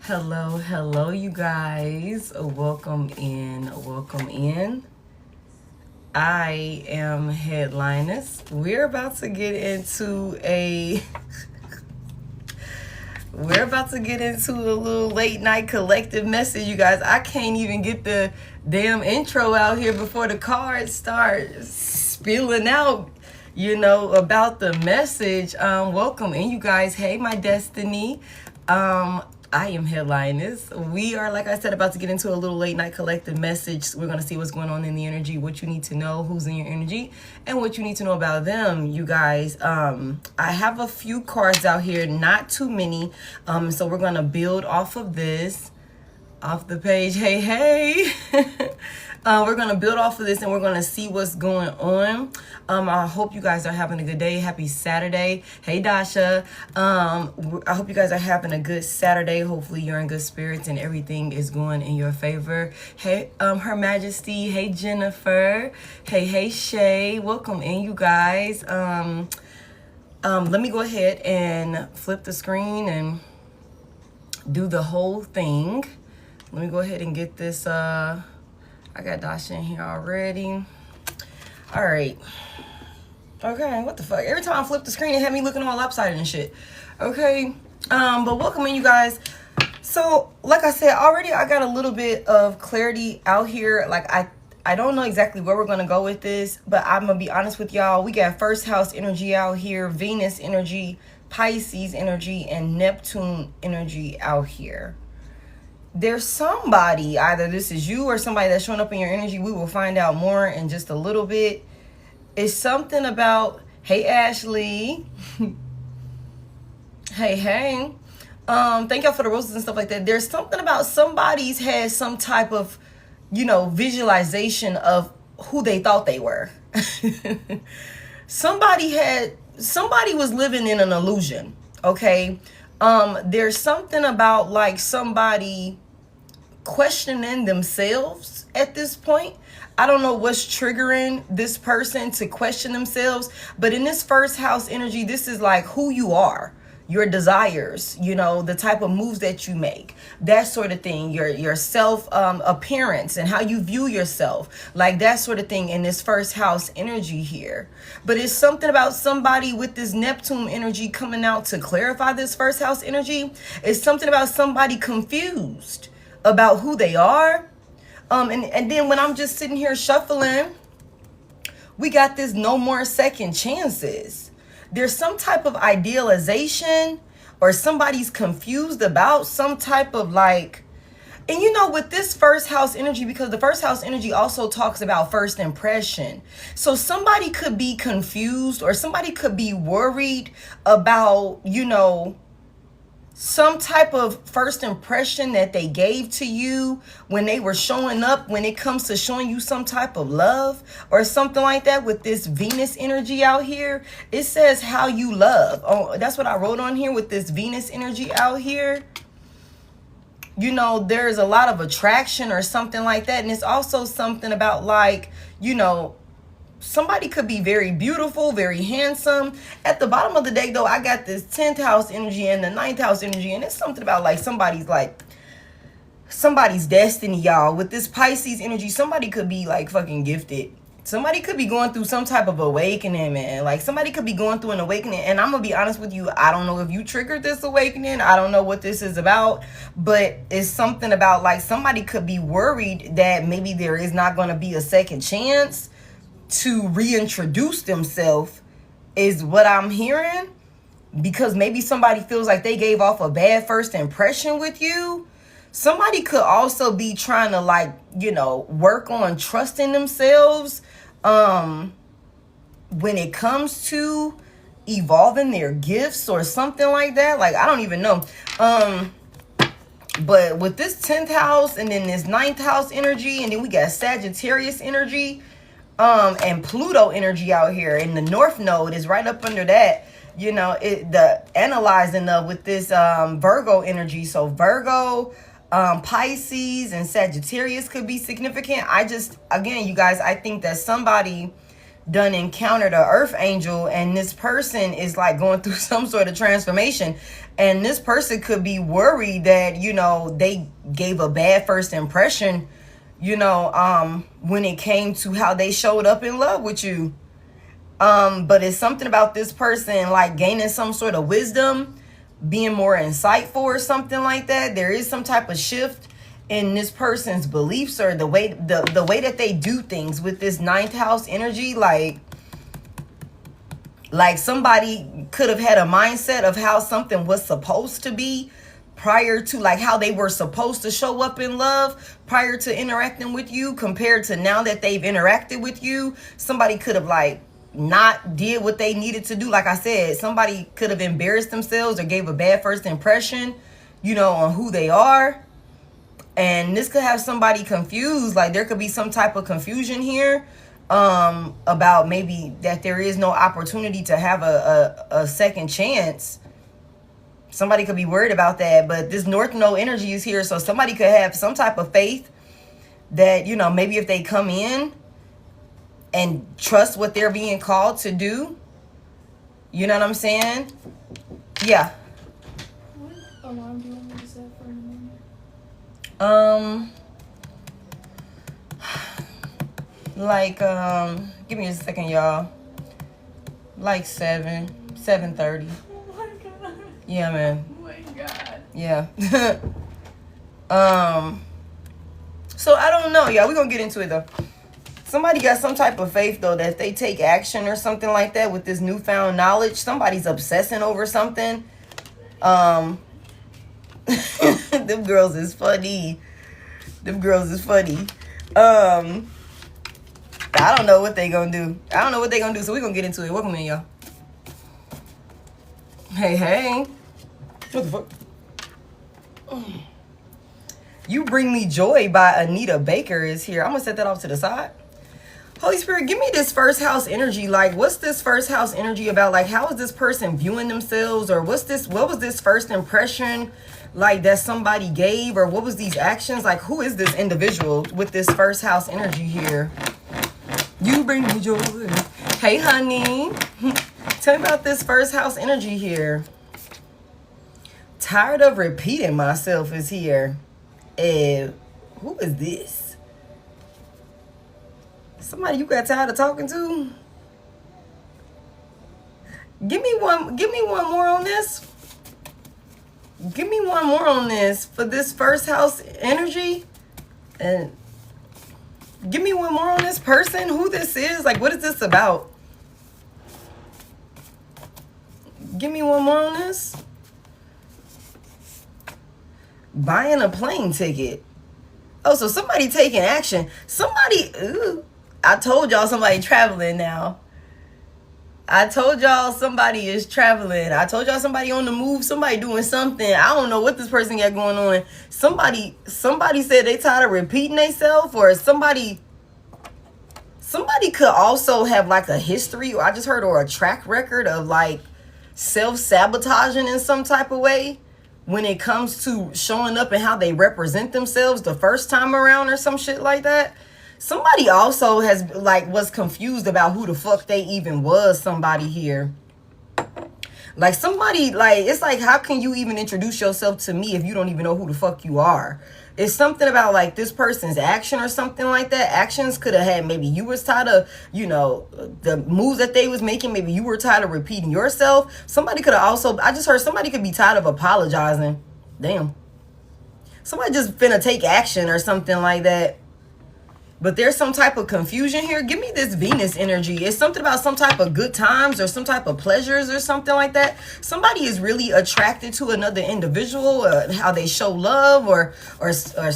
Hello, you guys. Welcome in. I am Head.Lioness. We're about to get into a little late night collective message, you guys. I can't even get the damn intro out here before the cards start spilling out, about the message. Welcome in, you guys. Hey, my destiny. I am Head.Lioness. We are, like I said, about to get into a little late night collective message. We're going to see what's going on in the energy, what you need to know, who's in your energy, and what you need to know about them, you guys. I have a few cards out here, not too many. So we're going to build off of this, off the page. Hey. We're going to build off of this and we're going to see what's going on. I hope you guys are having a good day. Happy Saturday. Hey, Dasha. I hope you guys are having a good Saturday. Hopefully you're in good spirits and everything is going in your favor. Hey, Her Majesty. Hey, Jennifer. Hey, Shay. Welcome in, you guys. Let me go ahead and flip the screen and do the whole thing. Let me go ahead and get this, I got Dasha in here already. All right. Okay, what the fuck? Every time I flip the screen, it had me looking all lopsided and shit. Okay, but welcome in, you guys. So, like I said, already I got a little bit of clarity out here. Like, I don't know exactly where we're going to go with this, but I'm going to be honest with y'all. We got first house energy out here, Venus energy, Pisces energy, and Neptune energy out here. There's somebody, either this is you or somebody that's showing up in your energy. We will find out more in just a little bit. It's something about, hey, Ashley. hey. Thank y'all for the roses and stuff like that. There's something about somebody's had some type of, visualization of who they thought they were. Somebody was living in an illusion, okay? There's something about like somebody questioning themselves at this point. I don't know what's triggering this person to question themselves, but in this first house energy, this is like who you are, your desires, the type of moves that you make, that sort of thing, your self appearance and how you view yourself, like that sort of thing in this first house energy here. But it's something about somebody with this Neptune energy coming out to clarify this first house energy. It's something about somebody confused about who they are. And then when I'm just sitting here shuffling, we got this no more second chances. There's some type of idealization, or somebody's confused about some type of like, and with this first house energy, because the first house energy also talks about first impression. So somebody could be confused, or somebody could be worried about, some type of first impression that they gave to you when they were showing up, when it comes to showing you some type of love or something like that. With this Venus energy out here, it says how you love. Oh, that's what I wrote on here with this Venus energy out here. There's a lot of attraction or something like that. And it's also something about like, somebody could be very beautiful, very handsome. At the bottom of the deck, though, I got this 10th house energy and the 9th house energy. And it's something about like somebody's destiny, y'all. With this Pisces energy, somebody could be like fucking gifted. Somebody could be going through some type of awakening, man. Like somebody could be going through an awakening. And I'm going to be honest with you. I don't know if you triggered this awakening. I don't know what this is about. But it's something about like somebody could be worried that maybe there is not going to be a second chance to reintroduce themselves, is what I'm hearing, because maybe somebody feels like they gave off a bad first impression with you. Somebody could also be trying to like, work on trusting themselves when it comes to evolving their gifts or something like that. Like, I don't even know. But with this 10th house and then this 9th house energy, and then we got Sagittarius energy, and Pluto energy out here, and the North Node is right up under that. The analyzing of with this Virgo energy. So Virgo, Pisces, and Sagittarius could be significant. Again, you guys, I think that somebody done encountered a earth angel, and this person is like going through some sort of transformation, and this person could be worried that, you know, they gave a bad first impression, you know, when it came to how they showed up in love with you. But it's something about this person like gaining some sort of wisdom, being more insightful or something like that. There is some type of shift in this person's beliefs or the way that they do things with this ninth house energy. Like somebody could have had a mindset of how something was supposed to be prior to, like how they were supposed to show up in love prior to interacting with you, compared to now that they've interacted with you. Somebody could have like not did what they needed to do. Like I said, somebody could have embarrassed themselves or gave a bad first impression, you know, on who they are. And this could have somebody confused. Like there could be some type of confusion here about maybe that there is no opportunity to have a second chance. Somebody could be worried about that. But this North Node energy is here, so somebody could have some type of faith that, you know, maybe if they come in and trust what they're being called to do, you know what I'm saying? Yeah. What alarm do you want me to set for in the morning? Give me a second, y'all. Like 7:30. Oh my god. Yeah, man. Oh my god. Yeah. So I don't know, y'all. We're gonna get into it though. Somebody got some type of faith though that if they take action or something like that with this newfound knowledge, somebody's obsessing over something. Them girls is funny. Them girls is funny. I don't know what they gonna do. So we're gonna get into it. Welcome in, y'all. Hey. What the fuck? You Bring Me Joy by Anita Baker is here. I'm gonna set that off to the side. Holy Spirit, give me this first house energy. Like, what's this first house energy about? Like, how is this person viewing themselves? Or what was this first impression like that somebody gave? Or what was these actions? Like, who is this individual with this first house energy here? You bring me joy. Hey, honey. Tell me about this first house energy here. Tired of repeating myself is here. Who is this? Somebody you got tired of talking to? Give me one more on this. Give me one more on this for this first house energy. And give me one more on this person, who this is. Like, what is this about? Give me one more on this. Buying a plane ticket. Oh, so somebody taking action. I told y'all somebody traveling now. I told y'all somebody is traveling. I told y'all somebody on the move. Somebody doing something. I don't know what this person got going on. Somebody said they tired of repeating themselves, or somebody could also have like a history, or I just heard, or a track record of like self-sabotaging in some type of way when it comes to showing up and how they represent themselves the first time around or some shit like that. Somebody also was confused about who the fuck they even was. Somebody here. Like somebody, like, it's like, how can you even introduce yourself to me if you don't even know who the fuck you are? It's something about like this person's action or something like that. Actions could have had, maybe you was tired of, you know, the moves that they was making. Maybe you were tired of repeating yourself. Somebody could have also, I just heard somebody could be tired of apologizing. Damn. Somebody just finna take action or something like that. But there's some type of confusion here. Give me this Venus energy. It's something about some type of good times or some type of pleasures or something like that. Somebody is really attracted to another individual, how they show love, or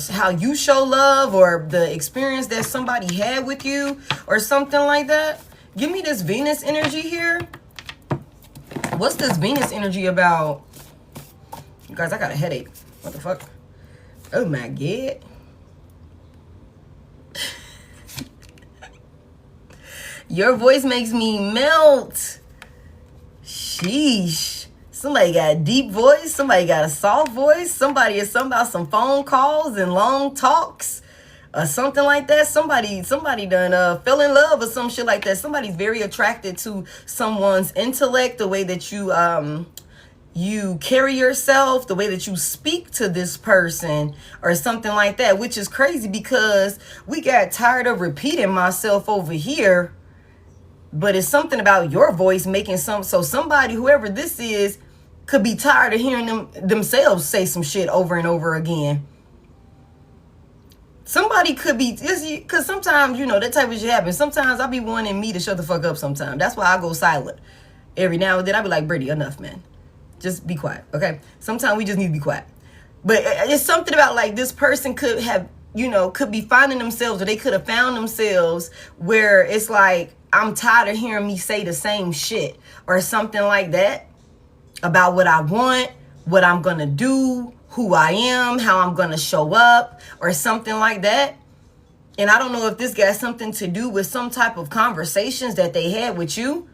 how you show love, or the experience that somebody had with you or something like that. Give me this Venus energy here. What's this Venus energy about? You guys, I got a headache. What the fuck? Oh my God. Your voice makes me melt. Sheesh. Somebody got a deep voice. Somebody got a soft voice. Somebody is something about some phone calls and long talks. or something like that. Somebody done fell in love or some shit like that. Somebody's very attracted to someone's intellect, the way that you carry yourself, the way that you speak to this person or something like that, which is crazy because we got tired of repeating myself over here, but it's something about your voice making so somebody, whoever this is, could be tired of hearing themselves say some shit over and over again. Somebody could be, because sometimes, that type of shit happens. Sometimes I be wanting me to shut the fuck up sometimes. That's why I go silent. Every now and then I be like, Brittany, enough, man. Just be quiet, okay? Sometimes we just need to be quiet. But it's something about like this person could have, could be finding themselves, or they could have found themselves where it's like, I'm tired of hearing me say the same shit or something like that about what I want, what I'm gonna do, who I am, how I'm gonna show up or something like that. And I don't know if this got something to do with some type of conversations that they had with you.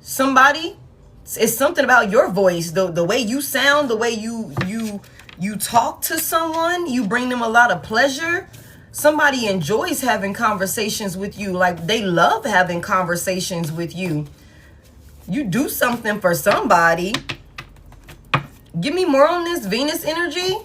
Somebody. It's something about your voice, the way you sound, the way you talk to someone, you bring them a lot of pleasure. Somebody enjoys having conversations with you, like they love having conversations with you. You do something for somebody. Give me more on this Venus energy.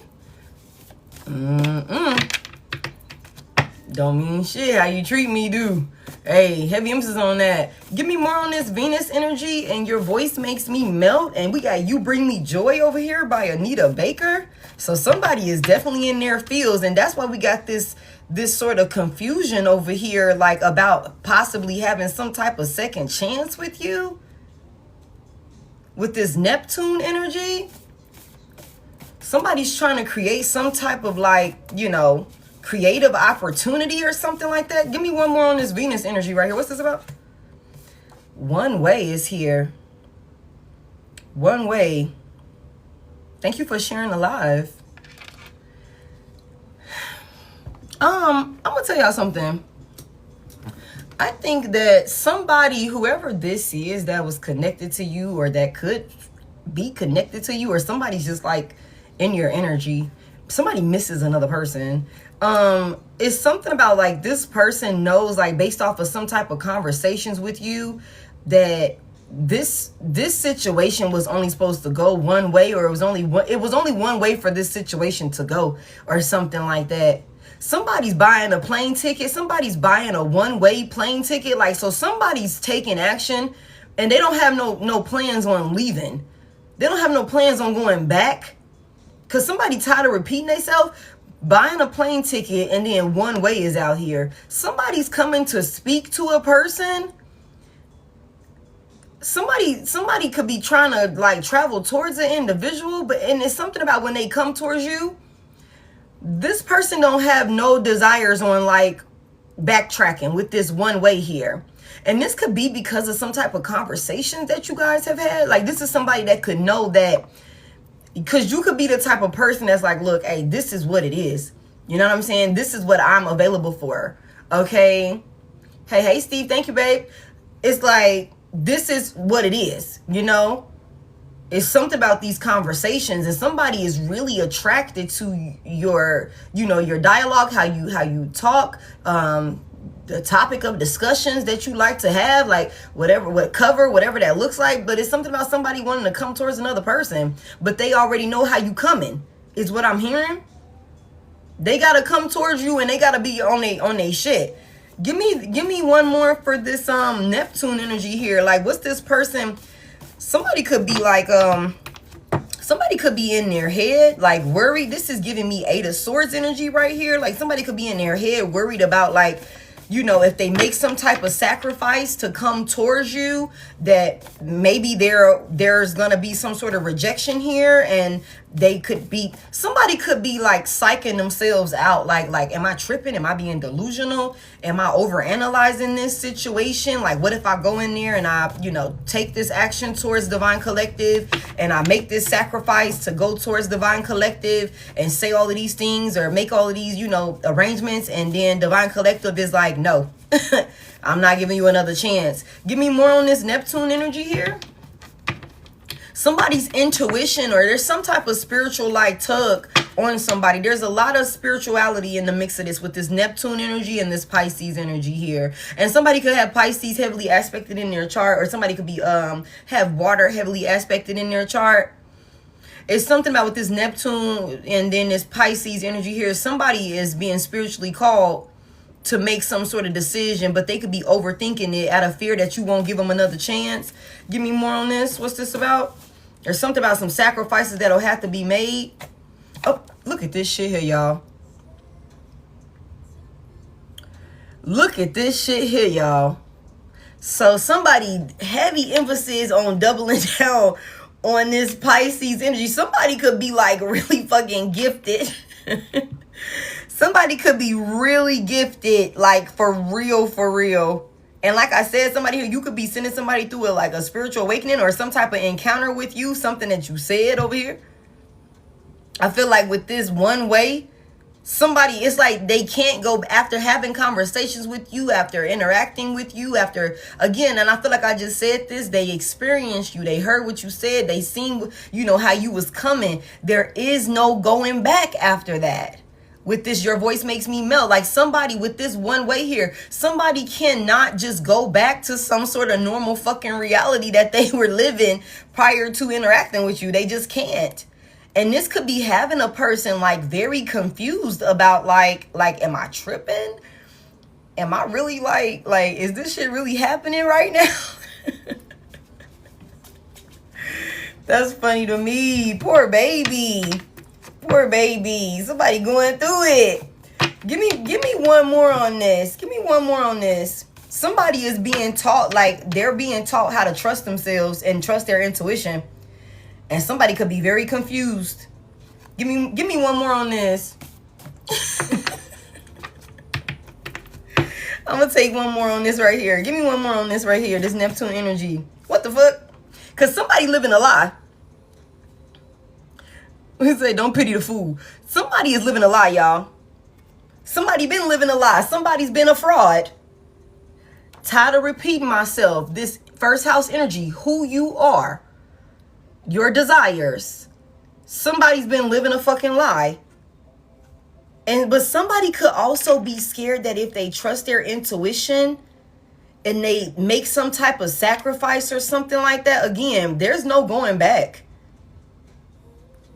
Don't mean shit. How you treat me, do. Hey, heavy emphasis on that. Give me more on this Venus energy, and your voice makes me melt. And we got You Bring Me Joy over here by Anita Baker. So somebody is definitely in their fields, and that's why we got this sort of confusion over here, like about possibly having some type of second chance with you. With this Neptune energy. Somebody's trying to create some type of like, creative opportunity or something like that. Give me one more on this Venus energy right here. What's this about? One Way is here. One Way. Thank you for sharing the live. I'm gonna tell y'all something. I think that somebody, whoever this is that was connected to you or that could be connected to you, or somebody's just like in your energy, somebody misses another person. It's something about like this person knows, like based off of some type of conversations with you, that this situation was only supposed to go one way, or it was only one way for this situation to go, or something like that. Somebody's buying a plane ticket. Somebody's buying a one-way plane ticket. Like, so somebody's taking action, and they don't have no plans on leaving. They don't have no plans on going back, because somebody tired of repeating themselves. Buying a plane ticket, and then One Way is out here. Somebody's coming to speak to a person. Somebody could be trying to like travel towards an individual, and it's something about when they come towards you, this person don't have no desires on like backtracking with this One Way here. And this could be because of some type of conversations that you guys have had. Like, this is somebody that could know that, because you could be the type of person that's like, look, hey, this is what it is. You know what I'm saying? This is what I'm available for. Okay. Hey, Steve. Thank you, babe. It's like, this is what it is. It's something about these conversations, and somebody is really attracted to your dialogue, how you talk, the topic of discussions that you like to have, like whatever that looks like. But it's something about somebody wanting to come towards another person, but they already know how you coming, is what I'm hearing. They gotta come towards you, and they gotta be on they shit. Give me one more for this Neptune energy here. Like, what's this person? Somebody could be like somebody could be in their head like worried. This is giving me 8 of Swords energy right here. Like, somebody could be in their head worried about, like, if they make some type of sacrifice to come towards you, that maybe there's gonna be some sort of rejection here, and somebody could be like psyching themselves out, like am I tripping? Am I being delusional? Am I overanalyzing this situation? Like, what if I go in there and I take this action towards Divine Collective, and I make this sacrifice to go towards Divine Collective and say all of these things or make all of these arrangements, and then Divine Collective is like, no, I'm not giving you another chance. Give me more on this Neptune energy here. Somebody's intuition, or there's some type of spiritual like tug on somebody. There's a lot of spirituality in the mix of this with this Neptune energy and this Pisces energy here. And somebody could have Pisces heavily aspected in their chart, or somebody could be have water heavily aspected in their chart. It's something about with this Neptune and then this Pisces energy here. Somebody is being spiritually called to make some sort of decision, but they could be overthinking it out of fear that you won't give them another chance. Give me more on this. What's this about? There's something about some sacrifices that'll have to be made. Oh, look at this shit here, y'all. Look at this shit here, y'all. So somebody, heavy emphasis on doubling down on this Pisces energy. Somebody could be like really fucking gifted. Somebody could be really gifted, like for real, for real. And like I said, somebody here, you could be sending somebody through like a spiritual awakening or some type of encounter with you, something that you said over here. I feel like with this one way, somebody, it's like they can't go after having conversations with you, after interacting with you, after, again, and I feel like I just said this, they experienced you, they heard what you said, they seen, you know, how you was coming. There is no going back after that. With this, your voice makes me melt. Like somebody with this one way here, somebody cannot just go back to some sort of normal fucking reality that they were living prior to interacting with you. They just can't. And this could be having a person like very confused about like, am I tripping? Am I really like, is this shit really happening right now? That's funny to me. Poor baby. Poor baby. Somebody going through it. Give me one more on this. Give me one more on this. Somebody is being taught, like they're being taught how to trust themselves and trust their intuition. And somebody could be very confused. Give me one more on this. I'm gonna take one more on this right here. Give me one more on this right here. This Neptune energy. What the fuck? Cause somebody living a lie. We say don't pity the fool. Somebody is living a lie, y'all. Somebody been living a lie. Somebody's been a fraud. Tired of repeating myself. This first house energy, who you are. Your desires. Somebody's been living a fucking lie. But somebody could also be scared that if they trust their intuition and they make some type of sacrifice or something like that, again, there's no going back.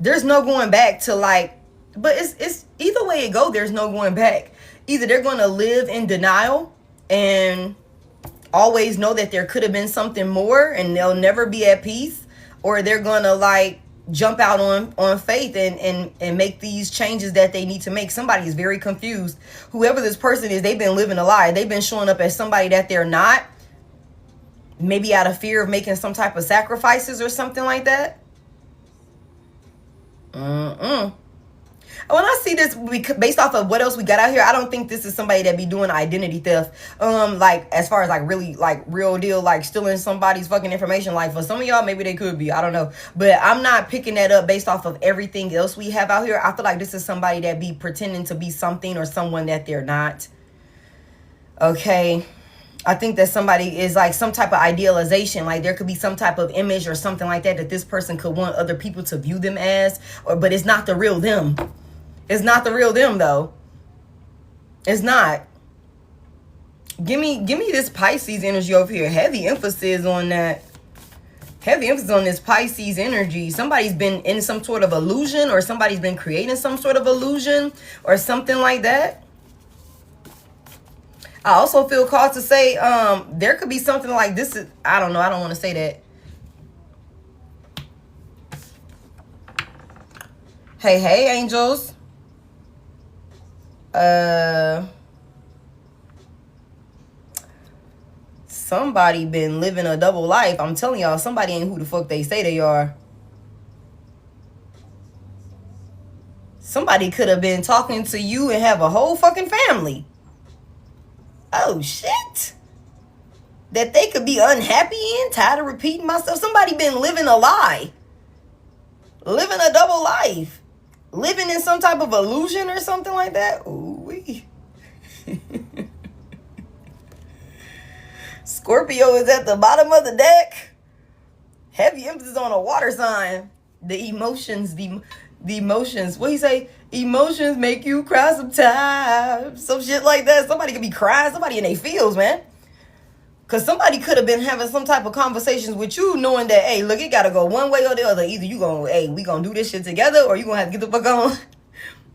There's no going back to like, but it's either way it go, there's no going back. Either they're going to live in denial and always know that there could have been something more and they'll never be at peace. Or they're gonna like jump out on faith and make these changes that they need to make. Somebody is very confused. Whoever this person is, they've been living a lie. They've been showing up as somebody that they're not. Maybe out of fear of making some type of sacrifices or something like that. When I see this, based off of what else we got out here, I don't think this is somebody that be doing identity theft. Like as far as like really like real deal, like stealing somebody's fucking information. Like for some of y'all, maybe they could be. I don't know. But I'm not picking that up based off of everything else we have out here. I feel like this is somebody that be pretending to be something or someone that they're not. Okay. I think that somebody is like some type of idealization. Like there could be some type of image or something like that this person could want other people to view them as. But it's not the real them. It's not the real them though. It's not. Give me this Pisces energy over here. Heavy emphasis on that. Heavy emphasis on this Pisces energy. Somebody's been in some sort of illusion, or somebody's been creating some sort of illusion or something like that. I also feel called to say there could be something like this. I don't know. I don't want to say that. Hey, angels. Somebody been living a double life. I'm telling y'all, somebody ain't who the fuck they say they are. Somebody could have been talking to you and have a whole fucking family. Oh shit. That they could be unhappy in, tired of repeating myself. Somebody been living a lie. Living a double life. Living in some type of illusion or something like that. Ooh-wee. Scorpio is at the bottom of the deck. Heavy emphasis on a water sign. The emotions, the emotions. What he say? Emotions make you cry sometimes. Some shit like that. Somebody could be crying. Somebody in their feels, man. Because somebody could have been having some type of conversations with you knowing that, hey, look, it got to go one way or the other. Either you going to, hey, we going to do this shit together, or you going to have to get the fuck on.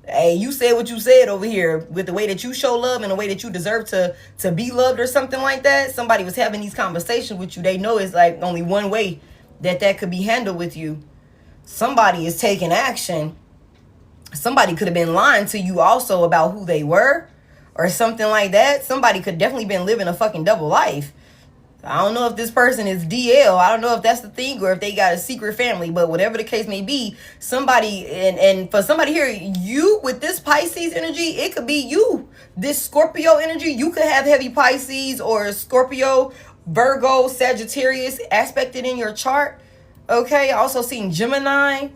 Hey, you said what you said over here with the way that you show love and the way that you deserve to be loved or something like that. Somebody was having these conversations with you. They know it's like only one way that could be handled with you. Somebody is taking action. Somebody could have been lying to you also about who they were or something like that. Somebody could definitely been living a fucking double life. I don't know if this person is DL. I don't know if that's the thing or if they got a secret family, but whatever the case may be, somebody, and for somebody here, you with this Pisces energy, it could be you. This Scorpio energy, you could have heavy Pisces or Scorpio, Virgo, Sagittarius aspected in your chart. Okay, also seeing Gemini.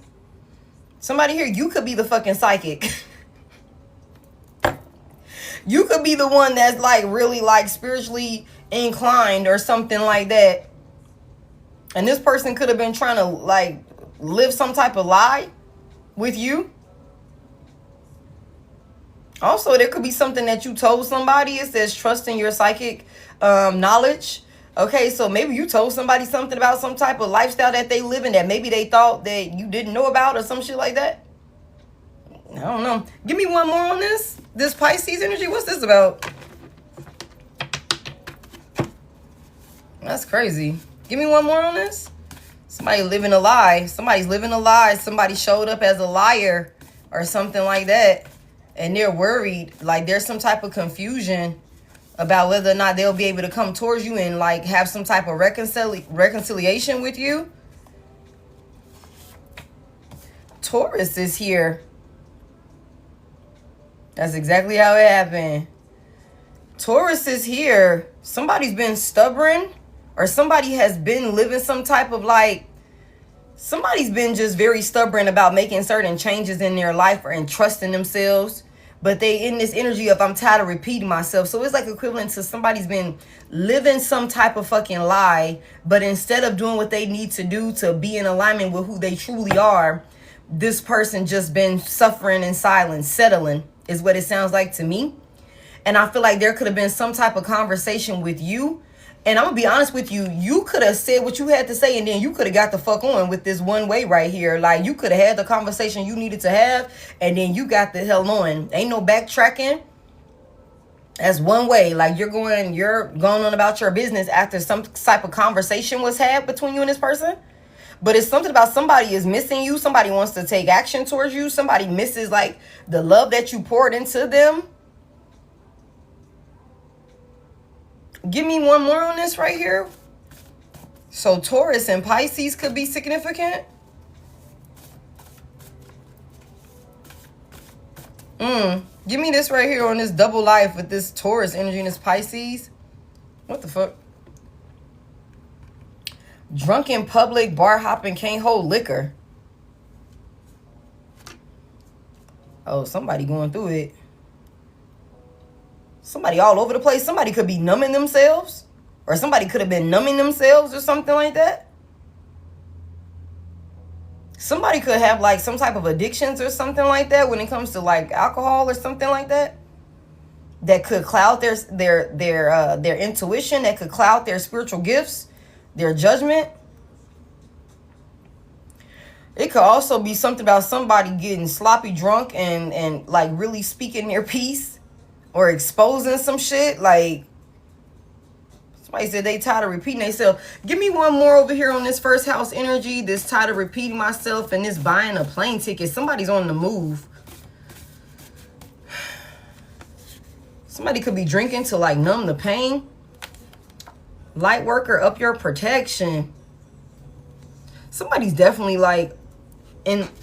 Somebody here, you could be the fucking psychic. You could be the one that's like really like spiritually inclined or something like that. And this person could have been trying to like live some type of lie with you. Also, there could be something that you told somebody. It says trust in your psychic knowledge. Okay, so maybe you told somebody something about some type of lifestyle that they live in that maybe they thought that you didn't know about or some shit like that. I don't know. Give me one more on this. This Pisces energy. What's this about? That's crazy. Give me one more on this. Somebody living a lie. Somebody's living a lie. Somebody showed up as a liar or something like that. And they're worried. Like there's some type of confusion about whether or not they'll be able to come towards you and like have some type of reconciliation with you. Taurus is here. That's exactly how it happened. Taurus is here. Somebody's been stubborn or somebody has been living some type of like, somebody's been just very stubborn about making certain changes in their life and trusting themselves. But they in this energy of I'm tired of repeating myself. So it's like equivalent to somebody's been living some type of fucking lie. But instead of doing what they need to do to be in alignment with who they truly are, this person just been suffering in silence, settling is what it sounds like to me. And I feel like there could have been some type of conversation with you. And I'm going to be honest with you. You could have said what you had to say and then you could have got the fuck on with this one way right here. Like you could have had the conversation you needed to have and then you got the hell on. Ain't no backtracking. That's one way. Like you're going on about your business after some type of conversation was had between you and this person. But it's something about somebody is missing you. Somebody wants to take action towards you. Somebody misses like the love that you poured into them. Give me one more on this right here. So Taurus and Pisces could be significant. Give me this right here on this double life with this Taurus energy and this Pisces. What the fuck? Drunk in public, bar hopping, can't hold liquor. Oh, somebody going through it. Somebody all over the place. Somebody could be numbing themselves. Or somebody could have been numbing themselves or something like that. Somebody could have like some type of addictions or something like that when it comes to like alcohol or something like that. That could cloud their intuition. That could cloud their spiritual gifts. Their judgment. It could also be something about somebody getting sloppy drunk and like really speaking their piece or exposing some shit. Like somebody said they tired of repeating themselves. Give me one more over here on this first house energy. This tired of repeating myself and this buying a plane ticket. Somebody's on the move. Somebody could be drinking to like numb the pain. Light worker, up your protection. Somebody's definitely like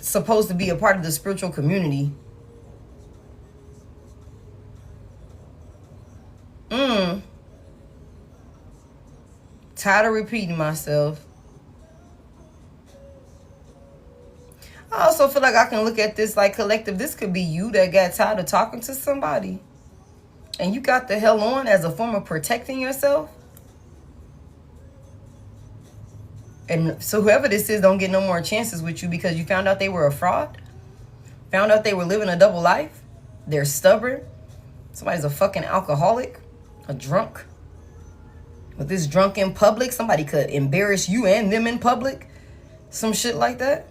supposed to be a part of the spiritual community. Tired of repeating myself. I also feel like I can look at this like collective. This could be you that got tired of talking to somebody. And you got the hell on as a form of protecting yourself. And so whoever this is don't get no more chances with you because you found out they were a fraud. Found out they were living a double life. They're stubborn. Somebody's a fucking alcoholic. A drunk. With this drunk in public, somebody could embarrass you and them in public. Some shit like that.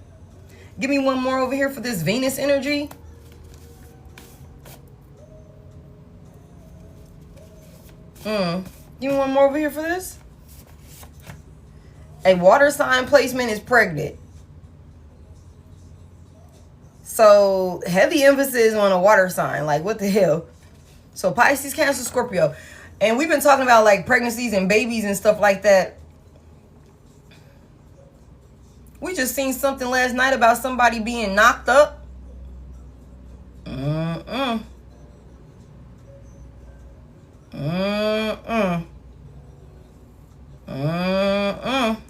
Give me one more over here for this Venus energy. Give me one more over here for this. A water sign placement is pregnant. So heavy emphasis on a water sign. Like what the hell? So Pisces, Cancer, Scorpio. And we've been talking about like pregnancies and babies and stuff like that. We just seen something last night about somebody being knocked up.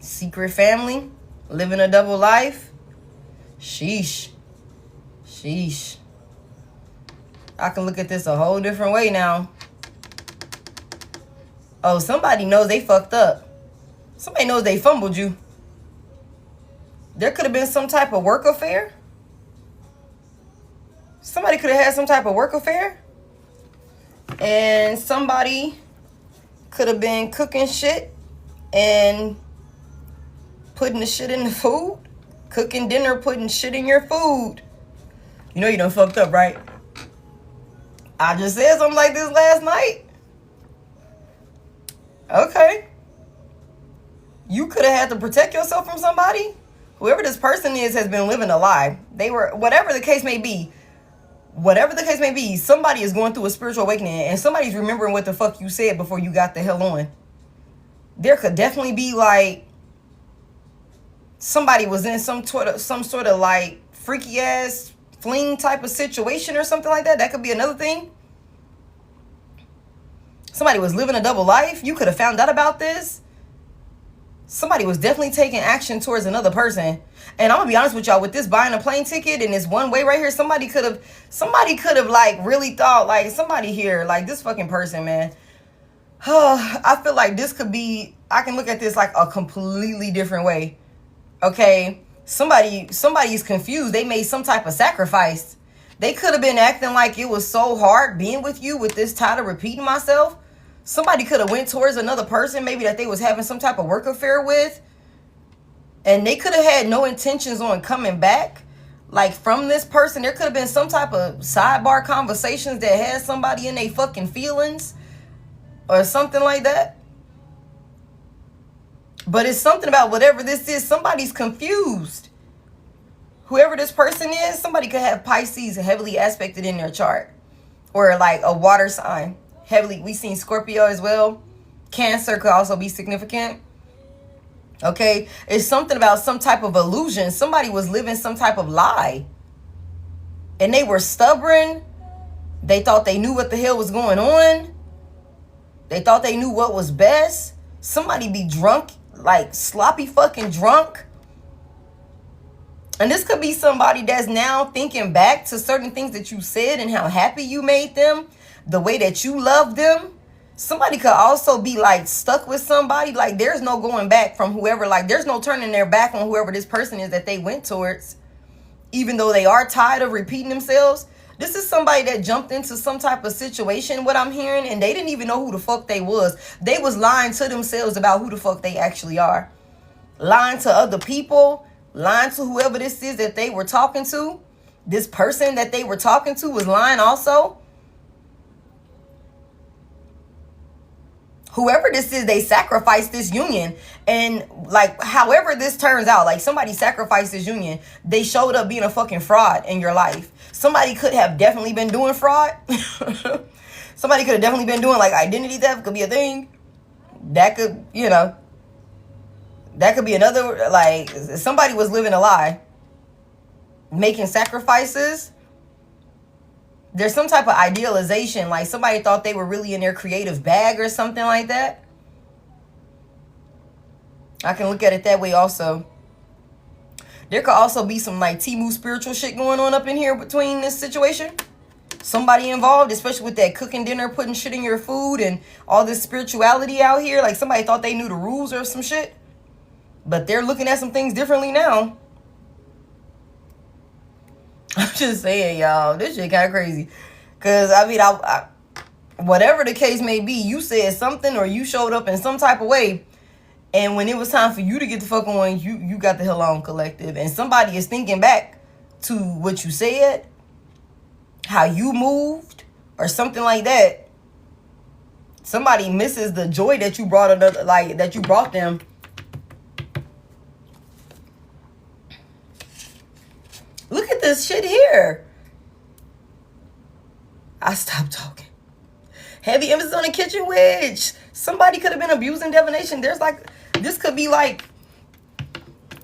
Secret family. Living a double life. Sheesh. Sheesh. I can look at this a whole different way now. Oh, somebody knows they fucked up. Somebody knows they fumbled you. There could have been some type of work affair. Somebody could have had some type of work affair. And somebody could have been cooking shit and putting the shit in the food. Cooking dinner, putting shit in your food. You know you done fucked up, right? I just said something like this last night. Okay. You could have had to protect yourself from somebody. Whoever this person is has been living a lie. They were, whatever the case may be, somebody is going through a spiritual awakening and somebody's remembering what the fuck you said before you got the hell on. There could definitely be like somebody was in some sort of like freaky ass fling type of situation or something like that. That could be another thing. Somebody was living a double life. You could have found out about this. Somebody was definitely taking action towards another person. And I'm gonna be honest with y'all, with this buying a plane ticket and this one way right here, somebody could have like really thought like somebody here, like this fucking person, man. I feel like this could be, I can look at this like a completely different way. Okay. Somebody's confused. They made some type of sacrifice. They could have been acting like it was so hard being with you with this title repeating myself. Somebody could have went towards another person, maybe that they was having some type of work affair with. And they could have had no intentions on coming back. Like from this person, there could have been some type of sidebar conversations that had somebody in their fucking feelings. Or something like that. But it's something about whatever this is, somebody's confused. Whoever this person is, somebody could have Pisces heavily aspected in their chart. Or like a water sign. Heavily, we seen Scorpio as well. Cancer could also be significant. Okay, it's something about some type of illusion. Somebody was living some type of lie. And they were stubborn. They thought they knew what the hell was going on. They thought they knew what was best. Somebody be drunk, like sloppy fucking drunk. And this could be somebody that's now thinking back to certain things that you said and how happy you made them. The way that you love them. Somebody could also be like stuck with somebody. Like there's no going back from whoever. Like there's no turning their back on whoever this person is that they went towards. Even though they are tired of repeating themselves. This is somebody that jumped into some type of situation, what I'm hearing. And they didn't even know who the fuck they was. They was lying to themselves about who the fuck they actually are. Lying to other people. Lying to whoever this is that they were talking to. This person that they were talking to was lying also. Whoever this is, they sacrificed this union. And like, however this turns out, like somebody sacrificed this union. They showed up being a fucking fraud in your life. Somebody could have definitely been doing fraud. Somebody could have definitely been doing like identity theft could be a thing. That could, you know, that could be another, like somebody was living a lie. Making sacrifices. There's some type of idealization, like somebody thought they were really in their creative bag or something like that. I can look at it that way also. There could also be some like Temu spiritual shit going on up in here between this situation. Somebody involved, especially with that cooking dinner, putting shit in your food and all this spirituality out here. Like somebody thought they knew the rules or some shit. But they're looking at some things differently now. I'm just saying, y'all, this shit kind of crazy. Because, I mean, I whatever the case may be, you said something or you showed up in some type of way. And when it was time for you to get the fuck on, you got the hell on, collective. And somebody is thinking back to what you said, how you moved, or something like that. Somebody misses the joy that you brought that you brought them. Look at this shit here. I stopped talking. Heavy emphasis on the kitchen witch. Somebody could have been abusing divination. This could be like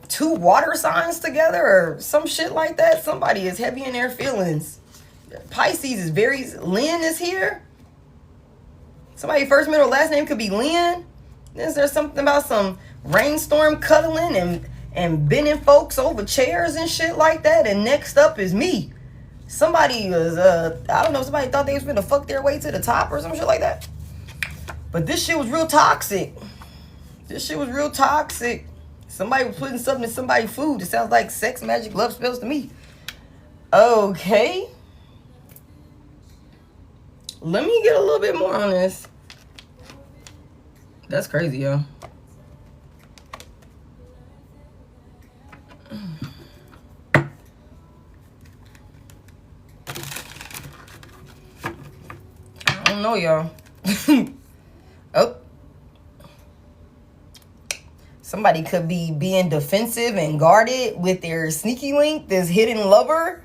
2 water signs together or some shit like that. Somebody is heavy in their feelings. Pisces is Lynn is here. Somebody first, middle, last name could be Lynn. Is there something about some rainstorm cuddling and bending folks over chairs and shit like that? And next up is me. Somebody was, I don't know, somebody thought they was gonna fuck their way to the top or some shit like that. But this shit was real toxic. Somebody was putting something in somebody's food. It sounds like sex, magic, love spells to me. Okay. Let me get a little bit more on this. That's crazy, yo. I don't know, y'all. Oh. Somebody could be being defensive and guarded with their sneaky link, this hidden lover.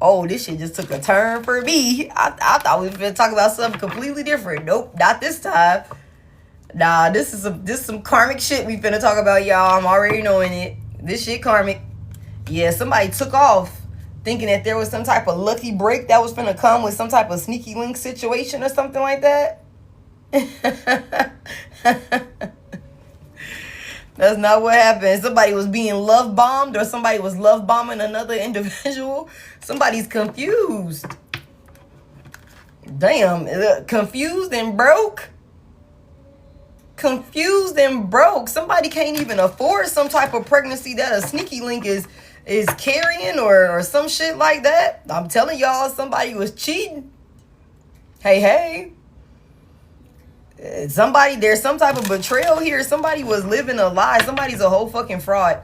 Oh, this shit just took a turn for me. I thought we were going to talk about something completely different. Nope, not this time. Nah, this is some karmic shit we finna talk about, y'all. I'm already knowing it. This shit karmic. Yeah, somebody took off thinking that there was some type of lucky break that was finna come with some type of sneaky link situation or something like that. That's not what happened. Somebody was being love bombed or somebody was love bombing another individual. Somebody's confused. Damn, confused and broke. Confused and broke. Somebody can't even afford some type of pregnancy that a sneaky link is carrying or some shit like that. I'm telling y'all, somebody was cheating. Hey. There's some type of betrayal here. Somebody was living a lie. Somebody's a whole fucking fraud.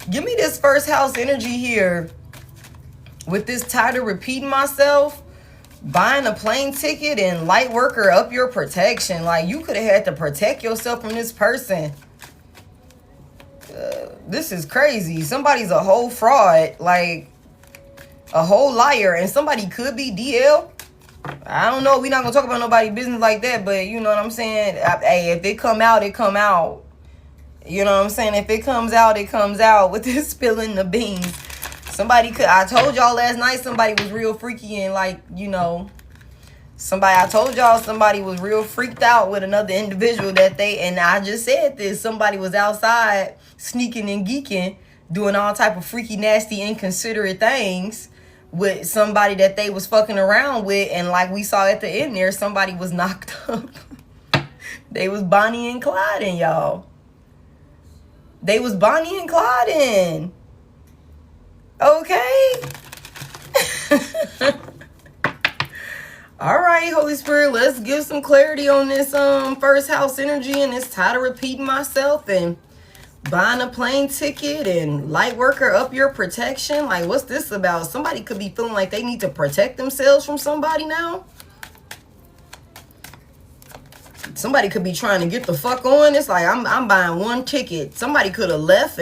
Give me this first house energy here. With this title repeating myself. Buying a plane ticket and light worker up your protection. Like, you could have had to protect yourself from this person. This is crazy. Somebody's a whole fraud. Like, a whole liar. And somebody could be DL. I don't know. We're not going to talk about nobody's business like that. But you know what I'm saying? Hey, if it come out, it come out. You know what I'm saying? If it comes out, it comes out. With this spilling the beans. I told y'all last night somebody was real freaky and like, you know. I told y'all somebody was real freaked out with another individual and I just said this. Somebody was outside sneaking and geeking. Doing all type of freaky, nasty, inconsiderate things. With somebody that they was fucking around with, and like we saw at the end there, somebody was knocked up. They was Bonnie and Clyde, y'all. They was Bonnie and Clyde. Okay. All right, Holy Spirit, let's give some clarity on this first house energy and this title repeating myself and buying a plane ticket and light worker up your protection. Like, what's this about? Somebody could be feeling like they need to protect themselves from somebody now. Somebody could be trying to get the fuck on. It's like, I'm buying one ticket. Somebody could have left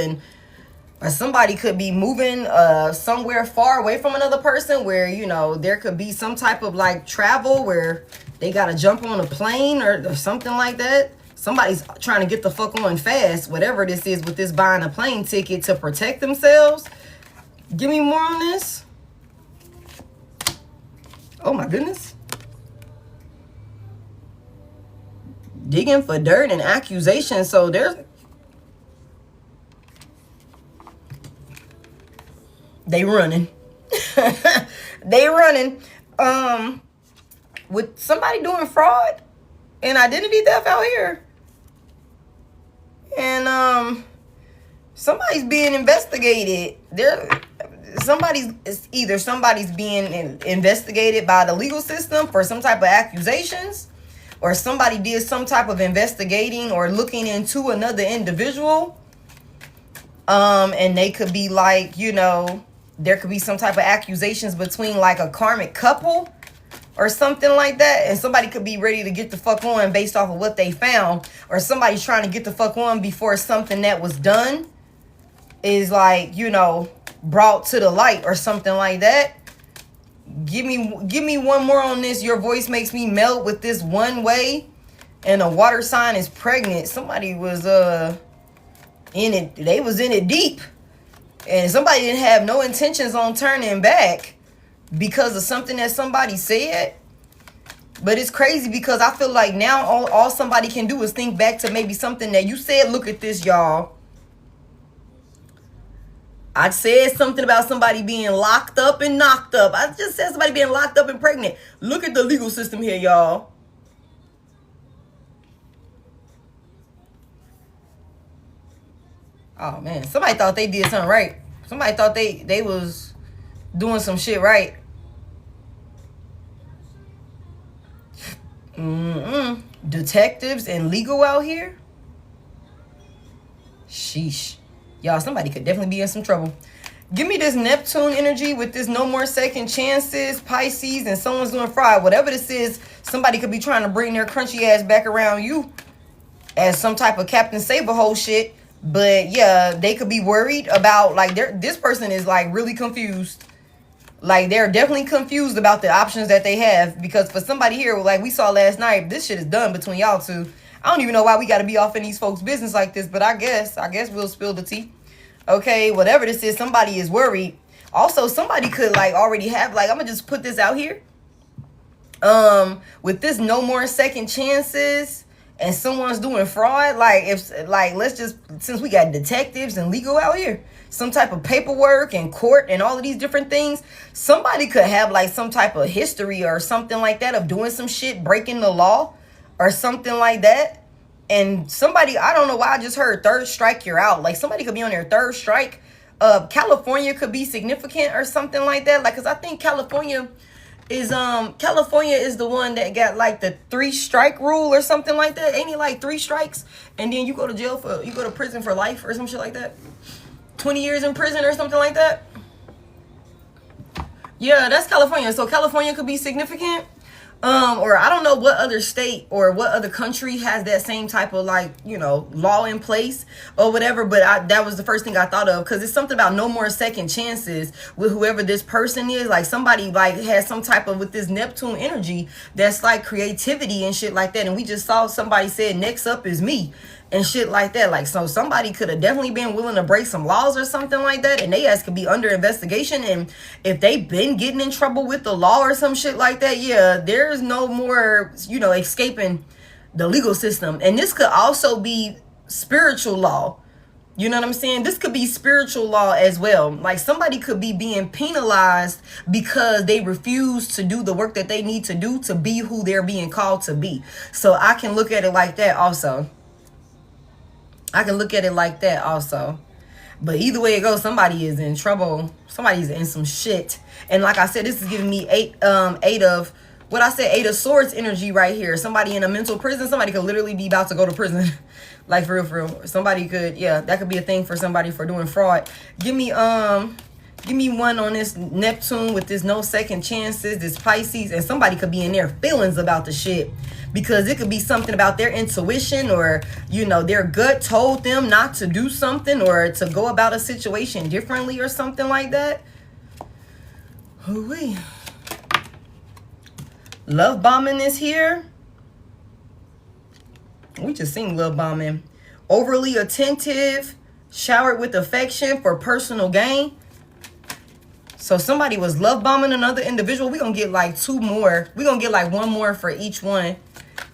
or somebody could be moving somewhere far away from another person where, you know, there could be some type of like travel where they got to jump on a plane or something like that. Somebody's trying to get the fuck on fast, whatever this is with this buying a plane ticket to protect themselves. Give me more on this. Oh my goodness. Digging for dirt and accusations. So they running. They running. With somebody doing fraud and identity theft out here. And Somebody's being investigated. Somebody's being investigated by the legal system for some type of accusations, or somebody did some type of investigating or looking into another individual. And they could be like, you know, there could be some type of accusations between like a karmic couple or something like that. And somebody could be ready to get the fuck on based off of what they found. Or somebody's trying to get the fuck on before something that was done is like, you know, brought to the light or something like that. Give me one more on this. Your voice makes me melt with this one way. And a water sign is pregnant. Somebody was in it. They was in it deep. And somebody didn't have no intentions on turning back because of something that somebody said. But it's crazy because I feel like now all somebody can do is think back to maybe something that you said. Look at this, y'all. I said something about somebody being locked up and knocked up. I just said somebody being locked up and pregnant. Look at the legal system here, y'all. Oh, man. Somebody thought they did something right. Somebody thought they was doing some shit right. Detectives and legal out here? Sheesh. Y'all, somebody could definitely be in some trouble. Give me this Neptune energy with this no more second chances, Pisces, and someone's doing fraud. Whatever this is, somebody could be trying to bring their crunchy ass back around you as some type of Captain Save-A-Hole shit. But yeah, they could be worried about, like, this person is like really confused. Like, they're definitely confused about the options that they have. Because for somebody here, like we saw last night, this shit is done between y'all two. I don't even know why we got to be off in these folks' business like this, but I guess we'll spill the tea. Okay, whatever this is, somebody is worried. Also, somebody could like already have, like, I'm gonna just put this out here. With this no more second chances and someone's doing fraud, like let's just, since we got detectives and legal out here, some type of paperwork and court and all of these different things, somebody could have like some type of history or something like that of doing some shit, breaking the law or something like that. And somebody, I don't know why I just heard third strike, you're out. Like somebody could be on their third strike. California could be significant or something like that. Like, cause I think California is the one that got like the 3 strike rule or something like that. Ain't it like 3 strikes and then you go to prison for life or some shit like that? 20 years in prison or something like that. Yeah, that's California. So California could be significant. Or I don't know what other state or what other country has that same type of, like, you know, law in place or whatever. But that was the first thing I thought of, because it's something about no more second chances with whoever this person is. Like somebody like has some type of, with this Neptune energy, that's like creativity and shit like that. And we just saw somebody said next up is me and shit like that. Like, so somebody could have definitely been willing to break some laws or something like that, and they ass could be under investigation. And if they've been getting in trouble with the law or some shit like that, yeah, there's no more, you know, escaping the legal system. And this could also be spiritual law. You know what I'm saying? This could be spiritual law as well. Like somebody could be being penalized because they refuse to do the work that they need to do to be who they're being called to be. So I can look at it like that also. But either way it goes, somebody is in trouble. Somebody's in some shit. And like I said, this is giving me eight of swords energy right here. Somebody in a mental prison. Somebody could literally be about to go to prison. Like for real. Somebody could, yeah, that could be a thing for somebody for doing fraud. Give me one on this Neptune with this no second chances, this Pisces, and somebody could be in their feelings about the shit. Because it could be something about their intuition, or, you know, their gut told them not to do something or to go about a situation differently or something like that. Hoo-wee. Love bombing is here. We just seen love bombing. Overly attentive, showered with affection for personal gain. So somebody was love bombing another individual. We're going to get like 2 more. We're going to get like 1 more for each one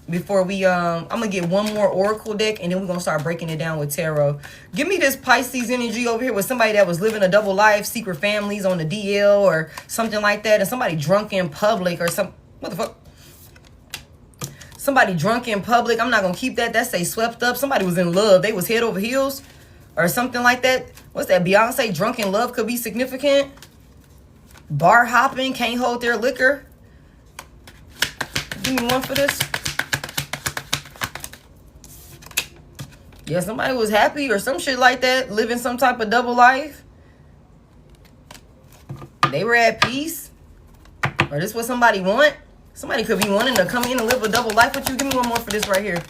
before we, I'm going to get 1 more oracle deck, and then we're going to start breaking it down with tarot. Give me this Pisces energy over here with somebody that was living a double life, secret families on the DL or something like that, and somebody drunk in public or some, what the fuck? Somebody drunk in public. I'm not going to keep that. That say swept up. Somebody was in love. They was head over heels. or something like that. What's that? Beyonce, drunk in love could be significant. Bar hopping, can't hold their liquor. Give me one for this. Yeah, somebody was happy or some shit like that, living some type of double life. They were at peace. Or this what somebody want. Somebody could be wanting to come in and live a double life with you. Give me one more for this right here.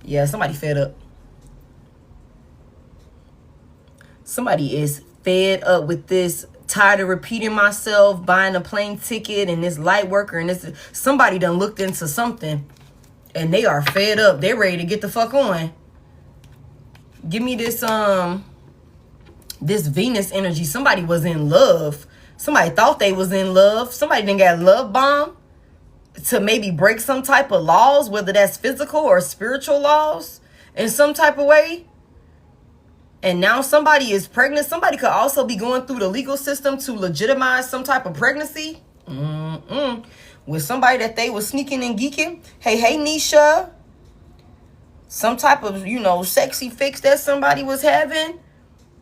Yeah, somebody fed up. Somebody is fed up with this. Tired of repeating myself, buying a plane ticket and this light worker and this. Somebody done looked into something and they are fed up. They're ready to get the fuck on. Give me this this Venus energy. Somebody was in love. Somebody thought they was in love. Somebody done got love bombed to maybe break some type of laws, whether that's physical or spiritual laws in some type of way. And now somebody is pregnant. Somebody could also be going through the legal system to legitimize some type of pregnancy. With somebody that they was sneaking and geeking. Hey, Nisha. Some type of, sexy fix that somebody was having.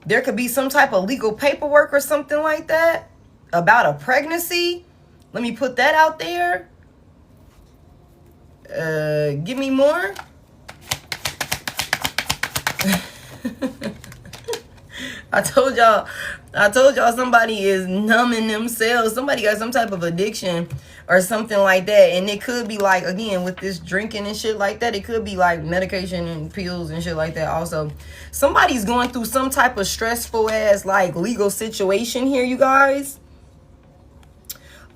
There could be some type of legal paperwork or something like that about a pregnancy. Let me put that out there. Give me more. I told y'all somebody is numbing themselves. Somebody got some type of addiction or something like that. And it could be like, again, with this drinking and shit like that, it could be like medication and pills and shit like that also. Somebody's going through some type of stressful ass like legal situation here, you guys.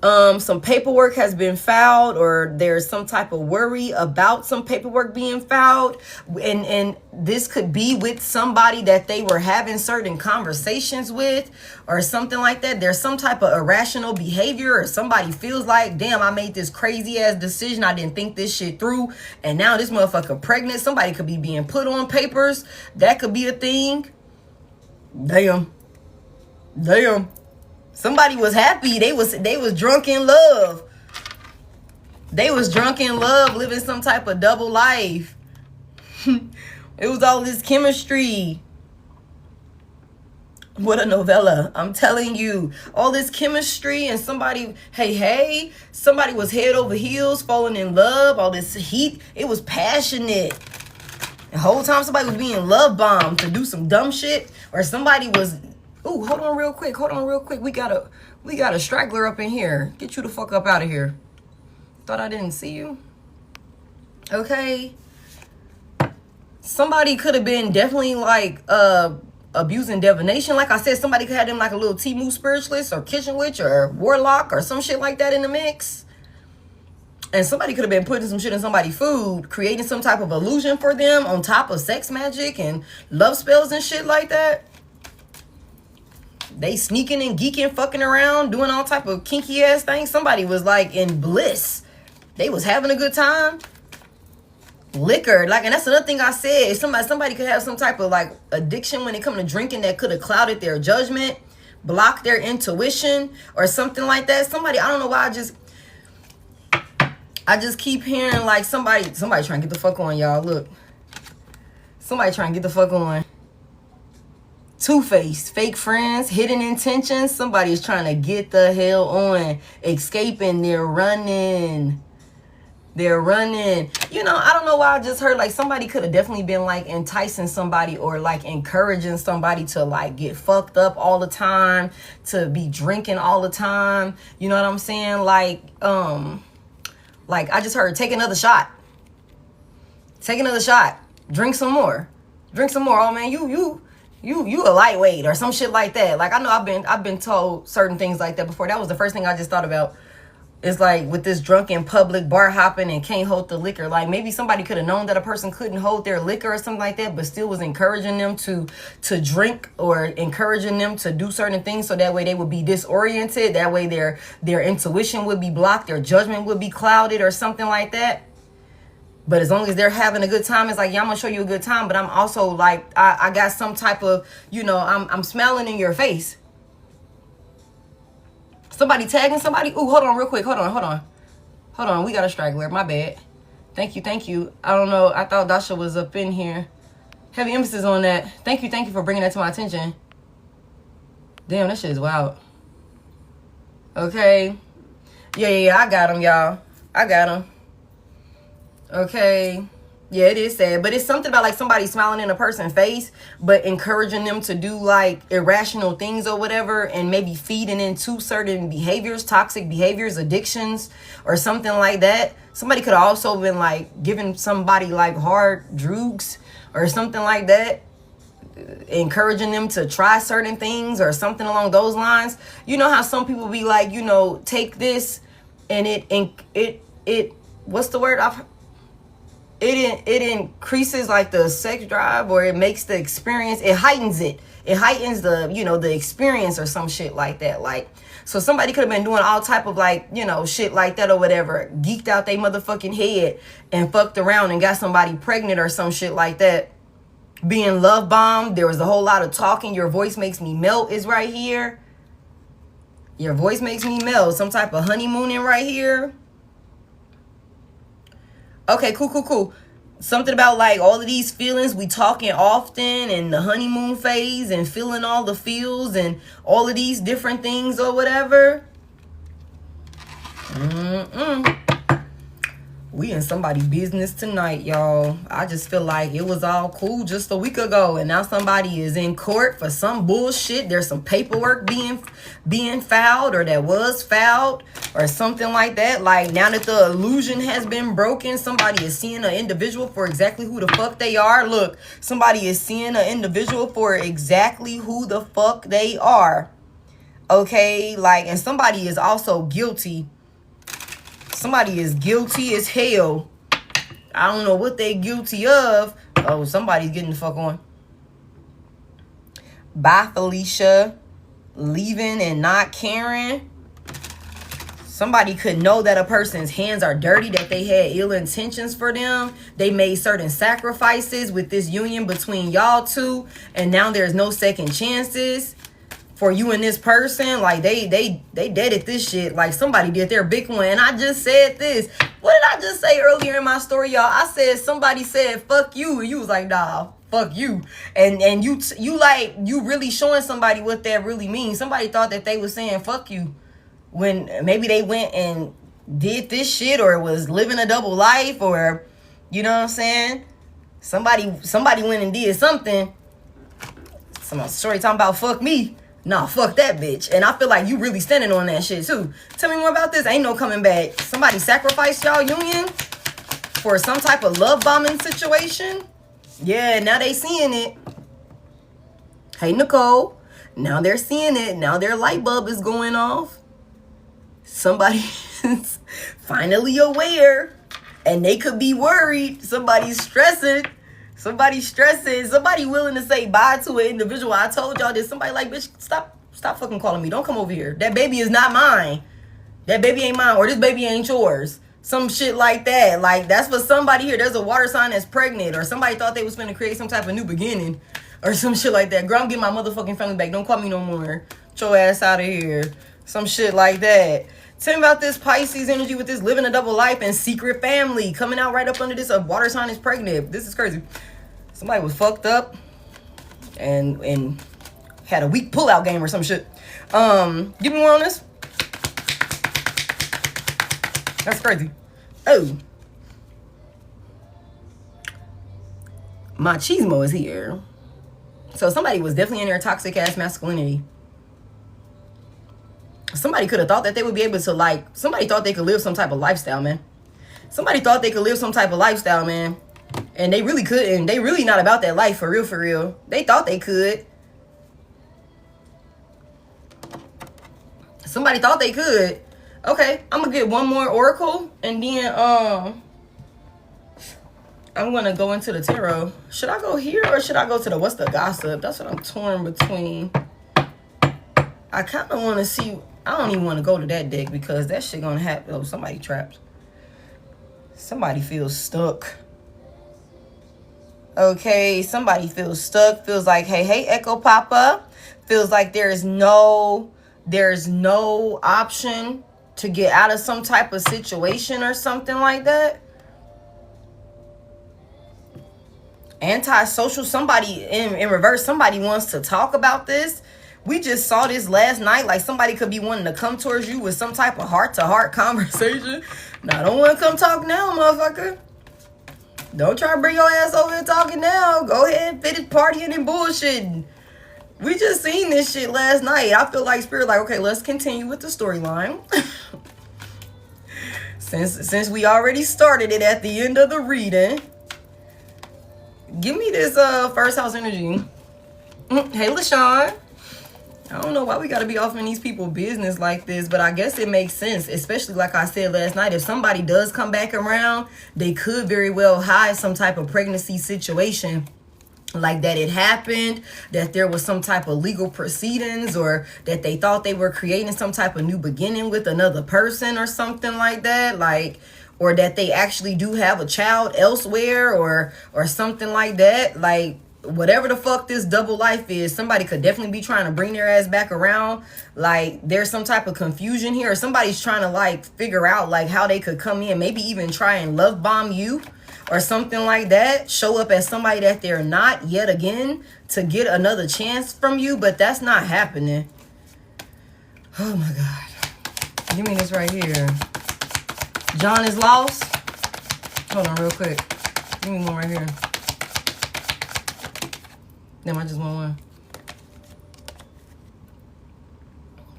Some paperwork has been filed, or there's some type of worry about some paperwork being filed, and this could be with somebody that they were having certain conversations with or something like that. There's some type of irrational behavior, or somebody feels like, damn, I made this crazy ass decision, I didn't think this shit through, and now this motherfucker pregnant. Somebody could be being put on papers. That could be a thing. Damn. Somebody was happy. They was drunk in love. They was drunk in love, living some type of double life. It was all this chemistry. What a novella. I'm telling you. All this chemistry and somebody, somebody was head over heels, falling in love. All this heat. It was passionate. The whole time somebody was being love bombed to do some dumb shit. Or somebody was... Ooh, hold on real quick. We got a straggler up in here. Get you the fuck up out of here. Thought I didn't see you. Okay. Somebody could have been definitely like abusing divination. Like I said, somebody could have them like a little Timu spiritualist or kitchen witch or warlock or some shit like that in the mix. And somebody could have been putting some shit in somebody's food, creating some type of illusion for them on top of sex magic and love spells and shit like that. They sneaking and geeking, fucking around, doing all type of kinky ass things. Somebody was like in bliss. They was having a good time. Liquor, like, and that's another thing I said. Somebody could have some type of like addiction when it comes to drinking that could have clouded their judgment, blocked their intuition, or something like that. Somebody, I don't know why, I just keep hearing like somebody trying to get the fuck on, y'all. Look, somebody trying to get the fuck on. Two-faced, fake friends, hidden intentions. Somebody is trying to get the hell on, escaping. They're running. I don't know why I just heard like somebody could have definitely been like enticing somebody or like encouraging somebody to like get fucked up all the time, to be drinking all the time. You know what I'm saying? Like I just heard, take another shot. Drink some more. Oh man, you a lightweight or some shit like that. Like, I know I've been told certain things like that before. That was the first thing I just thought about. It's like with this drunken public bar hopping and can't hold the liquor. Like maybe somebody could have known that a person couldn't hold their liquor or something like that, but still was encouraging them to drink or encouraging them to do certain things so that way they would be disoriented. That way their intuition would be blocked, their judgment would be clouded or something like that. But as long as they're having a good time, it's like, yeah, I'm going to show you a good time. But I'm also like, I got some type of, I'm smiling in your face. Somebody tagging somebody. Ooh, hold on real quick. Hold on. We got a straggler. My bad. Thank you. I don't know. I thought Dasha was up in here. Heavy emphasis on that. Thank you for bringing that to my attention. Damn, that shit is wild. Okay. Yeah, I got him, y'all. I got him. Okay. Yeah, it is sad. But it's something about like somebody smiling in a person's face, but encouraging them to do like irrational things or whatever, and maybe feeding into certain behaviors, toxic behaviors, addictions, or something like that. Somebody could have also been like giving somebody like hard drugs or something like that, encouraging them to try certain things or something along those lines. You know how some people be like, you know, take this and it what's the word? It increases like the sex drive, or it makes the experience, it heightens the, you know, the experience or some shit like that. Like, so somebody could have been doing all type of like, you know, shit like that or whatever, geeked out they motherfucking head and fucked around and got somebody pregnant or some shit like that. Being love bombed. There was a whole lot of talking. Your voice makes me melt is right here. Your voice makes me melt. Some type of honeymooning right here. Okay, cool. Something about like all of these feelings, we talking often, and the honeymoon phase, and feeling all the feels and all of these different things or whatever. We in somebody's business tonight, y'all. I just feel like it was all cool just a week ago, and now somebody is in court for some bullshit. There's some paperwork being filed, or that was filed, or something like that. Like, now that the illusion has been broken, somebody is seeing an individual for exactly who the fuck they are. Look, somebody is seeing an individual for exactly who the fuck they are. Okay, like, and somebody is also guilty. Somebody is guilty as hell. I don't know what they guilty of. Oh, somebody's getting the fuck on. Bye, Felicia. Leaving and not caring. Somebody could know that a person's hands are dirty, that they had ill intentions for them. They made certain sacrifices with this union between y'all two, and now there's no second chances for you and this person. Like, they dead at this shit. Like, somebody did their big one. And I just said this. What did I just say earlier in my story, y'all? I said somebody said fuck you, and you was like, nah, fuck you. And you like, you really showing somebody what that really means. Somebody thought that they was saying fuck you when maybe they went and did this shit, or was living a double life, or, you know what I'm saying? Somebody went and did something. Some story talking about fuck me. Nah, fuck that bitch. And I feel like you really standing on that shit too. Tell me more about this. Ain't no coming back. Somebody sacrificed y'all union for some type of love bombing situation. Yeah, now they seeing it. Hey, Nicole. Now they're seeing it. Now their light bulb is going off. Somebody is finally aware. And they could be worried. Somebody's stressing. Somebody willing to say bye to an individual. I told y'all this. Somebody like, bitch, stop fucking calling me. Don't come over here. That baby is not mine. That baby ain't mine. Or this baby ain't yours. Some shit like that. Like, that's for somebody here. There's a water sign that's pregnant. Or somebody thought they was going to create some type of new beginning. Or some shit like that. Girl, I'm getting my motherfucking family back. Don't call me no more. Get your ass out of here. Some shit like that. Tell me about this Pisces energy with this living a double life and secret family. Coming out right up under this. A water sign is pregnant. This is crazy. Somebody was fucked up and had a weak pullout game or some shit. Give me more on this. That's crazy. Oh. Machismo is here. So somebody was definitely in their toxic ass masculinity. Somebody could have thought that they would be able to, like, somebody thought they could live some type of lifestyle, man. Somebody thought they could live some type of lifestyle, man. And they really couldn't. They really not about that life for real. They thought they could. Somebody thought they could. Okay, I'm gonna get one more oracle, and then I'm gonna go into the tarot. Should I go here or should I go to the what's the gossip? That's what I'm torn between. I kind of want to see. I don't even want to go to that deck because that shit gonna happen. Oh, somebody trapped. Somebody feels stuck. Okay, somebody feels stuck. Feels like, hey, Echo Papa. Feels like there's no option to get out of some type of situation or something like that. antisocial. Somebody in reverse, somebody wants to talk about this. We just saw this last night. Like somebody could be wanting to come towards you with some type of heart-to-heart conversation. Now, I don't want to come talk now, motherfucker. Don't try to bring your ass over here talking now. Go ahead, finish partying and bullshitting. We just seen this shit last night. I feel like Spirit like, okay, let's continue with the storyline. Since we already started it at the end of the reading. Give me this first house energy. Hey, LaShawn. I don't know why we got to be off in these people's business like this, but I guess it makes sense, especially like I said last night. If somebody does come back around, they could very well hide some type of pregnancy situation, like that it happened, that there was some type of legal proceedings, or that they thought they were creating some type of new beginning with another person or something like that, like, or that they actually do have a child elsewhere or something like that. Like, whatever the fuck this double life is, somebody could definitely be trying to bring their ass back around. Like, there's some type of confusion here, or somebody's trying to like figure out like how they could come in, maybe even try and love bomb you or something like that, show up as somebody that they're not yet again to get another chance from you, but that's not happening. Oh my God. Give me this right here. John is lost. Hold on real quick. Give me one right here. Damn, I just want one.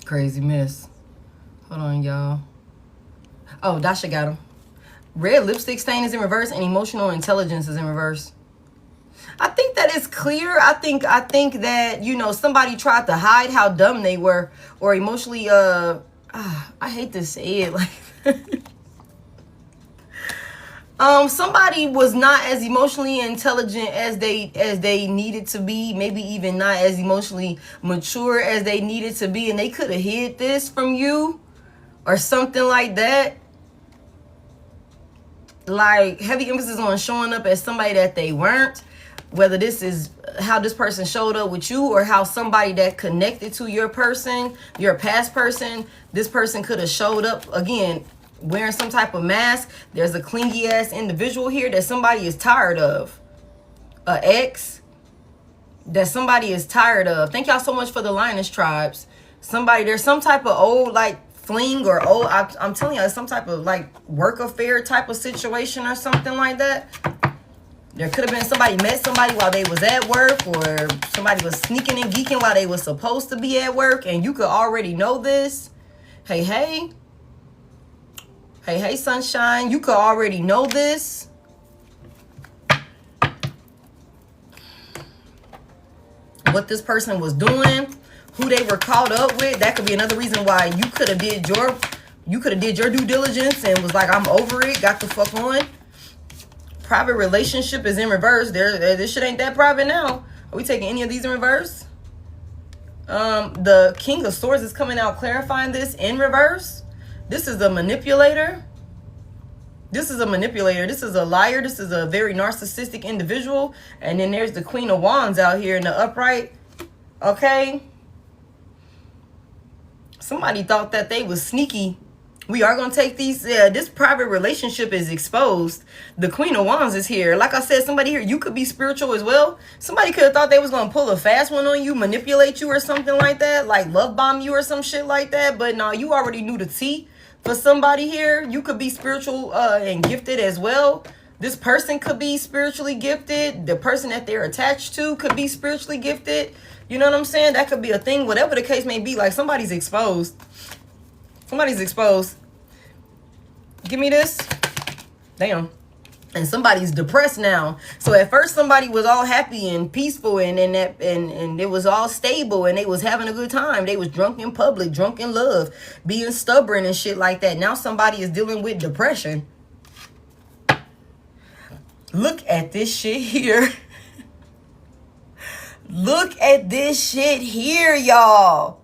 Crazy miss. Hold on, y'all. Oh, Dasha got him. Red lipstick stain is in reverse and emotional intelligence is in reverse. I think that is clear. I think that, you know, somebody tried to hide how dumb they were, or emotionally I hate to say it like somebody was not as emotionally intelligent as they needed to be, maybe even not as emotionally mature as they needed to be, and they could have hid this from you or something like that. Like, heavy emphasis on showing up as somebody that they weren't, whether this is how this person showed up with you or how somebody that connected to your person, your past person, this person could have showed up again wearing some type of mask. There's a clingy ass individual here that somebody is tired of. A ex that somebody is tired of. Thank y'all so much for the Lioness tribes. There's some type of old like fling or old, I'm telling you, some type of like work affair type of situation or something like that. There could have been somebody met somebody while they was at work, or somebody was sneaking and geeking while they was supposed to be at work, and you could already know this. Hey, hey. Hey, hey, sunshine. You could already know this. What this person was doing, who they were caught up with. That could be another reason why you could have did your due diligence and was like, I'm over it, got the fuck on. Private relationship is in reverse. This shit ain't that private now. Are we taking any of these in reverse? The King of Swords is coming out clarifying this in reverse. This is a manipulator. This is a manipulator. This is a liar. This is a very narcissistic individual. And then there's the Queen of Wands out here in the upright. Okay. Somebody thought that they was sneaky. We are going to take these. This private relationship is exposed. The Queen of Wands is here. Like I said, somebody here, you could be spiritual as well. Somebody could have thought they was going to pull a fast one on you, manipulate you or something like that. Like love bomb you or some shit like that. But no, you already knew the tea. For somebody here, you could be spiritual and gifted as well. This person could be spiritually gifted. The person that they're attached to could be spiritually gifted. You know what I'm saying? That could be a thing. Whatever the case may be. Like somebody's exposed. Somebody's exposed. Give me this. Damn. And somebody's depressed now. So at first somebody was all happy and peaceful and it was all stable and they was having a good time. They was drunk in public, drunk in love, being stubborn and shit like that. Now somebody is dealing with depression. Look at this shit here. Look at this shit here, y'all.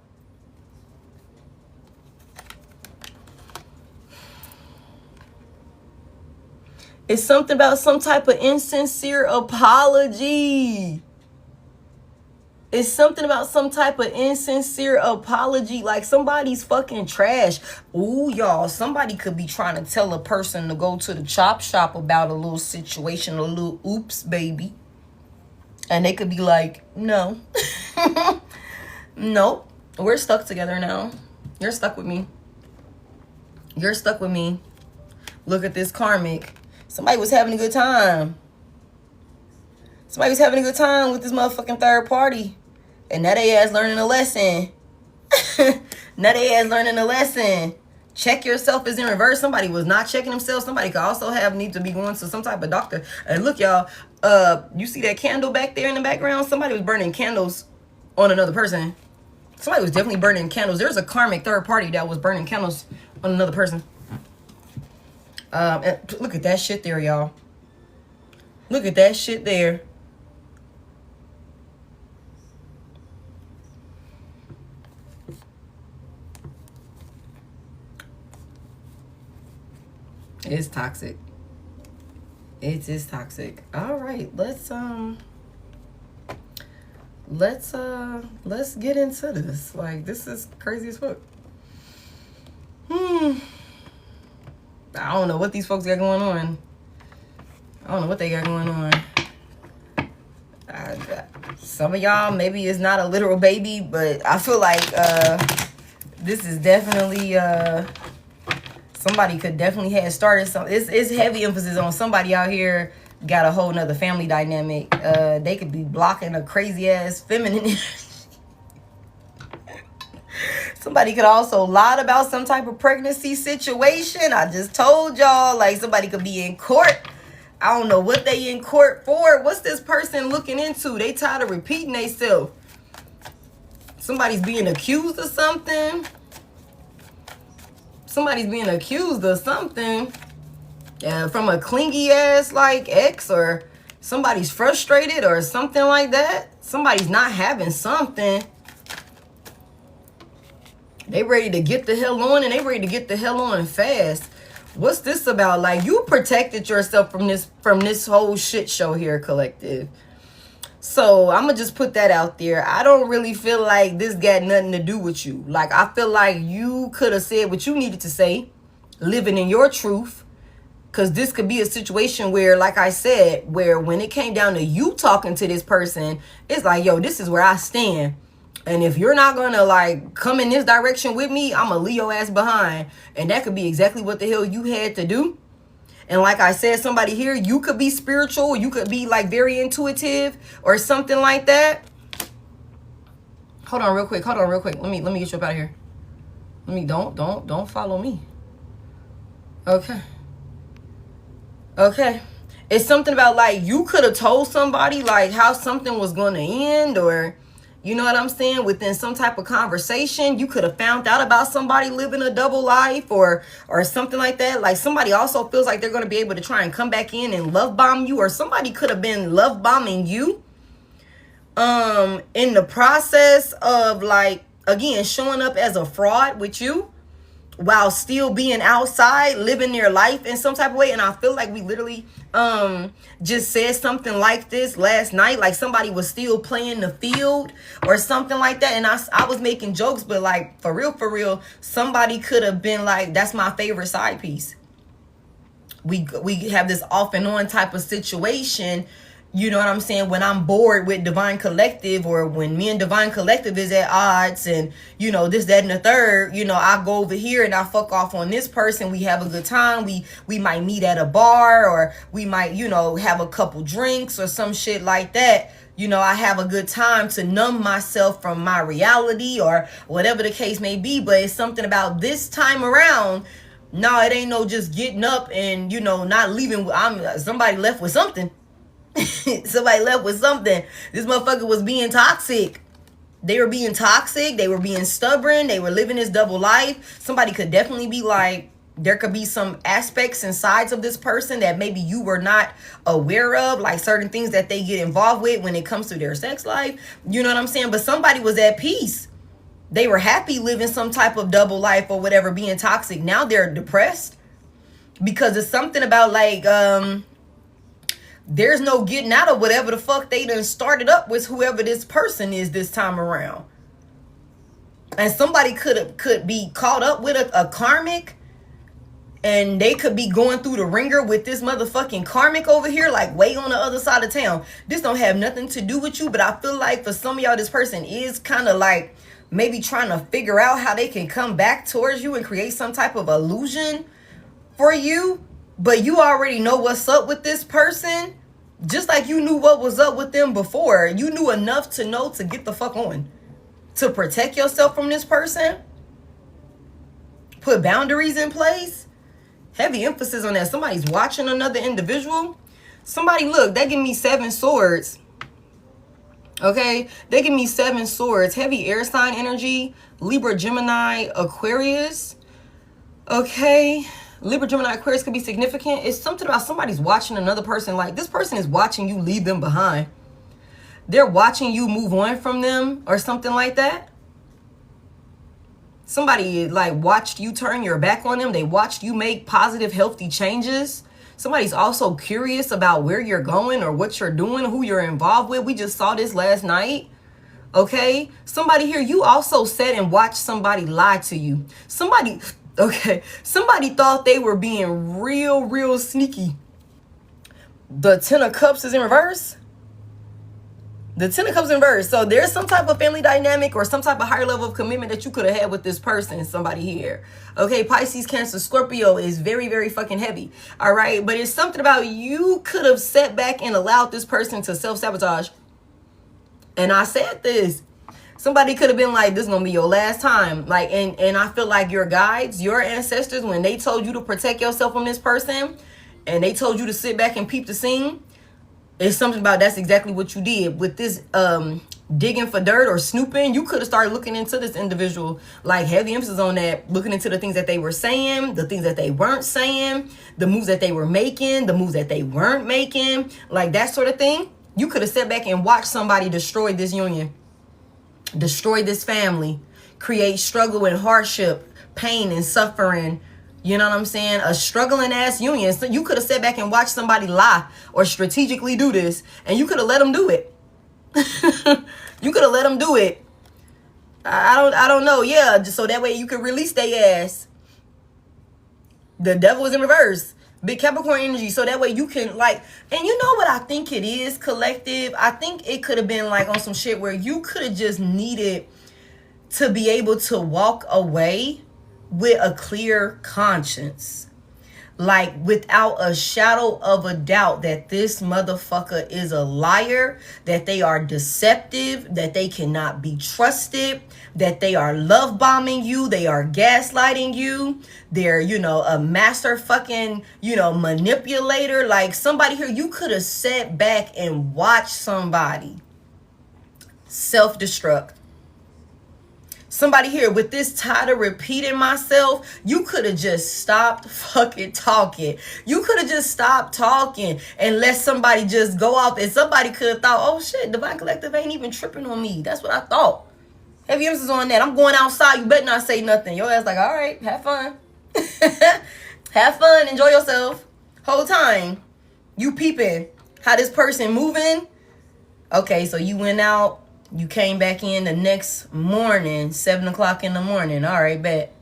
It's something about some type of insincere apology. It's something about some type of insincere apology. Like somebody's fucking trash. Ooh, y'all. Somebody could be trying to tell a person to go to the chop shop about a little situation, a little oops, baby. And they could be like, no. Nope. We're stuck together now. You're stuck with me. You're stuck with me. Look at this karmic. Somebody was having a good time. Somebody was having a good time with this motherfucking third party. And now they ass learning a lesson. Now they ass learning a lesson. Check yourself is in reverse. Somebody was not checking themselves. Somebody could also need to be going to some type of doctor. And look, y'all, you see that candle back there in the background? Somebody was burning candles on another person. Somebody was definitely burning candles. There's a karmic third party that was burning candles on another person. And look at that shit there, y'all. Look at that shit there. It's toxic. It is toxic. All right, let's get into this. Like, this is crazy as fuck. I don't know what these folks got going on. I don't know what they got going on. Some of y'all, maybe it's not a literal baby, but I feel like this is definitely somebody could definitely have started something. It's heavy emphasis on somebody out here got a whole nother family dynamic. They could be blocking a crazy ass feminine. Somebody could also lie about some type of pregnancy situation. I just told y'all, like, somebody could be in court. I don't know what they in court for. What's this person looking into? They tired of repeating themselves. Somebody's being accused of something. Somebody's being accused of something. From a clingy ass like ex, or somebody's frustrated or something like that. Somebody's not having something. They ready to get the hell on, and they ready to get the hell on fast. What's this about? Like, you protected yourself from this whole shit show here, collective. So I'm gonna just put that out there. I don't really feel like this got nothing to do with you. Like, I feel like you could have said what you needed to say, living in your truth. Because this could be a situation where, like I said, where when it came down to you talking to this person, it's like, yo, this is where I stand. And if you're not going to, like, come in this direction with me, I'm going to leave your ass behind. And that could be exactly what the hell you had to do. And like I said, somebody here, you could be spiritual. You could be, like, very intuitive or something like that. Hold on real quick. Hold on real quick. Let me get you up out of here. Don't follow me. Okay. Okay. It's something about, like, you could have told somebody, like, how something was going to end, or, you know what I'm saying, within some type of conversation. You could have found out about somebody living a double life or something like that. Like, somebody also feels like they're going to be able to try and come back in and love bomb you, or somebody could have been love bombing you in the process of, like, again, showing up as a fraud with you, while still being outside, living their life in some type of way. And I feel like we literally just said something like this last night. Like, somebody was still playing the field or something like that. And I was making jokes, but, like, for real, somebody could have been like, that's my favorite side piece. We have this off and on type of situation. You know what I'm saying? When I'm bored with Divine Collective, or when me and Divine Collective is at odds, and, you know, this, that, and the third, you know, I go over here and I fuck off on this person. We have a good time. We might meet at a bar, or we might, you know, have a couple drinks or some shit like that. You know, I have a good time to numb myself from my reality, or whatever the case may be. But it's something about this time around. No, it ain't no just getting up and, you know, not leaving. Somebody left with something. Somebody left with something. This motherfucker was being toxic. They were being toxic. They were being stubborn. They were living this double life. Somebody could definitely be like, there could be some aspects and sides of this person that maybe you were not aware of, like certain things that they get involved with when it comes to their sex life. You know what I'm saying? But somebody was at peace. They were happy living some type of double life or whatever, being toxic. Now they're depressed because it's something about, like, there's no getting out of whatever the fuck they done started up with whoever this person is this time around. And somebody could be caught up with a karmic And they could be going through the ringer with this motherfucking karmic over here, like way on the other side of town. This don't have nothing to do with you, but I feel like for some of y'all, this person is kind of like maybe trying to figure out how they can come back towards you and create some type of illusion for you. But you already know what's up with this person. Just like you knew what was up with them before. You knew enough to know to get the fuck on. To protect yourself from this person. Put boundaries in place. Heavy emphasis on that. Somebody's watching another individual. Somebody, look, they give me 7 swords. Okay? They give me 7 swords. Heavy air sign energy. Libra, Gemini, Aquarius. Okay? Libra, Gemini, Aquarius could be significant. It's something about somebody's watching another person. Like, this person is watching you leave them behind. They're watching you move on from them or something like that. Somebody like watched you turn your back on them. They watched you make positive, healthy changes. Somebody's also curious about where you're going or what you're doing, who you're involved with. We just saw this last night. Okay. Somebody here, you also sat and watched somebody lie to you. Somebody thought they were being real sneaky. The 10 of Cups is in reverse. The 10 of Cups in reverse. So there's some type of family dynamic or some type of higher level of commitment that you could have had with this person, somebody here. Okay, Pisces, Cancer, Scorpio is very fucking heavy. All right, but it's something about you could have sat back and allowed this person to self-sabotage. And I said this. Somebody could have been like, this is going to be your last time. Like, and I feel like your guides, your ancestors, when they told you to protect yourself from this person and they told you to sit back and peep the scene, it's something about that's exactly what you did. With this digging for dirt or snooping, you could have started looking into this individual. Like, heavy emphasis on that. Looking into the things that they were saying, the things that they weren't saying, the moves that they were making, the moves that they weren't making. Like, that sort of thing. You could have sat back and watched somebody destroy this union. Destroy this family. Create struggle and hardship, pain and suffering. You know what I'm saying? A struggling ass union. So you could have sat back and watched somebody lie or strategically do this, and you could have let them do it. You could have let them do it. I don't know. Yeah, just so that way you could release their ass. The devil is in reverse. Big Capricorn energy. So that way you can like, and you know what I think it is, collective? I think it could have been like on some shit where you could have just needed to be able to walk away with a clear conscience. Like, without a shadow of a doubt that this motherfucker is a liar, that they are deceptive, that they cannot be trusted, that they are love bombing you, they are gaslighting you, they're, you know, a master fucking, you know, manipulator. Like, somebody here, you could have sat back and watched somebody self-destruct. Somebody here, with this tired of repeating myself, you could have just stopped fucking talking. You could have just stopped talking and let somebody just go off. And somebody could have thought, oh shit, Divine Collective ain't even tripping on me. That's what I thought. Heavy emphasis on that. I'm going outside. You better not say nothing. Your ass like, all right, have fun. Have fun. Enjoy yourself. Whole time, you peeping how this person moving. Okay, so you went out. You came back in the next morning, 7 o'clock in the morning. All right, bet.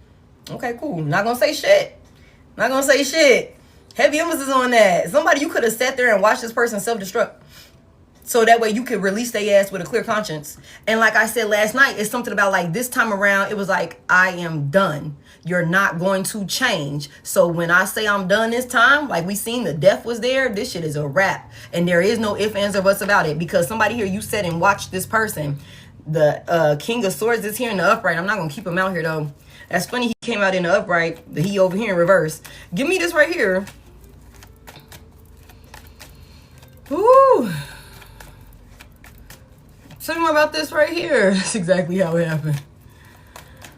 Okay, cool. Not gonna say shit. Not gonna say shit. Heavy emphasis on that. Somebody, you could have sat there and watched this person self-destruct. So that way you could release their ass with a clear conscience. And like I said last night, it's something about like this time around, it was like, I am done. You're not going to change. So when I say I'm done this time, like we seen the death was there, this shit is a wrap. And there is no ifs, ands, or buts about it. Because somebody here, you sat and watched this person. The King of Swords is here in the upright. I'm not going to keep him out here though. That's funny, he came out in the upright. He over here in reverse. Give me this right here. Ooh. Tell me more about this right here. That's exactly how it happened.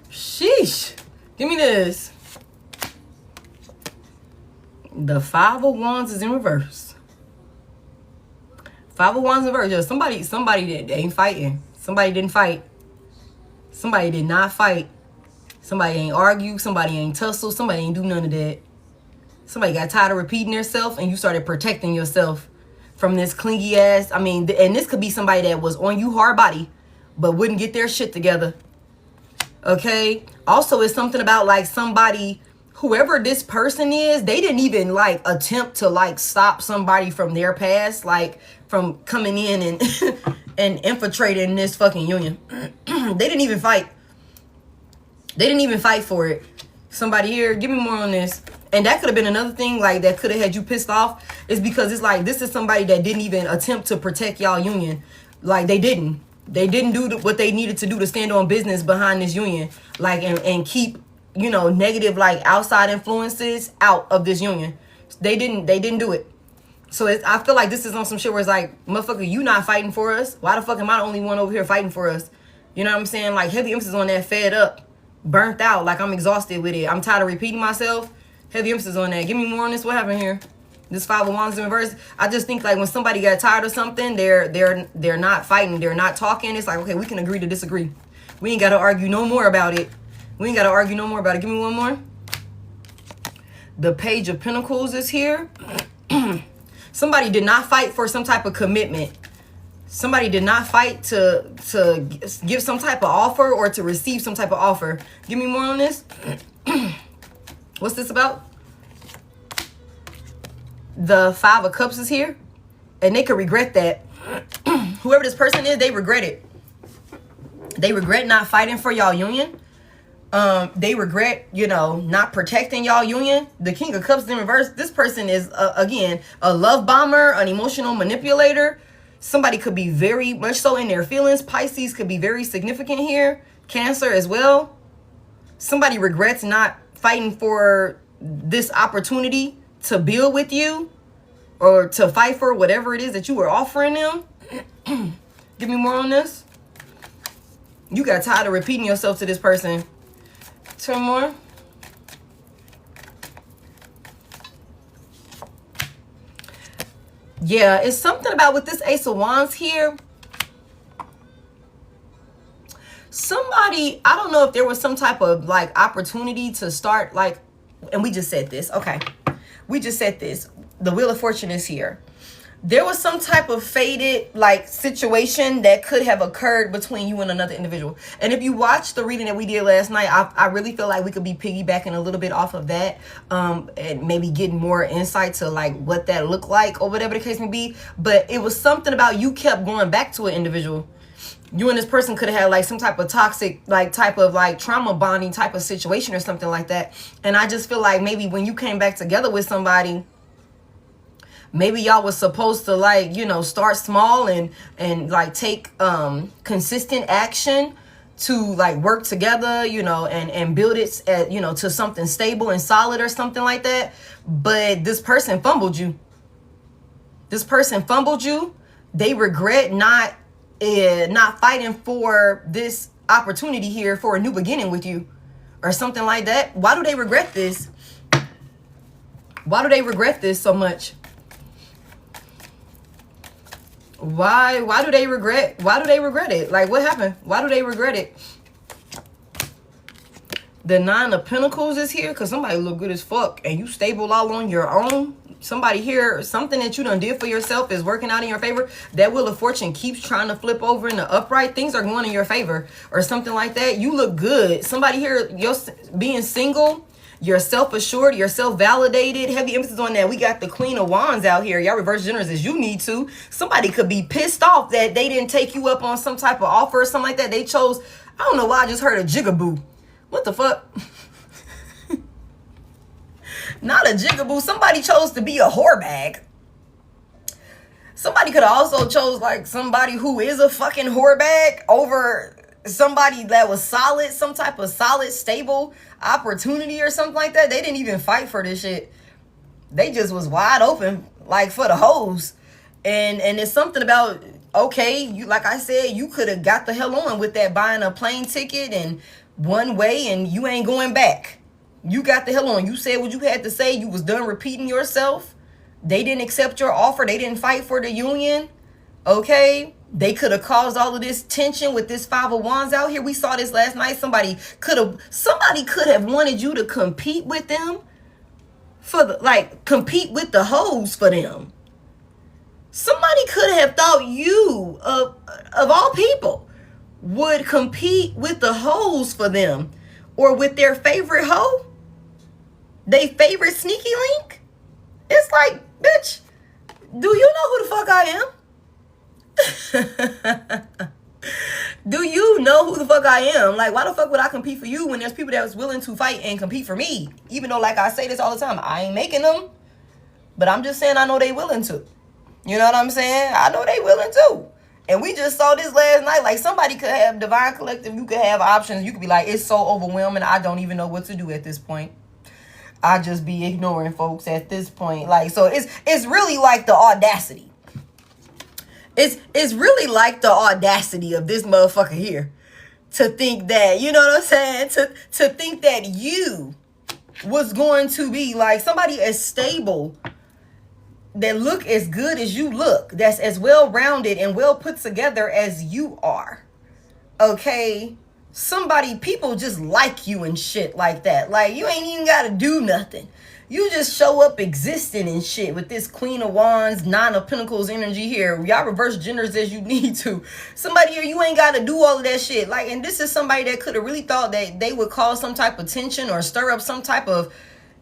Sheesh. Give me this. The 5 of Wands is in reverse. 5 of Wands in reverse. Yo, somebody that ain't fighting. Somebody didn't fight. Somebody did not fight. Somebody ain't argue. Somebody ain't tussle. Somebody ain't do none of that. Somebody got tired of repeating themselves and you started protecting yourself from this clingy ass. I mean, and this could be somebody that was on you hard body, but wouldn't get their shit together. Okay. Also, it's something about like somebody whoever this person is, they didn't even like attempt to like stop somebody from their past, like from coming in and and infiltrating this fucking union. They didn't even fight. They didn't even fight for it. Somebody here, give me more on this. And that could have been another thing like that could have had you pissed off, is because it's like this is somebody that didn't even attempt to protect y'all union. Like they didn't do what they needed to do to stand on business behind this union, like and keep, you know, negative like outside influences out of this union. They didn't do it. So I feel like this is on some shit where it's like, motherfucker, you not fighting for us. Why the fuck am I the only one over here fighting for us? You know what I'm saying? Like heavy emphasis on that, fed up, burnt out, like I'm exhausted with it. I'm tired of repeating myself. Heavy emphasis on that. Give me more on this. What happened here? This 5 of Wands in reverse. I just think like when somebody got tired of something, they're not fighting. They're not talking. It's like, okay, we can agree to disagree. We ain't got to argue no more about it. Give me one more. The Page of Pentacles is here. Somebody did not fight for some type of commitment. Somebody did not fight to give some type of offer or to receive some type of offer. Give me more on this. What's this about? The 5 of Cups is here. And they could regret that. Whoever this person is, they regret it. They regret not fighting for y'all union. They regret, you know, not protecting y'all union. The King of Cups in reverse. This person is, again, a love bomber, an emotional manipulator. Somebody could be very much so in their feelings. Pisces could be very significant here. Cancer as well. Somebody regrets not fighting for this opportunity to build with you or to fight for whatever it is that you were offering them. Give me more on this. You got tired of repeating yourself to this person. 2 more. Yeah, it's something about with this Ace of Wands here. Somebody, I don't know if there was some type of like opportunity to start like, and we just said this. Okay. We just said this. The Wheel of Fortune is here. There was some type of fated like situation that could have occurred between you and another individual. And if you watch the reading that we did last night, I really feel like we could be piggybacking a little bit off of that, and maybe getting more insight to like what that looked like or whatever the case may be. But it was something about you kept going back to an individual. You and this person could have had like some type of toxic, like type of like trauma bonding type of situation or something like that. And I just feel like maybe when you came back together with somebody, maybe y'all was supposed to like, you know, start small and like take consistent action to like work together, you know, and build it at, you know, to something stable and solid or something like that. But this person fumbled you. They regret not fighting for this opportunity here for a new beginning with you or something like that. Why do they regret this? Why do they regret this so much? Why do they regret it? Like, what happened? Why do they regret it? The 9 of Pentacles is here because somebody look good as fuck and you stable all on your own. Somebody here, something that you done did for yourself is working out in your favor. That Wheel of Fortune keeps trying to flip over in the upright. Things are going in your favor or something like that. You look good. Somebody here, you're being single. You're self-assured, you're self-validated. Heavy emphasis on that. We got the Queen of Wands out here. Y'all reverse generous as you need to. Somebody could be pissed off that they didn't take you up on some type of offer or something like that. They chose, I don't know why I just heard a jigaboo. What the fuck? Not a jigaboo. Somebody chose to be a whore bag. Somebody could have also chose like somebody who is a fucking whore bag over somebody that was solid, some type of solid, stable opportunity or something like that. They didn't even fight for this shit. They just was wide open, like for the hoes. And it's something about, okay, you, like I said, you could have got the hell on with that, buying a plane ticket and one way and you ain't going back. You got the hell on. You said what you had to say. You was done repeating yourself. They didn't accept your offer. They didn't fight for the union. Okay. They could have caused all of this tension with this 5 of Wands out here. We saw this last night. Somebody could have wanted you to compete with them for the, like, compete with the hoes for them. Somebody could have thought you, of all people, would compete with the hoes for them or with their favorite hoe. They favorite sneaky link? It's like, bitch, do you know who the fuck I am? Do you know who the fuck I am? Like, why the fuck would I compete for you when there's people that was willing to fight and compete for me? Even though, like I say this all the time, I ain't making them. But I'm just saying I know they willing to. You know what I'm saying? I know they willing to. And we just saw this last night. Like, somebody could have Divine Collective. You could have options. You could be like, it's so overwhelming. I don't even know what to do at this point. I just be ignoring folks at this point. Like, so it's really like the audacity. It's really like the audacity of this motherfucker here to think that, you know what I'm saying? To think that you was going to be like somebody as stable, that look as good as you look, that's as well-rounded and well put together as you are. Okay? People just like you and shit like that. Like, you ain't even gotta do nothing. You just show up existing and shit with this Queen of Wands, Nine of Pentacles energy here. Y'all reverse genders as you need to. Somebody here, you ain't got to do all of that shit. Like, and this is somebody that could have really thought that they would cause some type of tension or stir up some type of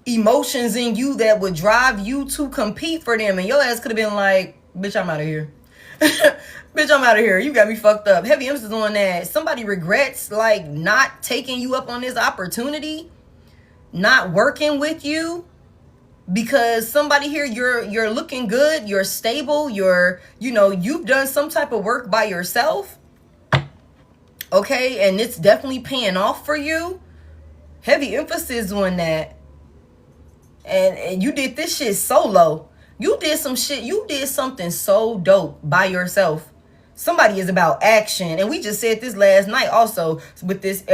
emotions in you that would drive you to compete for them. And your ass could have been like, bitch, I'm out of here. Bitch, I'm out of here. You got me fucked up. Heavy emphasis on that. Somebody regrets, like, not taking you up on this opportunity, not working with you. Because somebody here, you're looking good, you're stable, you've done some type of work by yourself. Okay, and it's definitely paying off for you. Heavy emphasis on that. And you did this shit solo. You did something so dope by yourself. Somebody is about action. And we just said this last night also with this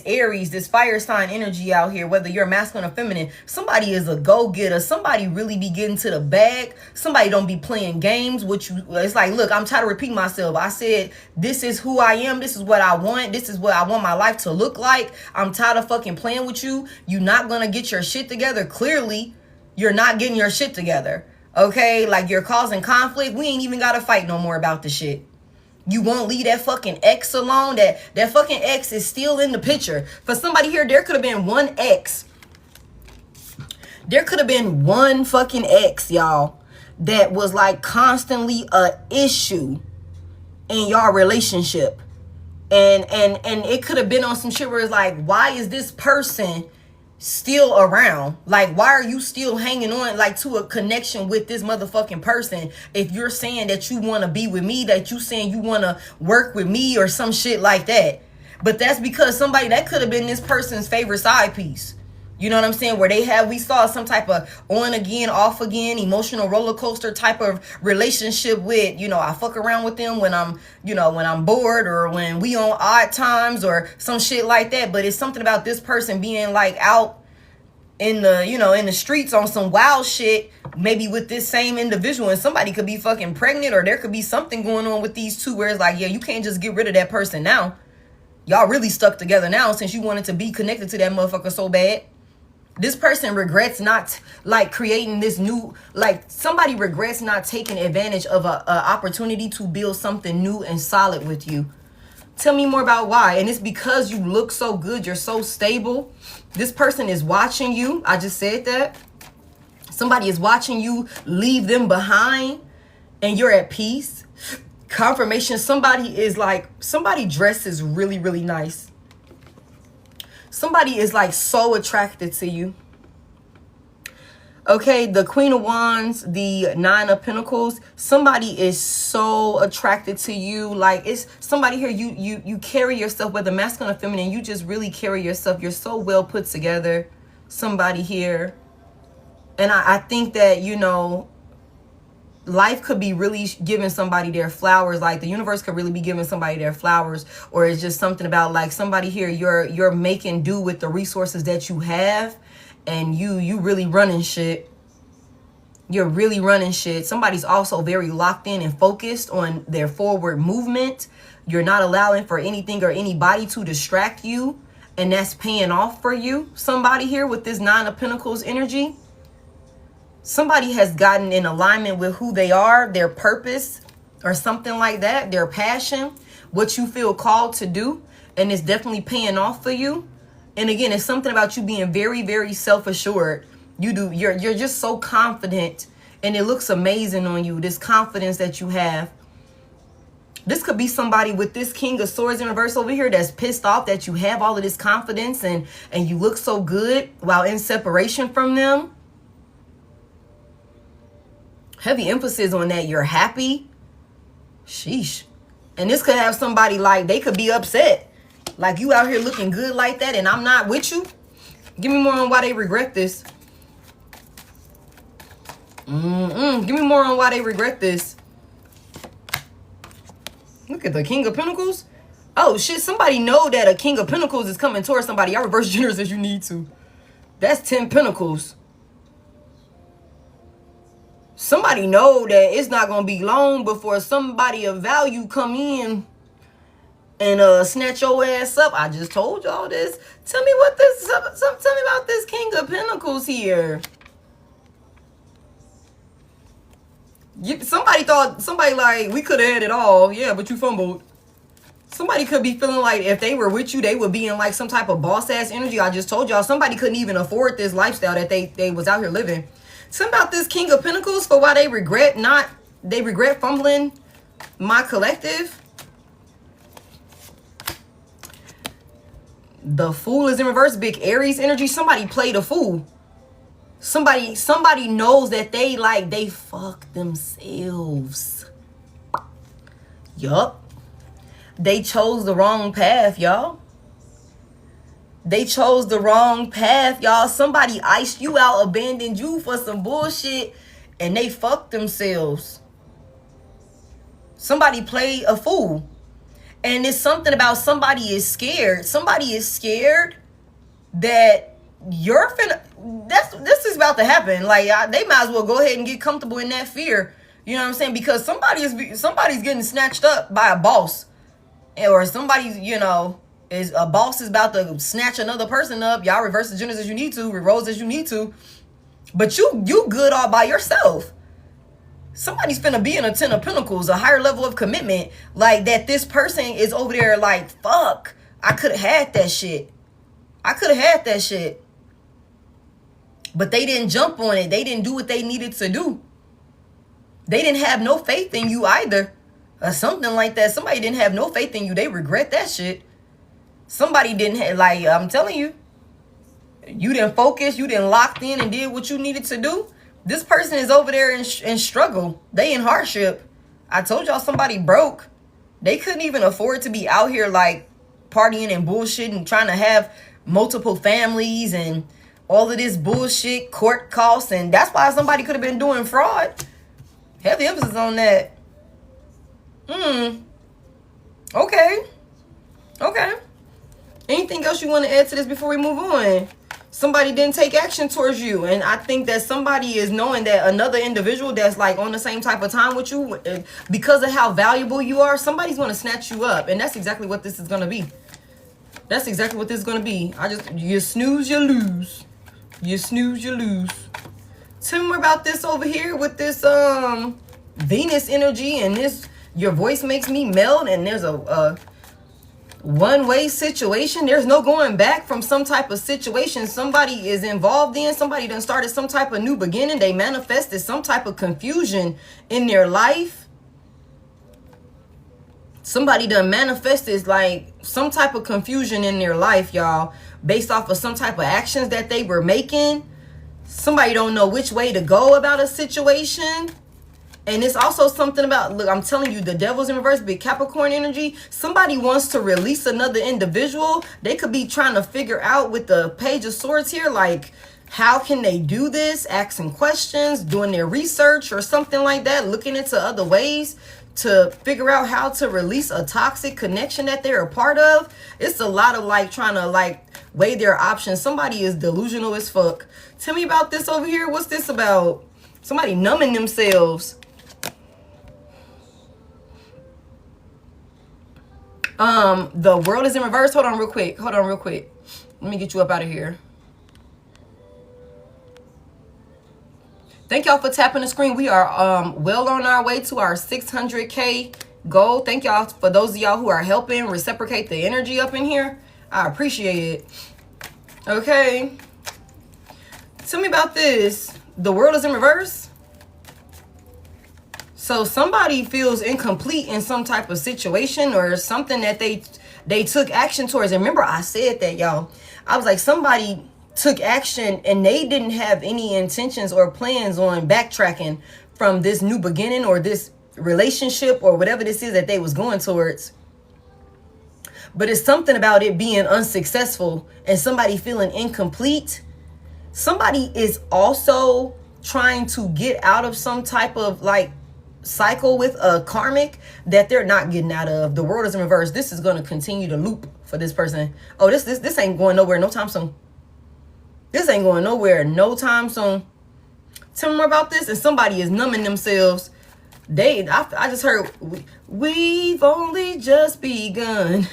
Aries, this fire sign energy out here, whether you're masculine or feminine, somebody is a go-getter. Somebody really be getting to the bag. Somebody don't be playing games with you. It's like, look, I'm tired of repeating myself. I said, this is who I am. This is what I want. This is what I want my life to look like. I'm tired of fucking playing with you. You're not going to get your shit together. Clearly, you're not getting your shit together. Okay? Like, you're causing conflict. We ain't even got to fight no more about the shit. You won't leave that fucking ex alone. That fucking ex is still in the picture. For somebody here, there could have been one ex. There could have been one fucking ex, y'all, that was like constantly a issue in y'all relationship. And it could have been on some shit where it's like, why is this person still around? Like, why are you still hanging on like to a connection with this motherfucking person if you're saying that you want to be with me, that you saying you want to work with me or some shit like that? But that's because somebody that could have been this person's favorite side piece. You know what I'm saying? Where we saw some type of on again, off again, emotional roller coaster type of relationship with, I fuck around with them when I'm bored or when we on odd times or some shit like that. But it's something about this person being like out in the streets on some wild shit, maybe with this same individual, and somebody could be fucking pregnant or there could be something going on with these two where it's like, yeah, you can't just get rid of that person now. Y'all really stuck together now since you wanted to be connected to that motherfucker so bad. This person regrets not like creating this new, like somebody regrets not taking advantage of a opportunity to build something new and solid with you. Tell me more about why. And it's because you look so good. You're so stable. This person is watching you. I just said that. Somebody is watching you leave them behind and you're at peace. Confirmation. Somebody dresses really, really nice. Somebody is like so attracted to you. Okay, the Queen of Wands, the Nine of Pentacles. Somebody is so attracted to you. Like, it's somebody here, you carry yourself, whether masculine or feminine, you just really carry yourself. You're so well put together. Somebody here. And I think that, life could be really giving somebody their flowers. Like the universe could really be giving somebody their flowers, or it's just something about like somebody here, you're making do with the resources that you have, and you really running shit. You're really running shit. Somebody's also very locked in and focused on their forward movement. You're not allowing for anything or anybody to distract you, and that's paying off for you. Somebody here with this Nine of Pentacles energy. Somebody has gotten in alignment with who they are, their purpose, or something like that, their passion, what you feel called to do, and it's definitely paying off for you. And again, it's something about you being very, very self-assured. You're just so confident, and it looks amazing on you, this confidence that you have. This could be somebody with this King of Swords in reverse over here that's pissed off that you have all of this confidence and you look so good while in separation from them. Heavy emphasis on that. You're happy. Sheesh. And this could have somebody like, they could be upset. Like, you out here looking good like that and I'm not with you. Give me more on why they regret this. Give me more on why they regret this. Look at the King of Pentacles. Oh, shit. Somebody know that a King of Pentacles is coming towards somebody. Y'all reverse genders as you need to. That's 10 Pentacles. Somebody know that it's not going to be long before somebody of value come in and snatch your ass up. I just told y'all this. Tell me what this, tell me about this King of Pentacles here. Somebody like, we could have had it all. Yeah, but you fumbled. Somebody could be feeling like if they were with you, they would be in like some type of boss ass energy. I just told y'all somebody couldn't even afford this lifestyle that they was out here living. Something about this King of Pentacles for why they regret fumbling my collective. The Fool is in reverse, big Aries energy. Somebody played a fool. Somebody knows that they fuck themselves. Yup. They chose the wrong path, y'all. They chose the wrong path, y'all. Somebody iced you out, abandoned you for some bullshit, and they fucked themselves. Somebody played a fool. And it's something about somebody is scared. Somebody is scared that you're finna, this is about to happen. Like, they might as well go ahead and get comfortable in that fear. You know what I'm saying? Because somebody's getting snatched up by a boss. Or somebody's, a boss is about to snatch another person up. Y'all reverse the genders as you need to, re-rolls as you need to. But you good all by yourself. Somebody's finna be in a 10 of Pentacles, a higher level of commitment. Like, that this person is over there like, fuck, I could have had that shit. I could have had that shit. But they didn't jump on it. They didn't do what they needed to do. They didn't have no faith in you either. Or something like that. Somebody didn't have no faith in you. They regret that shit. Somebody didn't have, like, I'm telling you. You didn't focus. You didn't lock in and did what you needed to do. This person is over there in struggle. They in hardship. I told y'all somebody broke. They couldn't even afford to be out here like partying and bullshit and trying to have multiple families and all of this bullshit, court costs. And that's why somebody could have been doing fraud. Heavy emphasis on that. Okay. Anything else you want to add to this before we move on? Somebody didn't take action towards you. And I think that somebody is knowing that another individual that's like on the same type of time with you, because of how valuable you are, somebody's going to snatch you up. And that's exactly what this is going to be. That's exactly what this is going to be. You snooze, you lose. You snooze, you lose. Tell me more about this over here with this Venus energy and this, your voice makes me melt, and there's a one-way situation. There's no going back from some type of situation somebody is involved in. Somebody done started some type of new beginning. They manifested some type of confusion in their life. Somebody done manifested like some type of confusion in their life, y'all, based off of some type of actions that they were making. Somebody don't know which way to go about a situation. And it's also something about, look, I'm telling you, the Devil's in reverse, big Capricorn energy. Somebody wants to release another individual. They could be trying to figure out with the Page of Swords here, like, how can they do this? Asking questions, doing their research or something like that. Looking into other ways to figure out how to release a toxic connection that they're a part of. It's a lot of like trying to like weigh their options. Somebody is delusional as fuck. Tell me about this over here. What's this about? Somebody numbing themselves. The World is in reverse. Hold on real quick. Let me get you up out of here. Thank y'all for tapping the screen. We are well on our way to our 600K goal. Thank y'all for those of y'all who are helping reciprocate the energy up in here. I appreciate it. Okay. Tell me about this. The world is in reverse. So somebody feels incomplete in some type of situation or something that they took action towards. And remember, I said that, y'all. I was like, somebody took action and they didn't have any intentions or plans on backtracking from this new beginning or this relationship or whatever this is that they was going towards. But it's something about it being unsuccessful and somebody feeling incomplete. Somebody is also trying to get out of some type of like cycle with a karmic that they're not getting out of. The world is in reverse. This is going to continue to loop for this person. Oh, this ain't going nowhere no time soon. This ain't going nowhere no time soon. Tell me more about this. And somebody is numbing themselves. I just heard, we've only just begun.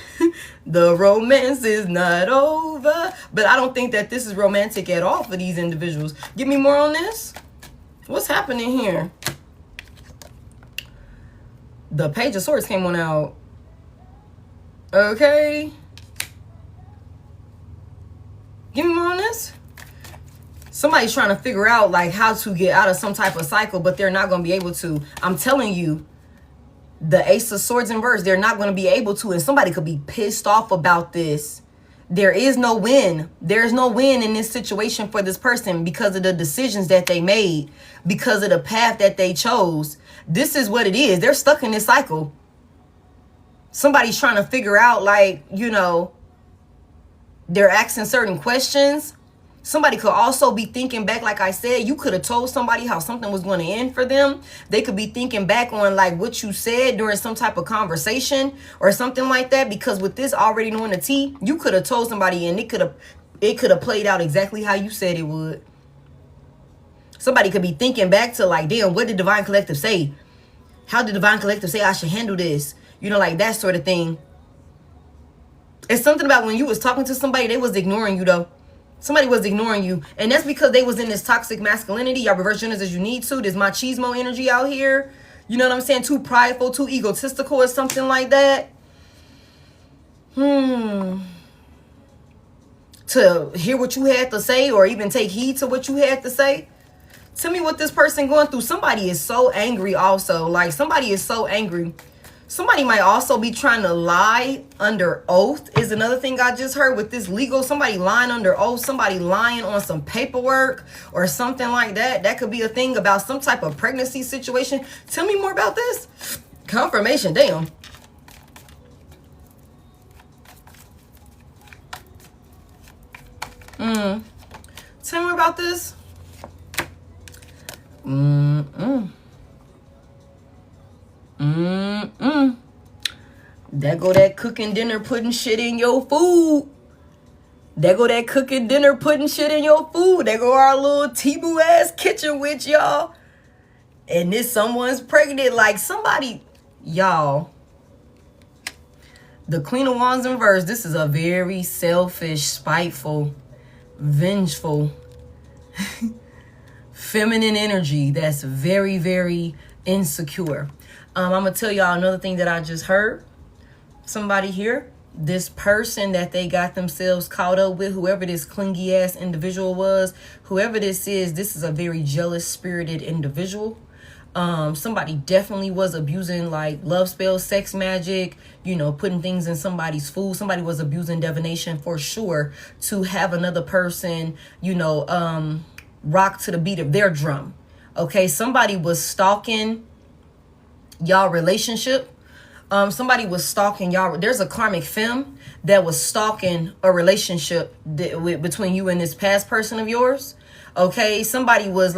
The romance is not over. But I don't think that this is romantic at all for these individuals. Give me more on this. What's happening here? The Page of Swords came on out. Okay. Give me more on this. Somebody's trying to figure out like how to get out of some type of cycle, but they're not going to be able to. I'm telling you, the Ace of Swords in reverse, they're not going to be able to. And somebody could be pissed off about this. There is no win. There's no win in this situation for this person because of the decisions that they made, because of the path that they chose. This is what it is. They're stuck in this cycle. Somebody's trying to figure out, like, you know, they're asking certain questions. Somebody could also be thinking back, like I said, you could have told somebody how something was going to end for them. They could be thinking back on like what you said during some type of conversation or something like that. Because with this already knowing the tea, you could have told somebody and it could have played out exactly how you said it would. Somebody could be thinking back to like, damn, what did Divine Collective say? How did Divine Collective say I should handle this? You know, like that sort of thing. It's something about when you was talking to somebody, they was ignoring you though. Somebody was ignoring you. And that's because they was in this toxic masculinity. Y'all reverse genders as you need to. There's machismo energy out here. You know what I'm saying? Too prideful, too egotistical or something like that. To hear what you had to say or even take heed to what you had to say. Tell me what this person going through. Somebody is so angry also. Like somebody is so angry. Somebody might also be trying to lie under oath is another thing I just heard with this legal. Somebody lying under oath. Somebody lying on some paperwork or something like that. That could be a thing about some type of pregnancy situation. Tell me more about this. Confirmation. Damn. Tell me more about this. There go that cooking dinner putting shit in your food. There go that cooking dinner putting shit in your food. There go our little T-boo ass kitchen witch, y'all. And this someone's pregnant. Like somebody, y'all. The Queen of Wands in reverse. This is a very selfish, spiteful, vengeful, feminine energy that's very, very insecure. I'm going to tell y'all another thing that I just heard. Somebody here, this person that they got themselves caught up with, whoever this clingy ass individual was, whoever this is a very jealous spirited individual. Somebody definitely was abusing like love spells, sex magic, you know, putting things in somebody's food. Somebody was abusing divination for sure to have another person, you know, rock to the beat of their drum. Okay, somebody was stalking y'all relationship. Somebody was stalking y'all. There's a karmic femme that was stalking a relationship between you and this past person of yours. Okay, somebody was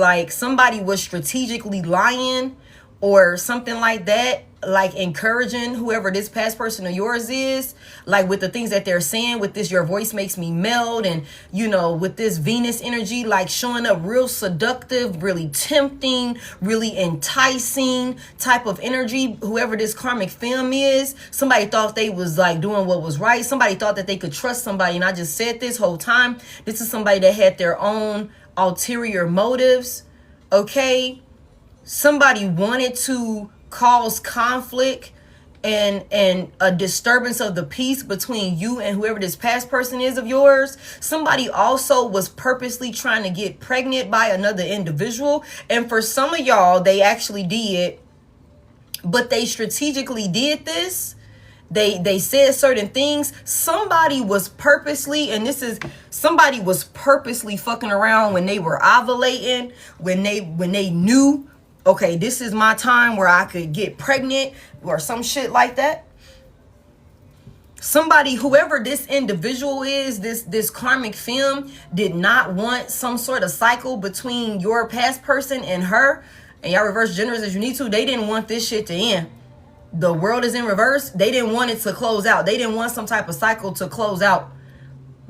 strategically lying or something like that, like encouraging whoever this past person of yours is, like with the things that they're saying, with this, your voice makes me melt, and you know, with this Venus energy, like showing up real seductive, really tempting, really enticing type of energy. Whoever this karmic femme is, somebody thought they was like doing what was right. Somebody thought that they could trust somebody, and I just said this whole time, this is somebody that had their own ulterior motives. Okay, somebody wanted to cause conflict and a disturbance of the peace between you and whoever this past person is of yours. Somebody also was purposely trying to get pregnant by another individual. And for some of y'all, they actually did, but they strategically did this. They said certain things. Somebody was purposely, and this is, somebody was purposely fucking around when they were ovulating, when they knew, okay, this is my time where I could get pregnant or some shit like that. Somebody, whoever this individual is, this karmic film, did not want some sort of cycle between your past person and her, and y'all reverse genders as you need to. They didn't want this shit to end. The world is in reverse. They didn't want it to close out. They didn't want some type of cycle to close out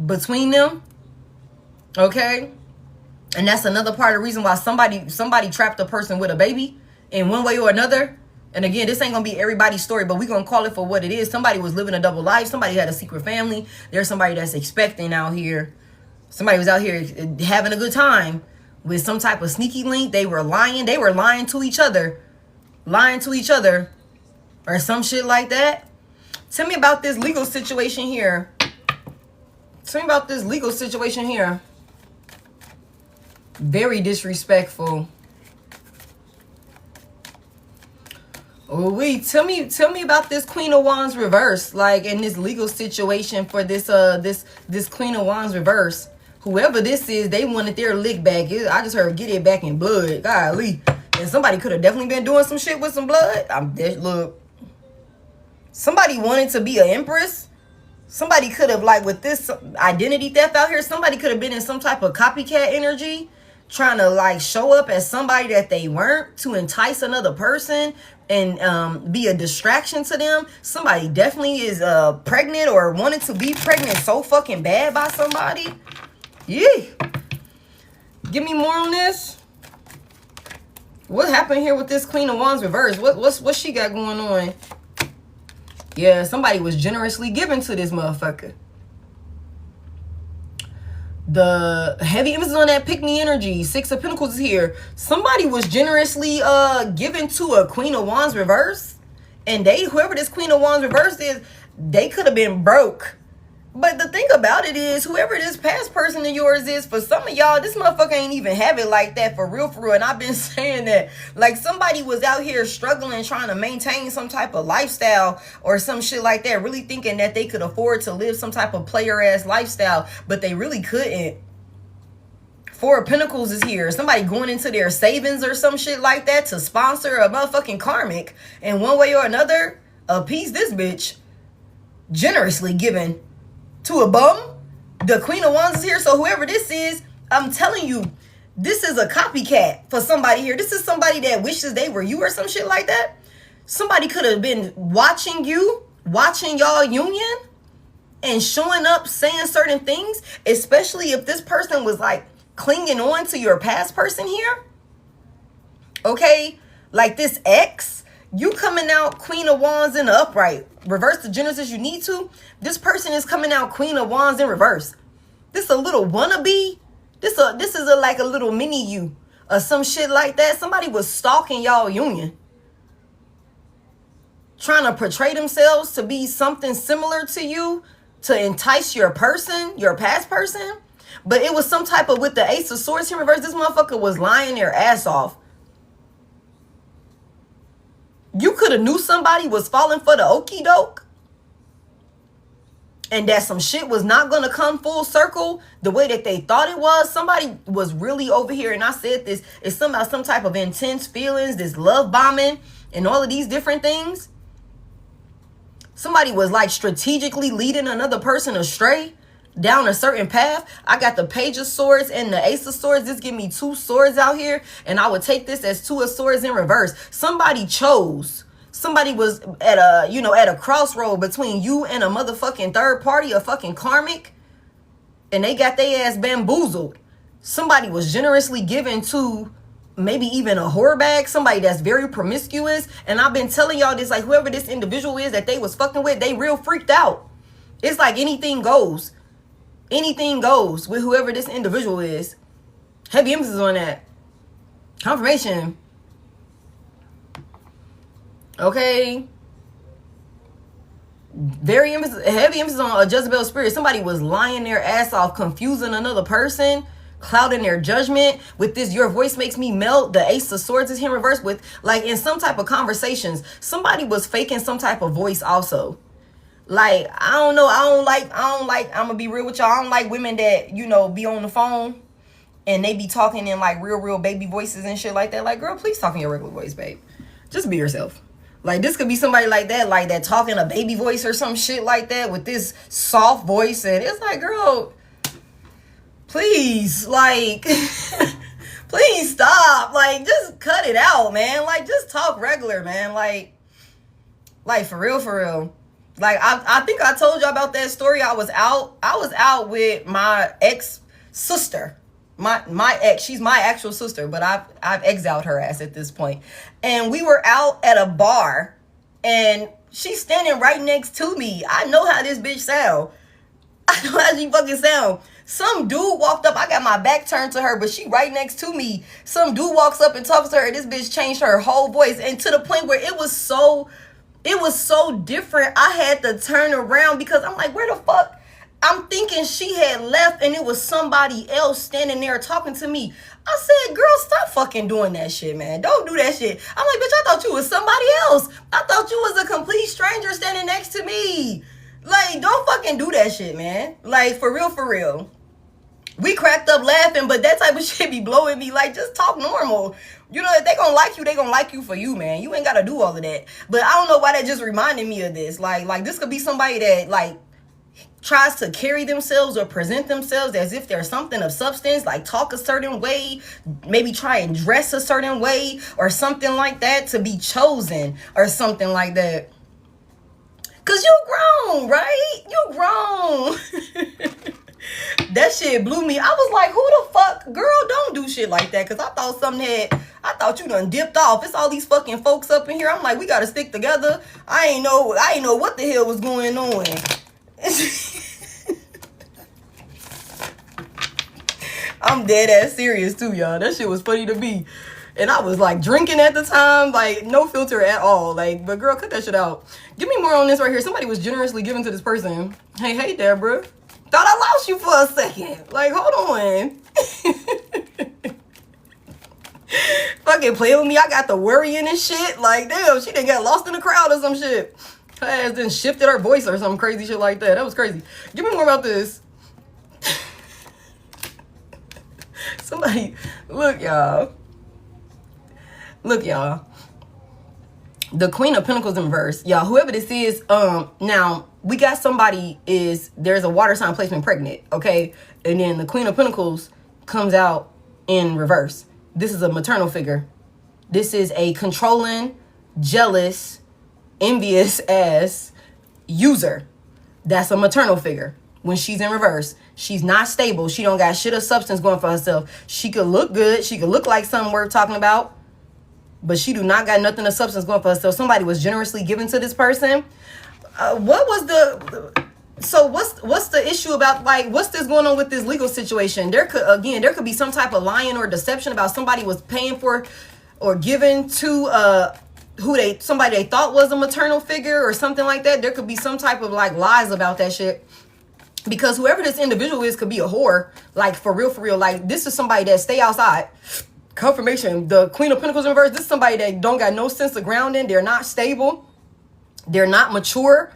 between them. Okay? And that's another part of the reason why somebody trapped a person with a baby in one way or another. And again, this ain't gonna be everybody's story, but we're gonna call it for what it is. Somebody was living a double life. Somebody had a secret family. There's somebody that's expecting out here. Somebody was out here having a good time with some type of sneaky link. They were lying. They were lying to each other. Lying to each other. Or some shit like that. Tell me about this legal situation here. Tell me about this legal situation here. Very disrespectful. Oh, wait, tell me about this Queen of Wands reverse, like in this legal situation for this this Queen of Wands reverse. Whoever this is, they wanted their lick back. I just heard get it back in blood. Golly, and somebody could have definitely been doing some shit with some blood. Look, somebody wanted to be an empress. Somebody could have, like, with this identity theft out here, somebody could have been in some type of copycat energy, trying to like show up as somebody that they weren't to entice another person and be a distraction to them. Somebody definitely is pregnant or wanted to be pregnant so fucking bad by somebody. Yeah. Give me more on this. What happened here with this Queen of Wands reverse? What she got going on? Yeah, somebody was generously given to this motherfucker. The heavy emphasis on that pick me energy. 6 of Pentacles is here. Somebody was generously given to a Queen of Wands reverse. And whoever this Queen of Wands reverse is, they could have been broke. But the thing about it is, whoever this past person of yours is, for some of y'all, this motherfucker ain't even have it like that for real, for real. And I've been saying that. Like, somebody was out here struggling, trying to maintain some type of lifestyle or some shit like that, really thinking that they could afford to live some type of player-ass lifestyle, but they really couldn't. 4 of Pentacles is here. Somebody going into their savings or some shit like that to sponsor a motherfucking karmic. And one way or another, appease this bitch. Generously given to a bum. The Queen of Wands is here. So whoever this is, I'm telling you, this is a copycat for somebody here. This is somebody that wishes they were you or some shit like that. Somebody could have been watching you, watching y'all union, and showing up saying certain things, especially if this person was like clinging on to your past person here. Okay, like this ex, you coming out Queen of Wands in the upright. Reverse the Genesis you need to. This person is coming out Queen of Wands in reverse. This a little wannabe. This is like a little mini you or some shit like that. Somebody was stalking y'all union, trying to portray themselves to be something similar to you to entice your person, your past person. But it was some type of, with the Ace of Swords in reverse, this motherfucker was lying their ass off. You could have knew somebody was falling for the okie doke, and that some shit was not going to come full circle the way that they thought it was. Somebody was really over here, and I said this, it's somehow some type of intense feelings, this love bombing, and all of these different things. Somebody was like strategically leading another person astray down a certain path. I got the Page of Swords and the Ace of Swords. This give me 2 swords out here, and I would take this as 2 of Swords in reverse. Somebody chose. Somebody was at a crossroad between you and a motherfucking third party, a fucking karmic, and they got their ass bamboozled. Somebody was generously given to maybe even a whore bag, somebody that's very promiscuous. And I've been telling y'all this, like, whoever this individual is that they was fucking with, they real freaked out. It's like anything goes. Anything goes with whoever this individual is. Heavy emphasis on that. Confirmation. Okay. Very heavy emphasis on a Jezebel spirit. Somebody was lying their ass off, confusing another person, clouding their judgment with this your voice makes me melt. The Ace of Swords is here reversed with, like, in some type of conversations, somebody was faking some type of voice also. Like, I don't know, I don't like, I'm gonna be real with y'all, I don't like women that, you know, be on the phone and they be talking in like real baby voices and shit like that. Like, girl, please talk in your regular voice, babe. Just be yourself. Like, this could be somebody like that talking a baby voice or some shit like that with this soft voice, and it's like, girl, please, like, please stop. Like, just cut it out, man. Like, just talk regular, man. Like for real. Like, I think I told y'all about that story. I was out with my ex sister. My ex, she's my actual sister, but I've exiled her ass at this point. And we were out at a bar, and she's standing right next to me. I know how this bitch sound. I know how she fucking sound. Some dude walked up. I got my back turned to her, but she right next to me. Some dude walks up and talks to her, and this bitch changed her whole voice, and to the point where it was so different. I had to turn around because I'm like, where the fuck? I'm thinking she had left and it was somebody else standing there talking to me. I said, girl, stop fucking doing that shit, man. Don't do that shit. I'm like, bitch, I thought you was somebody else. I thought you was a complete stranger standing next to me. Like, don't fucking do that shit, man. Like, for real. We cracked up laughing, but that type of shit be blowing me. Like, just talk normal. You know, if they gonna like you for you, man. You ain't gotta do all of that. But I don't know why that just reminded me of this. Like this could be somebody that, like, tries to carry themselves or present themselves as if they're something of substance, like talk a certain way, maybe try and dress a certain way or something like that to be chosen or something like that. Cause you grown, right? You grown. That shit blew me. I was like, who the fuck? Girl, don't do shit like that. Cause I thought you done dipped off. It's all these fucking folks up in here. I'm like, we gotta stick together. I ain't know what the hell was going on. I'm dead ass serious too, y'all. That shit was funny to me. And I was like drinking at the time, like no filter at all. Like, but girl, cut that shit out. Give me more on this right here. Somebody was generously giving to this person. Hey, Deborah. Thought I lost you for a second. Like, hold on. Fucking play with me. I got the worrying and shit. Like, damn, she done got lost in the crowd or some shit. Her ass then shifted her voice or some crazy shit like that. That was crazy. Give me more about this. Somebody, look, y'all. The Queen of Pentacles in reverse. Y'all, whoever this is, now, we got somebody there's a water sign placement pregnant, okay? And then the Queen of Pentacles comes out in reverse. This is a maternal figure. This is a controlling, jealous, envious ass user. That's a maternal figure. When she's in reverse, she's not stable. She don't got shit of substance going for herself. She could look good. She could look like something worth talking about, but she do not got nothing of substance going for herself. Somebody was generously given to this person. What's the issue about, like, what's this going on with this legal situation? There could be some type of lying or deception about somebody was paying for or given to somebody they thought was a maternal figure or something like that. There could be some type of like lies about that shit. Because whoever this individual is could be a whore. Like, for real. Like, this is somebody that stay outside. Confirmation. The Queen of Pentacles in reverse. This is somebody that don't got no sense of grounding. They're not stable. They're not mature.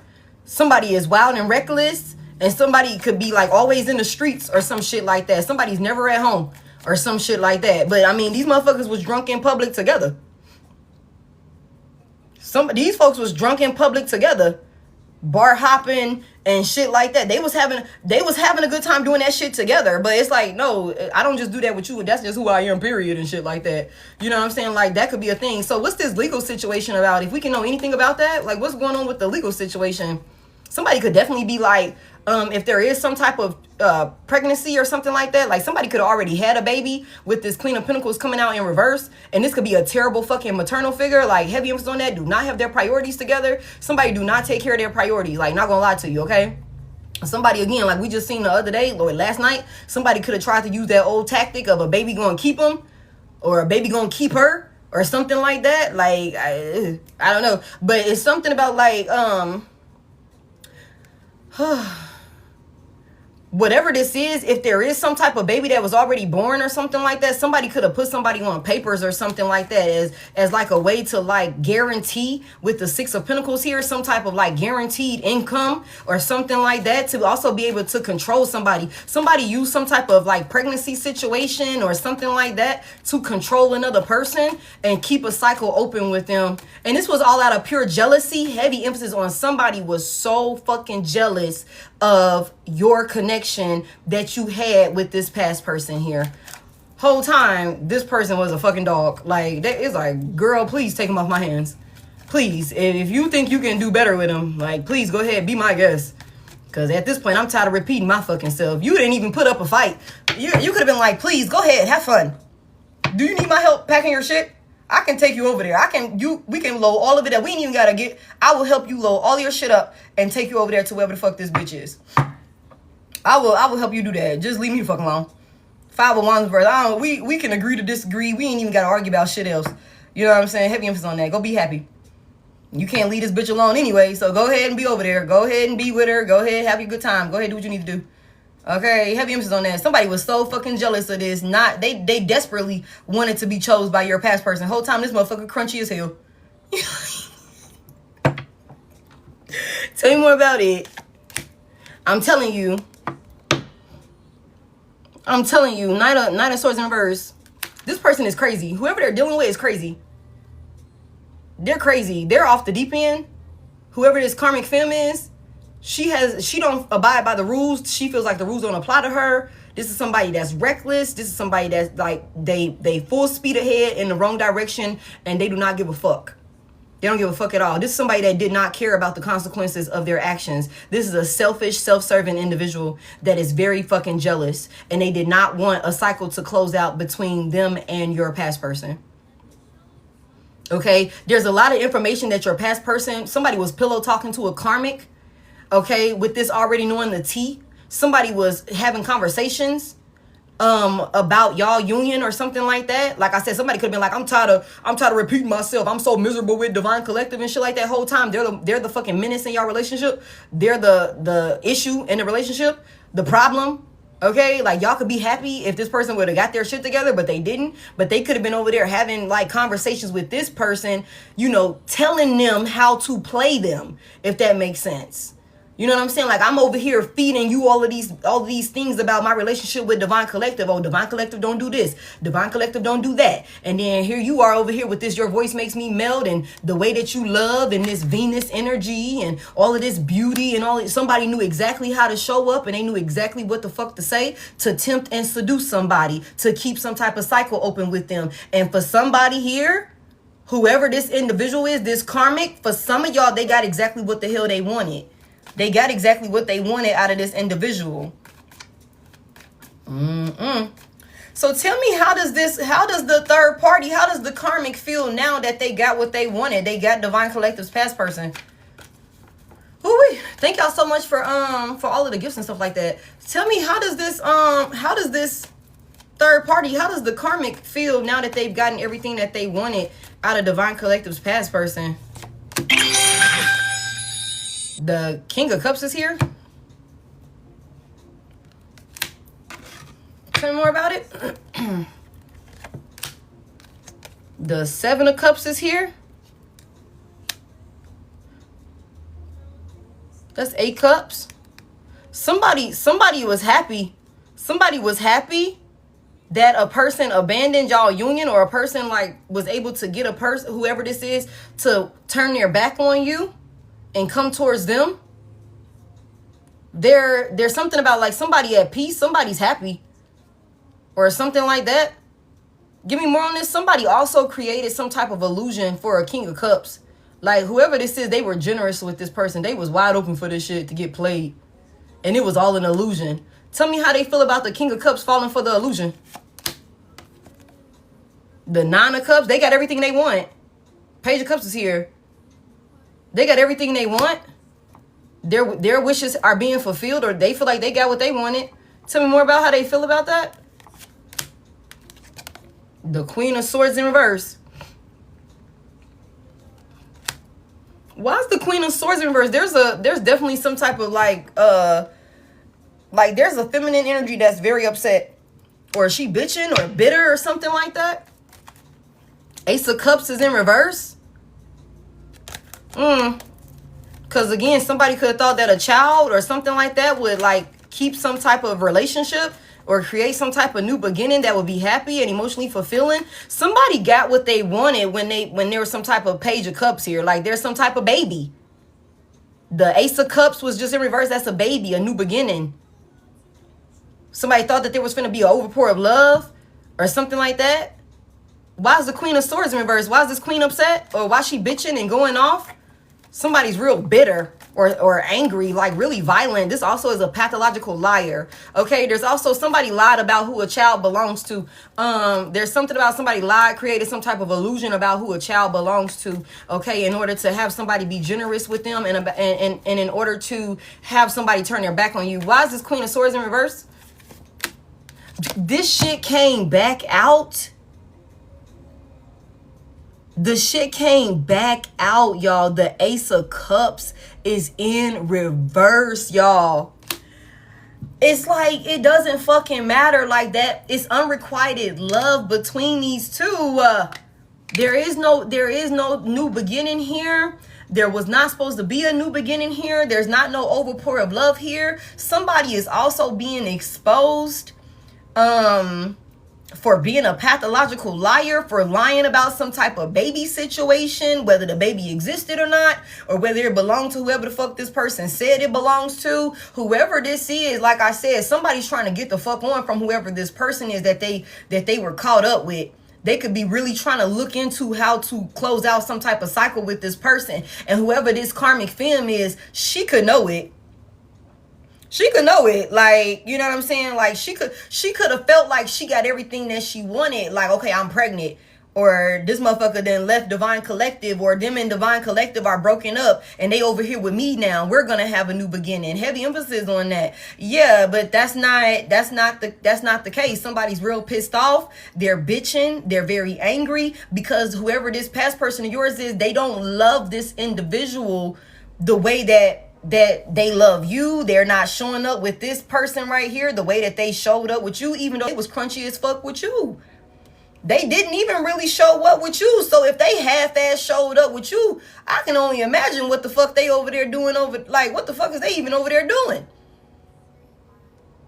Somebody is wild and reckless. And somebody could be like always in the streets or some shit like that. Somebody's never at home or some shit like that. But I mean, these motherfuckers was drunk in public together. These folks was drunk in public together. Bar hopping and shit like that. They was having a good time doing that shit together. But it's like, no, I don't just do that with you. That's just who I am, period, and shit like that. You know what I'm saying? Like, that could be a thing. So what's this legal situation about? If we can know anything about that, like, what's going on with the legal situation? Somebody could definitely be like, if there is some type of pregnancy or something like that, like somebody could have already had a baby with this Queen of Pentacles coming out in reverse, and this could be a terrible fucking maternal figure. Like, heavy emphasis on that. Do not have their priorities together. Somebody do not take care of their priorities. Like, not gonna lie to you, okay? Somebody, again, like we just seen the other day, or last night, somebody could have tried to use that old tactic of a baby gonna keep them, or a baby gonna keep her, or something like that. Like, I don't know, but it's something about like Whatever this is, if there is some type of baby that was already born or something like that, somebody could have put somebody on papers or something like that as like a way to like guarantee with the Six of Pentacles here, some type of like guaranteed income or something like that, to also be able to control somebody. Somebody used some type of like pregnancy situation or something like that to control another person and keep a cycle open with them. And this was all out of pure jealousy. Heavy emphasis on somebody was so fucking jealous of your connection that you had with this past person here. Whole time, this person was a fucking dog. Like, that is like, girl, please take him off my hands. Please, if you think you can do better with him, like, please go ahead, be my guest. Because at this point, I'm tired of repeating my fucking self. You didn't even put up a fight. You could have been like, please, go ahead, have fun. Do you need my help packing your shit? I can take you over there. We can load all of it up. We ain't even gotta get. I will help you load all your shit up and take you over there to wherever the fuck this bitch is. I will help you do that. Just leave me the fuck alone. 5 of Wands verse. We can agree to disagree. We ain't even gotta argue about shit else. You know what I'm saying? Heavy emphasis on that. Go be happy. You can't leave this bitch alone anyway. So go ahead and be over there. Go ahead and be with her. Go ahead, have your good time. Go ahead, do what you need to do. Okay, heavy emphasis on that. Somebody was so fucking jealous of this. They desperately wanted to be chose by your past person. Whole time this motherfucker crunchy as hell. Tell me more about it. I'm telling you, Knight of Swords in reverse. This person is crazy. Whoever they're dealing with is crazy. They're crazy. They're off the deep end. Whoever this karmic femme is, she don't abide by the rules. She feels like the rules don't apply to her. This is somebody that's reckless. This is somebody that's like they full speed ahead in the wrong direction and they do not give a fuck. They don't give a fuck at all. This is somebody that did not care about the consequences of their actions. This is a selfish, self-serving individual that is very fucking jealous, and they did not want a cycle to close out between them and your past person. Okay, there's a lot of information that your past person, somebody was pillow talking to a karmic. Okay, with this already knowing the tea, somebody was having conversations about y'all union or something like that. Like I said, somebody could have been like, I'm tired of repeating myself. I'm so miserable with Divine Collective and shit like that. Whole time they're the fucking menace in y'all relationship. They're the issue in the relationship, the problem. Okay, like y'all could be happy if this person would have got their shit together, but they didn't. But they could have been over there having like conversations with this person, you know, telling them how to play them, if that makes sense. You know what I'm saying? Like, I'm over here feeding you all of these things about my relationship with Divine Collective. Oh, Divine Collective don't do this. Divine Collective don't do that. And then here you are over here with this, your voice makes me melt, and the way that you love and this Venus energy and all of this beauty and all it. Somebody knew exactly how to show up, and they knew exactly what the fuck to say to tempt and seduce somebody, to keep some type of cycle open with them. And for somebody here, whoever this individual is, this karmic, for some of y'all, they got exactly what the hell they wanted. They got exactly what they wanted out of this individual. So tell me, how does the third party, how does the karmic feel now that they got what they wanted? They got Divine Collective's past person. Ooh-wee. Thank y'all so much for all of the gifts and stuff like that. Tell me, how does this third party, how does the karmic feel now that they've gotten everything that they wanted out of Divine Collective's past person? The King of Cups is here. Tell me more about it. The Seven of Cups is here. That's 8 cups. Somebody was happy. Somebody was happy that a person abandoned y'all union, or a person like was able to get a person, whoever this is, to turn their back on you and come towards them. There's something about like somebody at peace, somebody's happy, or something like that. Give me more on this. Somebody also created some type of illusion for a King of Cups. Like, whoever this is, they were generous with this person. They was wide open for this shit to get played, and it was all an illusion. Tell me how they feel about the King of Cups falling for the illusion. The Nine of Cups, they got everything they want. Page of Cups is here. They got everything they want. Their wishes are being fulfilled, or they feel like they got what they wanted. Tell me more about how they feel about that. The Queen of Swords in reverse. Why is the Queen of Swords in reverse? There's definitely some type of like there's a feminine energy that's very upset, or is she bitching or bitter or something like that. Ace of Cups is in reverse. Because again, somebody could have thought that a child or something like that would like keep some type of relationship or create some type of new beginning that would be happy and emotionally fulfilling. Somebody got what they wanted when there was some type of Page of Cups here. Like there's some type of baby. The Ace of Cups was just in reverse. That's a baby, a new beginning. Somebody thought that there was going to be an overpour of love or something like that. Why is the Queen of Swords in reverse? Why is this queen upset? Or why is she bitching and going off? Somebody's real bitter or angry, like really violent. This also is a pathological liar. Okay, there's also somebody lied about who a child belongs to. There's something about somebody lied, created some type of illusion about who a child belongs to. Okay, in order to have somebody be generous with them and in order to have somebody turn their back on you. Why is this Queen of Swords in reverse? This shit came back out. The shit came back out, y'all. The Ace of Cups is in reverse, y'all. It's like it doesn't fucking matter like that. It's unrequited love between these two. There is no new beginning here. There was not supposed to be a new beginning here. There's not no overpour of love here. Somebody is also being exposed for being a pathological liar, for lying about some type of baby situation, whether the baby existed or not, or whether it belonged to whoever the fuck this person said it belongs to. Whoever this is, like I said, somebody's trying to get the fuck on from whoever this person is that they were caught up with. They could be really trying to look into how to close out some type of cycle with this person. And whoever this karmic femme is, she could know it. She could know it. Like, you know what I'm saying? Like she could have felt like she got everything that she wanted. Like, okay, I'm pregnant. Or this motherfucker then left Divine Collective, or them and Divine Collective are broken up and they over here with me now. We're gonna have a new beginning. Heavy emphasis on that. Yeah, but that's not the case. Somebody's real pissed off. They're bitching. They're very angry because whoever this past person of yours is, they don't love this individual the way that they love you. They're not showing up with this person right here the way that they showed up with you, even though it was crunchy as fuck with you. They didn't even really show up with you. So if they half-ass showed up with you, I can only imagine what the fuck they over there doing what the fuck is they even over there doing?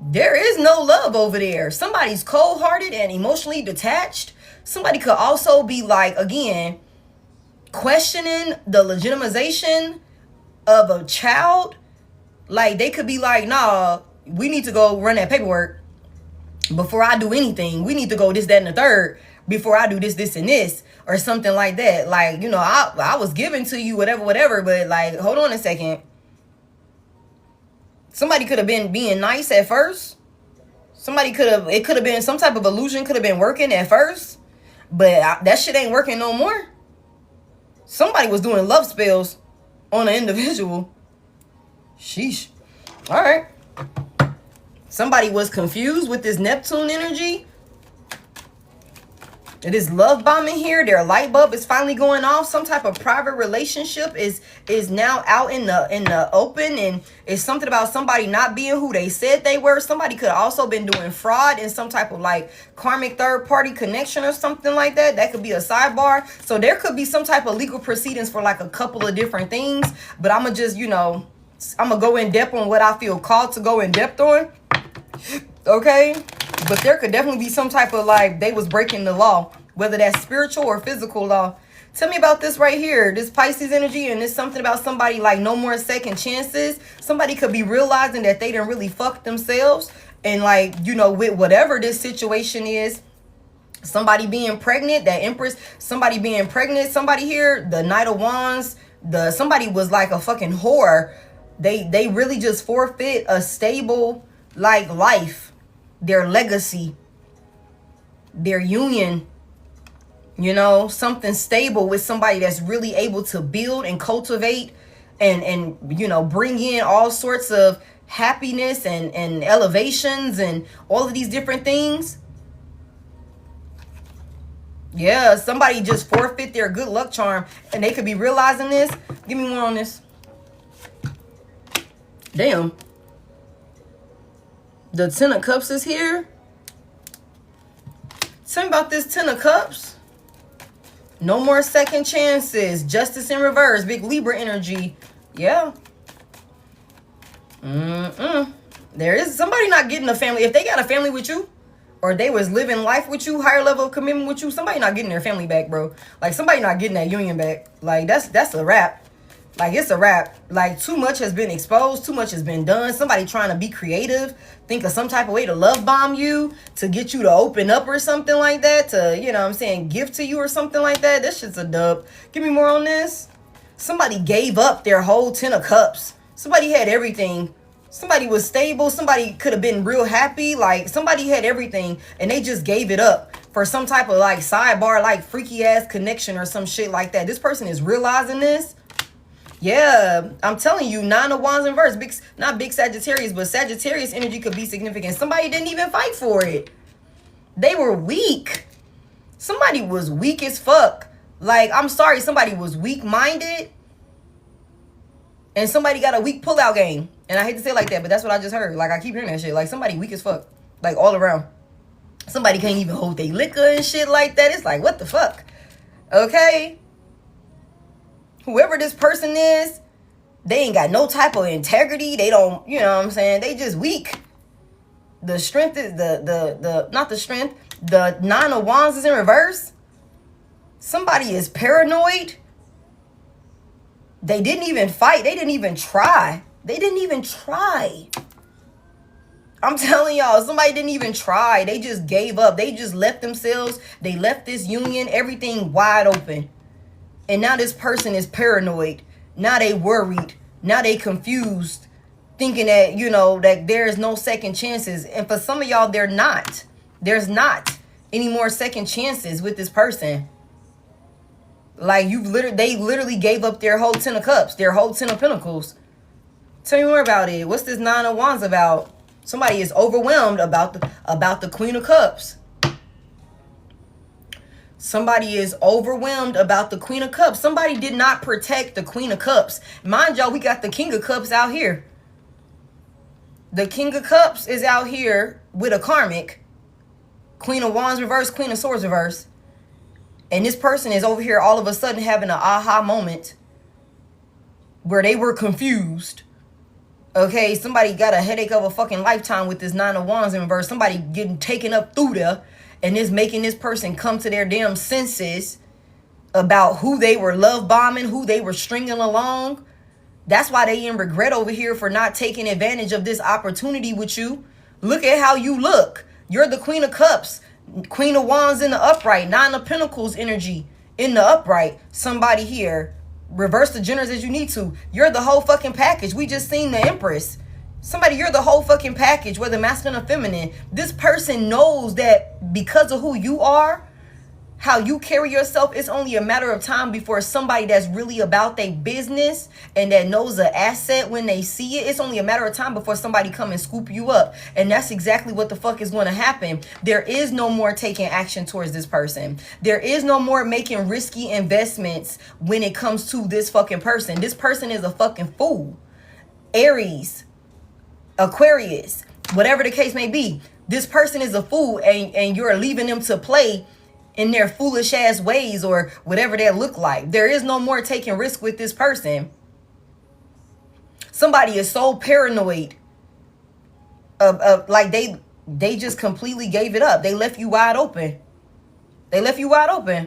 There is no love over there. Somebody's cold-hearted and emotionally detached. Somebody could also be like, again, questioning the legitimization of a child. Like they could be like, nah, we need to go run that paperwork before I do anything. We need to go this, that, and the third before I do this, this, and this, or something like that. Like, you know, I was given to you, whatever, but like, hold on a second. Somebody could have been being nice at first. It could have been some type of illusion could have been working at first, but that shit ain't working no more. Somebody was doing love spells on an individual. Sheesh. All right. Somebody was confused with this Neptune energy. It is love bombing here. Their light bulb is finally going off. Some type of private relationship is now out in the open, and it's something about somebody not being who they said they were. Somebody could have also been doing fraud in some type of like karmic third party connection or something like that. That could be a sidebar. So there could be some type of legal proceedings for like a couple of different things. But I'm gonna just, I'm gonna go in depth on what I feel called to go in depth on. Okay, but there could definitely be some type of like they was breaking the law, whether that's spiritual or physical law. Tell me about this right here, this Pisces energy, and it's something about somebody like no more second chances. Somebody could be realizing that they didn't really fuck themselves, and like, with whatever this situation is, somebody being pregnant, that Empress, somebody being pregnant, somebody here, the Knight of Wands, somebody was like a fucking whore. They really just forfeit a stable like life, their legacy, their union, something stable with somebody that's really able to build and cultivate and bring in all sorts of happiness and elevations and all of these different things. Yeah, somebody just forfeit their good luck charm, and they could be realizing this. Give me more on this. Damn. The Ten of Cups is here. Tell me about this Ten of Cups. No more second chances. Justice in reverse. Big Libra energy. Yeah. There is somebody not getting a family. If they got a family with you, or they was living life with you, higher level of commitment with you, somebody not getting their family back, bro. Like, somebody not getting that union back. Like, that's a wrap. Like, it's a wrap. Like, too much has been exposed. Too much has been done. Somebody trying to be creative. Think of some type of way to love bomb you. To get you to open up or something like that. To, you know what I'm saying, give to you or something like that. This shit's a dub. Give me more on this. Somebody gave up their whole Ten of Cups. Somebody had everything. Somebody was stable. Somebody could have been real happy. Like, somebody had everything. And they just gave it up for some type of, like, sidebar, like, freaky ass connection or some shit like that. This person is realizing this. Yeah, I'm telling you, Nine of Wands in reverse. Not big Sagittarius, but Sagittarius energy could be significant. Somebody didn't even fight for it. They were weak. Somebody was weak as fuck. Like, I'm sorry, somebody was weak-minded. And somebody got a weak pullout game. And I hate to say it like that, but that's what I just heard. Like, I keep hearing that shit. Like, somebody weak as fuck. Like, all around. Somebody can't even hold their liquor and shit like that. It's like, what the fuck? Okay? Whoever this person is, they ain't got no type of integrity. They don't, you know what I'm saying? They just weak. The strength is not the strength. The Nine of Wands is in reverse. Somebody is paranoid. They didn't even fight. They didn't even try. They didn't even try. I'm telling y'all, somebody didn't even try. They just gave up. They just left themselves. They left this union, everything wide open. And now this person is paranoid. Now they worried. Now they confused. Thinking that, you know, that there is no second chances. And for some of y'all, they're not. There's not any more second chances with this person. Like, they literally gave up their whole Ten of Cups, their whole Ten of Pentacles. Tell me more about it. What's this Nine of Wands about? Somebody is overwhelmed about the Queen of Cups. Somebody is overwhelmed about the Queen of Cups. Somebody did not protect the Queen of Cups. Mind y'all, we got the King of Cups out here. The King of Cups is out here with a Karmic. Queen of Wands reverse, Queen of Swords reverse. And this person is over here all of a sudden having an aha moment where they were confused. Okay, somebody got a headache of a fucking lifetime with this Nine of Wands in reverse. Somebody getting taken up through there. And it's making this person come to their damn senses about who they were love bombing, who they were stringing along. That's why they in regret over here for not taking advantage of this opportunity with you. Look at how you look. You're the Queen of Cups. Queen of Wands in the upright. Nine of Pentacles energy in the upright. Somebody here. Reverse the genders as you need to. You're the whole fucking package. We just seen the Empress. Somebody, you're the whole fucking package, whether masculine or feminine. This person knows that because of who you are, how you carry yourself, it's only a matter of time before somebody that's really about their business and that knows an asset when they see it, it's only a matter of time before somebody come and scoop you up. And that's exactly what the fuck is going to happen. There is no more taking action towards this person. There is no more making risky investments when it comes to this fucking person. This person is a fucking fool. Aries, Aquarius, whatever the case may be, this person is a fool, and you're leaving them to play in their foolish ass ways or whatever that look like. There is no more taking risk with this person. Somebody is so paranoid of like they just completely gave it up. They left you wide open. They left you wide open.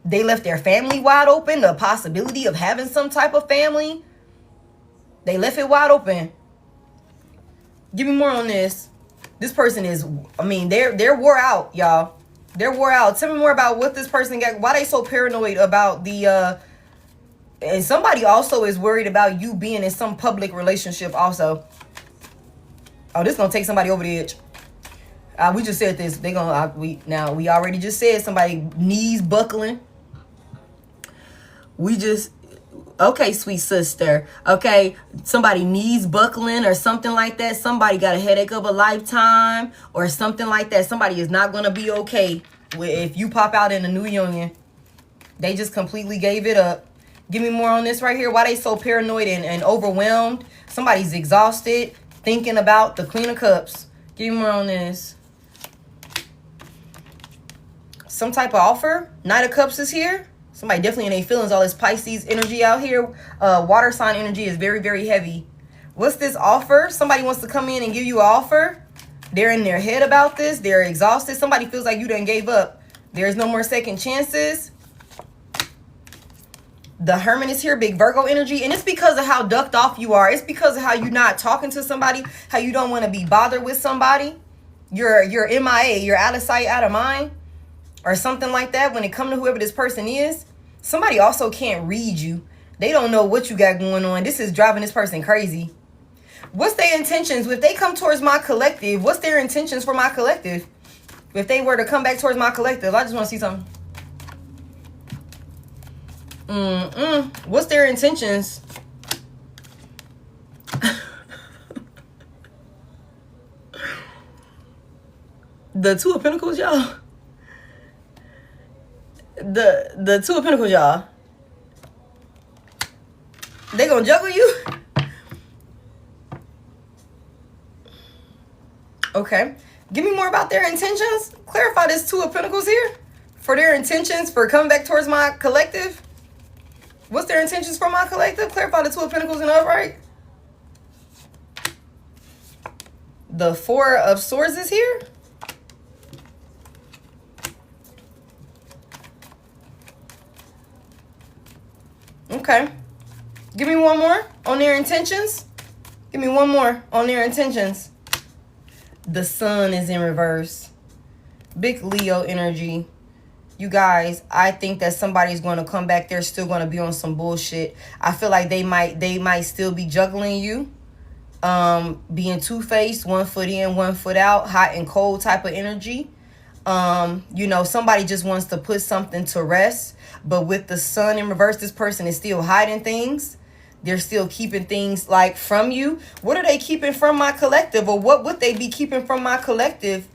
They left their family wide open, the possibility of having some type of family. They left it wide open. Give me more on this. This person is, I mean, they're wore out, y'all. They're wore out. Tell me more about what this person got. Why they so paranoid about the, and somebody also is worried about you being in some public relationship also. Oh, this gonna take somebody over the edge. We just said this. They gonna, we already just said somebody knees buckling. Okay, sweet sister. Okay, somebody knees buckling or something like that. Somebody got a headache of a lifetime or something like that. Somebody is not going to be okay If you pop out in a new union, they just completely gave it up. Give me more on this right here. Why they so paranoid and overwhelmed? Somebody's exhausted, thinking about the Queen of Cups. Give me more on this. Some type of offer. Knight of Cups is here. Somebody definitely in their feelings. All this Pisces energy out here. Water sign energy is very, very heavy. What's this offer? Somebody wants to come in and give you an offer. They're in their head about this. They're exhausted. Somebody feels like you done gave up. There's no more second chances. The Hermit is here, big Virgo energy. And it's because of how ducked off you are. It's because of how you're not talking to somebody, how you don't want to be bothered with somebody. You're MIA, you're out of sight, out of mind, or something like that when it comes to whoever this person is. Somebody also can't read you. They don't know what you got going on. This is driving this person crazy. What's their intentions? If they come towards my collective, what's their intentions for my collective? If they were to come back towards my collective, I just want to see something. What's their intentions? The Two of Pentacles, y'all. The Two of Pentacles, y'all. They gonna juggle you? Okay. Give me more about their intentions. Clarify this Two of Pentacles here. For their intentions for coming back towards my collective. What's their intentions for my collective? Clarify the Two of Pentacles in the upright. The Four of Swords is here. Okay. Give me one more on their intentions. Give me one more on their intentions. The Sun is in reverse. Big Leo energy. You guys, I think that somebody's going to come back. They're still going to be on some bullshit. I feel like they might still be juggling you. Being two-faced, 1 foot in, 1 foot out, hot and cold type of energy. You know, somebody just wants to put something to rest. But with the Sun in reverse, this person is still hiding things. They're still keeping things like from you. What are they keeping from my collective? Or what would they be keeping from my collective?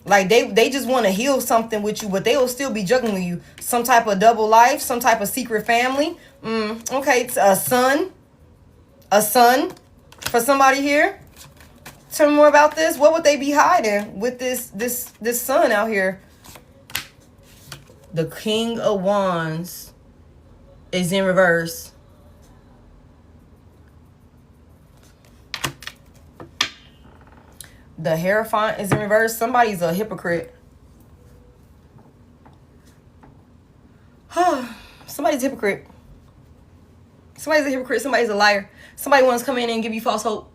Like they just want to heal something with you, but they will still be juggling you. Some type of double life, some type of secret family. Okay, it's a son for somebody here. Tell me more about this. What would they be hiding with this son out here? The King of Wands is in reverse. The Hierophant is in reverse. Somebody's a hypocrite. Somebody's a hypocrite. Somebody's a hypocrite. Somebody's a liar. Somebody wants to come in and give you false hope.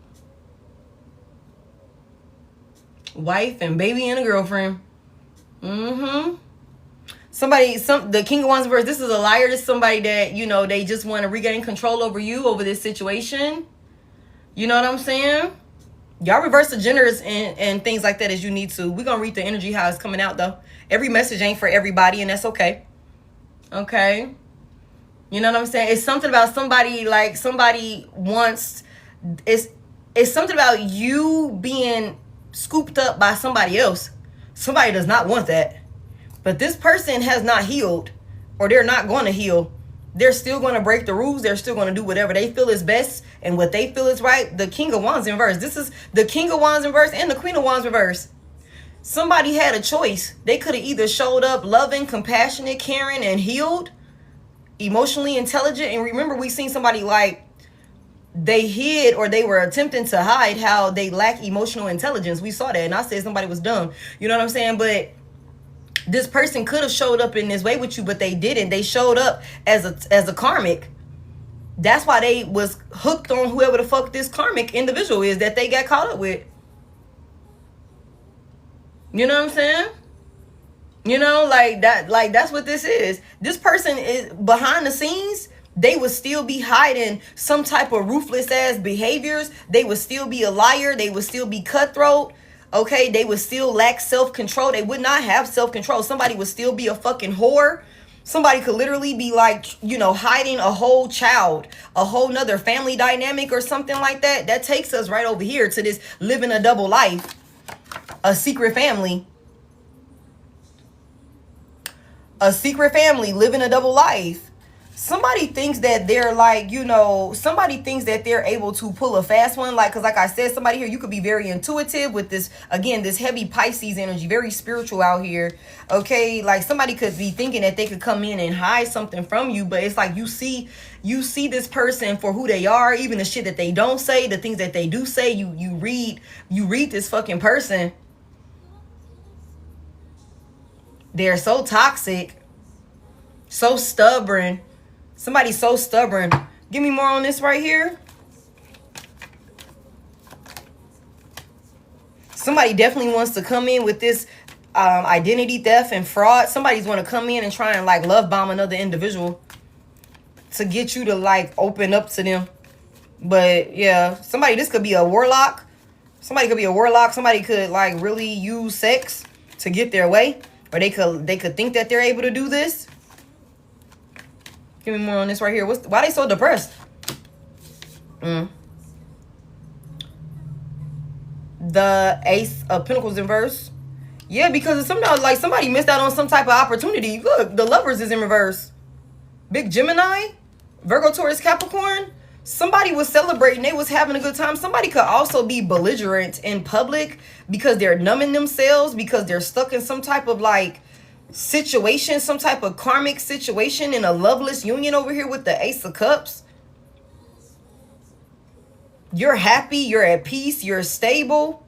Wife and baby and a girlfriend. The King of Wands in reverse. This is a liar. This is somebody that, you know, they just want to regain control over you, over this situation. You know what I'm saying? Y'all reverse the genders and things like that as you need to. We're going to read the energy how it's coming out, though. Every message ain't for everybody, and that's okay. Okay? You know what I'm saying? It's something about somebody, like somebody wants... It's something about you being scooped up by somebody else. Somebody does not want that. But this person has not healed, or they're not going to heal. They're still going to break the rules. They're still going to do whatever they feel is best and what they feel is right. The King of Wands in reverse. This is the King of Wands in reverse and the Queen of Wands in reverse. Somebody had a choice. They could have either showed up loving, compassionate, caring, and healed, emotionally intelligent. And remember, we seen somebody like they hid, or they were attempting to hide how they lack emotional intelligence. We saw that, and I said somebody was dumb. You know what I'm saying? But this person could have showed up in this way with you, but they didn't. They showed up as a karmic. That's why they was hooked on whoever the fuck this karmic individual is that they got caught up with. You know what I'm saying? You know, like that's what this is. This person is behind the scenes. They would still be hiding some type of ruthless ass behaviors. They would still be a liar. They would still be cutthroat. Okay, they would still lack self-control. They would not have self-control. Somebody would still be a fucking whore. Somebody could literally be like, you know, hiding a whole child, a whole nother family dynamic or something like that. That takes us right over here to this living a double life, a secret family. A secret family, living a double life. Somebody thinks that they're like, somebody thinks that they're able to pull a fast one. Like, because like I said, somebody here, you could be very intuitive with this, again, this heavy Pisces energy, very spiritual out here. Okay, like somebody could be thinking that they could come in and hide something from you, but it's like you see this person for who they are, even the shit that they don't say, the things that they do say. You read this fucking person. They're so toxic, so stubborn. Somebody's so stubborn. Give me more on this right here. Somebody definitely wants to come in with this identity theft and fraud. Somebody's want to come in and try and like love bomb another individual to get you to like open up to them. But yeah, this could be a warlock. Somebody could be a warlock. Somebody could like really use sex to get their way. Or they could think that they're able to do this. Give me more on this right here. Why they so depressed? The Ace of Pentacles in reverse. Yeah, because sometimes like somebody missed out on some type of opportunity. Look, the Lovers is in reverse. Big Gemini, Virgo, Taurus, Capricorn. Somebody was celebrating. They was having a good time. Somebody could also be belligerent in public because they're numbing themselves, because they're stuck in some type of like situation, some type of karmic situation in a loveless union over here with the Ace of Cups. You're happy, you're at peace, you're stable.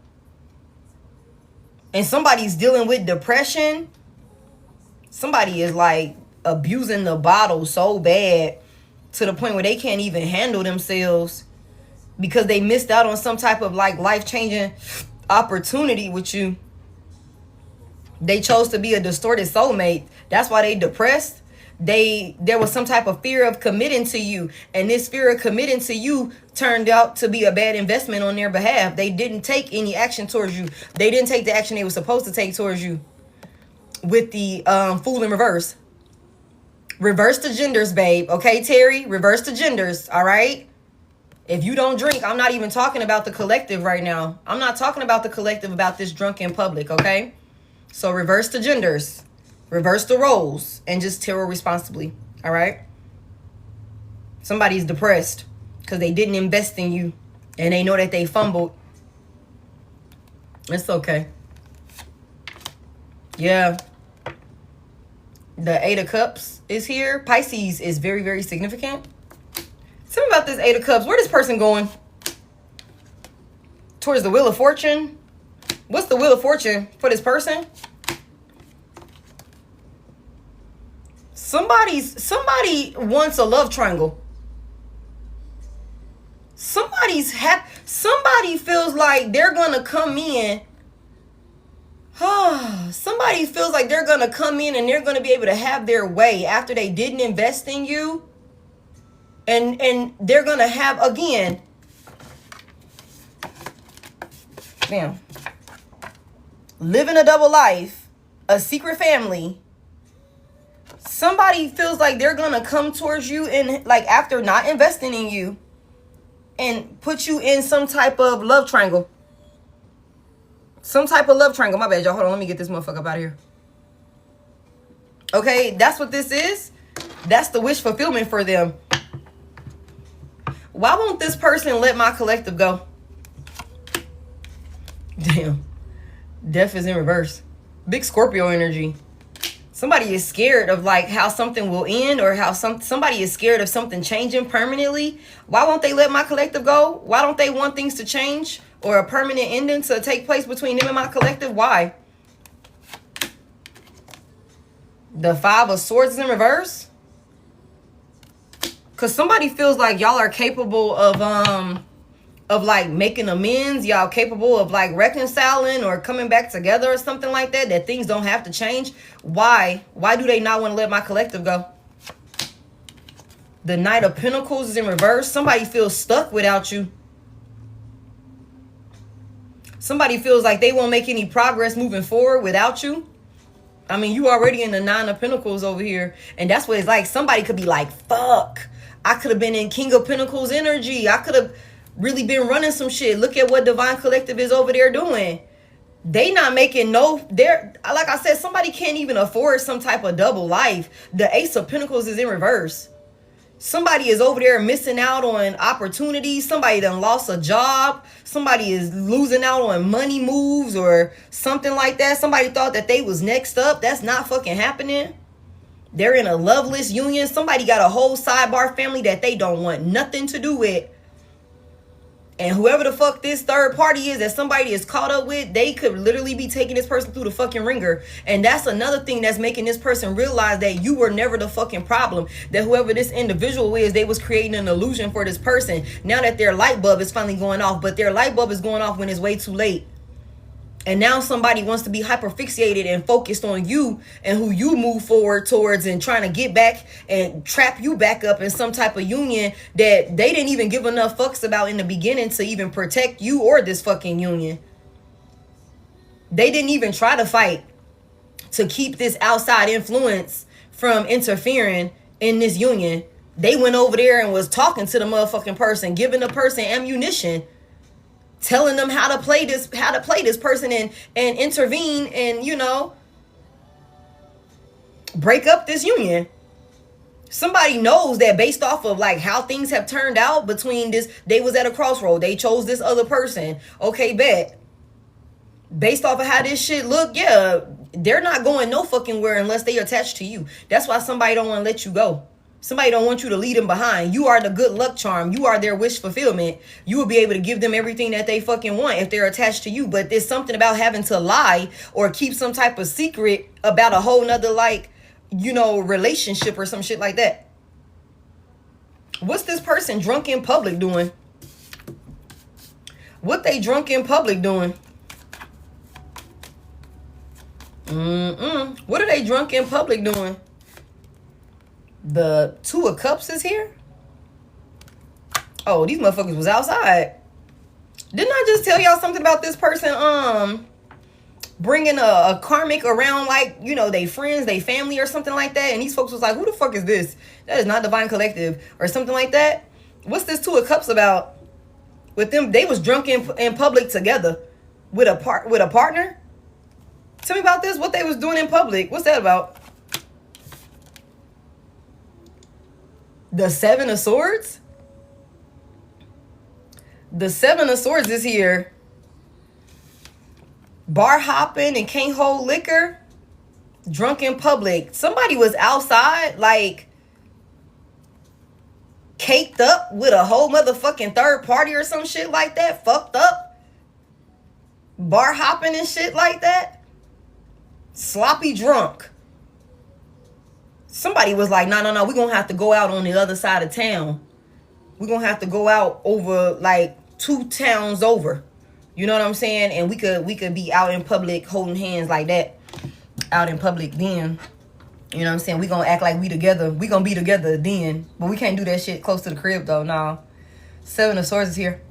And somebody's dealing with depression. Somebody is like abusing the bottle so bad to the point where they can't even handle themselves because they missed out on some type of like life-changing opportunity with you. They chose to be a distorted soulmate. That's why they depressed. There was some type of fear of committing to you. And this fear of committing to you turned out to be a bad investment on their behalf. They didn't take any action towards you. They didn't take the action they were supposed to take towards you. With the Fool in reverse. Reverse the genders, babe. Okay, Terry? Reverse the genders, all right? If you don't drink, I'm not even talking about the collective right now. I'm not talking about the collective about this drunk in public, okay? So reverse the genders. Reverse the roles. And just tarot responsibly, all right? Somebody's depressed because they didn't invest in you. And they know that they fumbled. It's okay. Yeah. The Eight of Cups is here. Pisces is very, very significant. Tell me about this Eight of Cups. Where this person going? Towards the Wheel of Fortune. What's the Wheel of Fortune for this person? Somebody wants a love triangle. Somebody feels like they're gonna come in. Somebody feels like they're gonna come in and they're gonna be able to have their way after they didn't invest in you. And they're gonna have, again, damn, living a double life, a secret family. Somebody feels like they're gonna come towards you and like after not investing in you and put you in some type of love triangle. Some type of love triangle. My bad, y'all. Hold on. Let me get this motherfucker up out of here. Okay, that's what this is. That's the wish fulfillment for them. Why won't this person let my collective go? Damn. Death is in reverse. Big Scorpio energy. Somebody is scared of like how something will end, or how somebody is scared of something changing permanently. Why won't they let my collective go? Why don't they want things to change or a permanent ending to take place between them and my collective? Why? The Five of Swords is in reverse. Cause somebody feels like y'all are capable of like making amends. Y'all capable of like reconciling or coming back together or something like that. That things don't have to change. Why? Why do they not want to let my collective go? The Knight of Pentacles is in reverse. Somebody feels stuck without you. Somebody feels like they won't make any progress moving forward without you. I mean, you already in the Nine of Pentacles over here. And that's what it's like. Somebody could be like, fuck. I could have been in King of Pentacles energy. I could have really been running some shit. Look at what Divine Collective is over there doing. They not making they're, like I said, somebody can't even afford some type of double life. The Ace of Pentacles is in reverse. Somebody is over there missing out on opportunities. Somebody done lost a job. Somebody is losing out on money moves or something like that. Somebody thought that they was next up. That's not fucking happening. They're in a loveless union. Somebody got a whole sidebar family that they don't want nothing to do with. And whoever the fuck this third party is that somebody is caught up with, they could literally be taking this person through the fucking ringer. And that's another thing that's making this person realize that you were never the fucking problem. That whoever this individual is, they was creating an illusion for this person. Now that their light bulb is finally going off, but their light bulb is going off when it's way too late. And now somebody wants to be hyperfixated and focused on you and who you move forward towards and trying to get back and trap you back up in some type of union that they didn't even give enough fucks about in the beginning to even protect you or this fucking union. They didn't even try to fight to keep this outside influence from interfering in this union. They went over there and was talking to the motherfucking person, giving the person ammunition, telling them how to play this person and intervene and, you know, break up this union. Somebody knows that based off of like how things have turned out between this, they was at a crossroad, they chose this other person. Okay, bet. Based off of how this shit look, yeah, they're not going no fucking where unless they attached to you. That's why somebody don't want to let you go. Somebody don't want you to leave them behind. You are the good luck charm. You are their wish fulfillment. You will be able to give them everything that they fucking want if they're attached to you. But there's something about having to lie or keep some type of secret about a whole nother, like, you know, relationship or some shit like that. What's this person drunk in public doing? What they drunk in public doing? What are they drunk in public doing? The Two of Cups is here. Oh, these motherfuckers was outside. Didn't I just tell y'all something about this person bringing a karmic around, like, you know, they friends, they family or something like that? And these folks was like, who the fuck is this? That is not Divine Collective or something like that. What's this Two of Cups about? With them, they was drunk in public together with a partner. Tell me about this. What they was doing in public. What's that about? The Seven of Swords? The Seven of Swords is here. Bar hopping and can't hold liquor. Drunk in public. Somebody was outside, like, caked up with a whole motherfucking third party or some shit like that. Fucked up. Bar hopping and shit like that. Sloppy drunk. Somebody was like, no, we're going to have to go out on the other side of town. We're going to have to go out over like 2 towns over. You know what I'm saying? And we could be out in public holding hands like that. Out in public then. You know what I'm saying? We're going to act like we together. We're going to be together then. But we can't do that shit close to the crib though. No. Seven of Swords is here.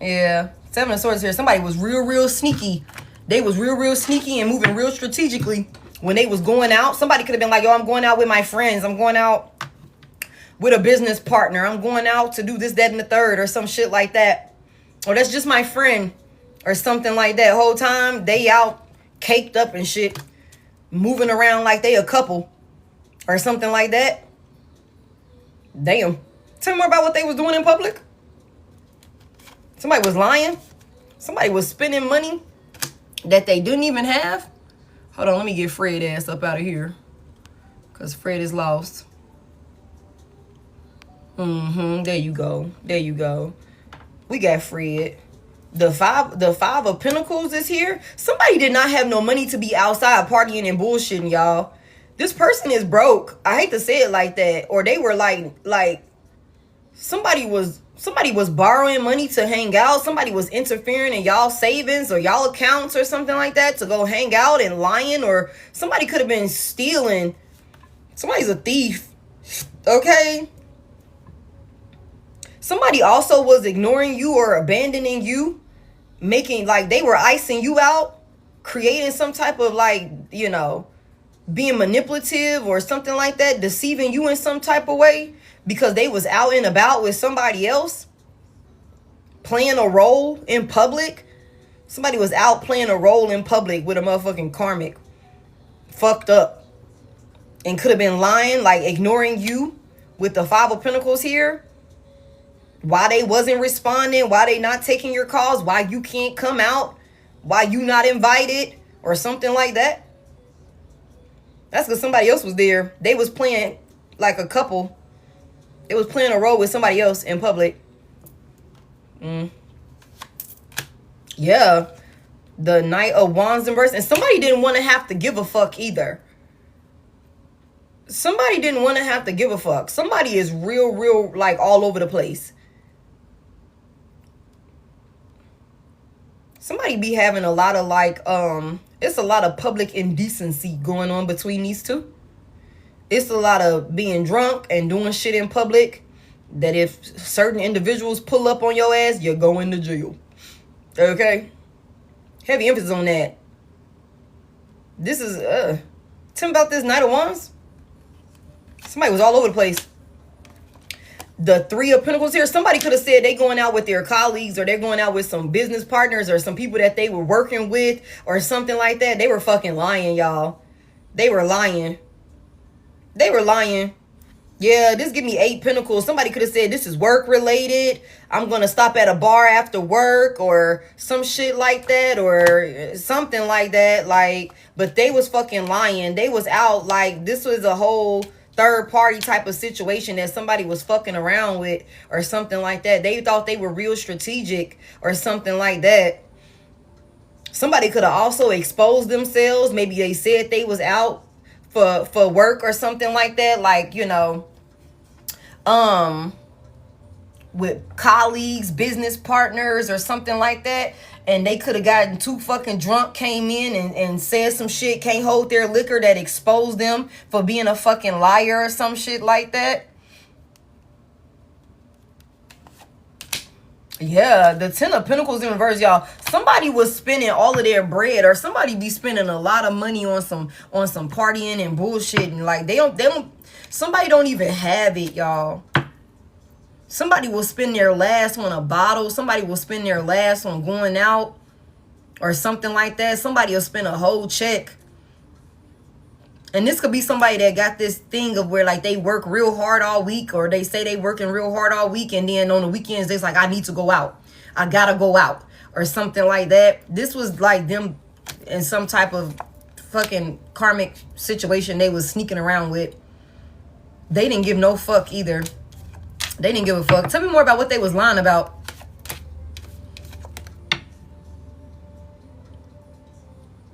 Yeah. Seven of Swords is here. Somebody was real sneaky. They was real sneaky and moving real strategically. When they was going out, somebody could have been like, yo, I'm going out with my friends. I'm going out with a business partner. I'm going out to do this, that, and the third or some shit like that. Or that's just my friend or something like that. Whole time they out caked up and shit, moving around like they a couple or something like that. Damn. Tell me more about what they was doing in public. Somebody was lying. Somebody was spending money that they didn't even have. Hold on, let me get Fred ass up out of here. Because Fred is lost. There you go. There you go. We got Fred. The five of Pentacles is here. Somebody did not have no money to be outside partying and bullshitting, y'all. This person is broke. I hate to say it like that. Or they were like somebody was borrowing money to hang out. Somebody was interfering in y'all savings or y'all accounts or something like that to go hang out and lying. Or somebody could have been stealing. Somebody's a thief. Okay? Somebody also was ignoring you or abandoning you. Making, like, they were icing you out. Creating some type of, like, you know, being manipulative or something like that. Deceiving you in some type of way. Because they was out and about with somebody else, playing a role in public Somebody was out playing a role in public with a motherfucking karmic. Fucked up. And could have been lying, like ignoring you with the Five of Pentacles here. Why they wasn't responding, why they not taking your calls, why you can't come out, why you not invited, or something like that. That's because somebody else was there. They was playing like a couple. It was playing a role with somebody else in public. Yeah. The Knight of Wands in reverse. And somebody didn't want to have to give a fuck either. Somebody didn't want to have to give a fuck. Somebody is real, like all over the place. Somebody be having a lot of like, it's a lot of public indecency going on between these two. It's a lot of being drunk and doing shit in public that if certain individuals pull up on your ass, you're going to jail. Okay? Heavy emphasis on that. This is, tell me about this Knight of Wands. Somebody was all over the place. The Three of Pentacles here. Somebody could have said they going out with their colleagues or they're going out with some business partners or some people that they were working with or something like that. They were fucking lying, y'all. They were lying. They were lying. Yeah, this give me 8 Pentacles. Somebody could have said this is work related. I'm going to stop at a bar after work or some shit like that or something like that. Like, but they was fucking lying. They was out like this was a whole third party type of situation that somebody was fucking around with or something like that. They thought they were real strategic or something like that. Somebody could have also exposed themselves. Maybe they said they was out for work or something like that. Like, you know, with colleagues, business partners or something like that. And they could have gotten too fucking drunk, came in and said some shit, can't hold their liquor that exposed them for being a fucking liar or some shit like that. Yeah, the Ten of Pentacles in reverse, y'all. Somebody was spending all of their bread or somebody be spending a lot of money on some partying and bullshit. And like, somebody don't even have it, y'all. Somebody will spend their last on a bottle. Somebody will spend their last on going out or something like that. Somebody will spend a whole check. And this could be somebody that got this thing of where like they work real hard all week or they say they working real hard all week. And then on the weekends, they're like, I need to go out. I gotta go out or something like that. This was like them in some type of fucking karmic situation they was sneaking around with. They didn't give no fuck either. They didn't give a fuck. Tell me more about what they was lying about.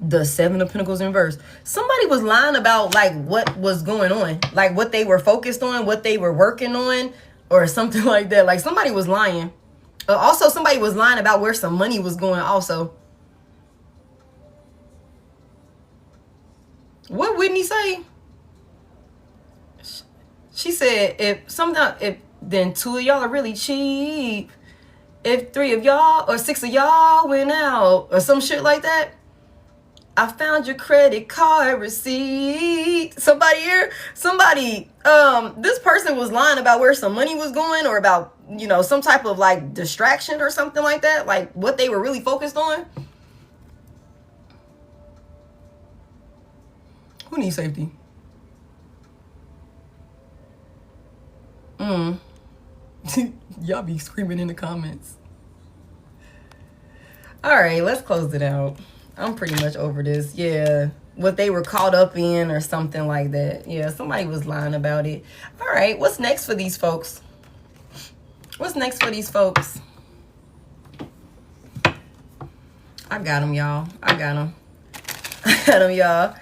The Seven of Pentacles in reverse. Somebody was lying about like what was going on. Like what they were focused on, what they were working on or something like that. Like somebody was lying. Also, somebody was lying about where some money was going also. What Whitney say? She said if then 2 of y'all are really cheap. If 3 of y'all or 6 of y'all went out or some shit like that. I found your credit card receipt. Somebody here, this person was lying about where some money was going or about, you know, some type of like distraction or something like that. Like what they were really focused on. Who needs safety? Y'all be screaming in the comments. All right, let's close it out. I'm pretty much over this. Yeah, what they were caught up in or something like that. Yeah, somebody was lying about it. All right, what's next for these folks? What's next for these folks? I got them, y'all. I got them, y'all.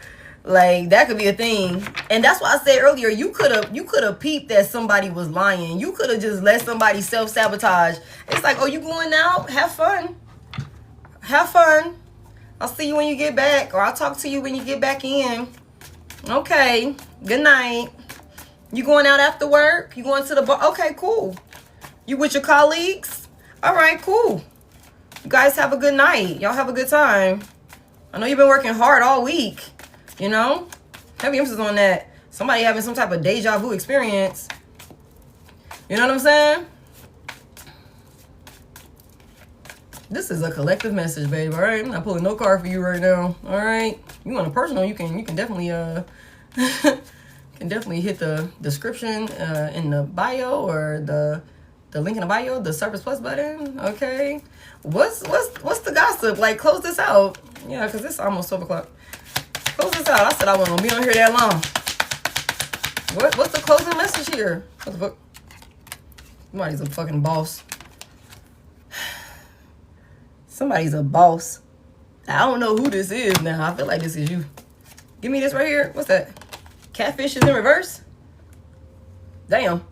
Like, that could be a thing. And that's why I said earlier, you could have peeped that somebody was lying. You could have just let somebody self-sabotage. It's like, oh, you going out? Have fun. Have fun. I'll see you when you get back. Or I'll talk to you when you get back in. Okay. Good night. You going out after work? You going to the bar? Okay, cool. You with your colleagues? All right, cool. You guys have a good night. Y'all have a good time. I know you've been working hard all week. You know, heavy emphasis on that. Somebody having some type of deja vu experience. You know what I'm saying? This is a collective message, babe. All right, I'm not pulling no card for you right now. All right, you want a personal? You can definitely can definitely hit the description in the bio or the link in the bio, the Service Plus button. Okay, what's the gossip? Like, close this out. Yeah, because it's almost 12 o'clock. Close this out. I said I wasn't gonna be on here that long. What's the closing message here? What the fuck? Somebody's a fucking boss. Somebody's a boss. I don't know who this is now. I feel like this is you. Give me this right here. What's that? Catfish is in reverse? Damn.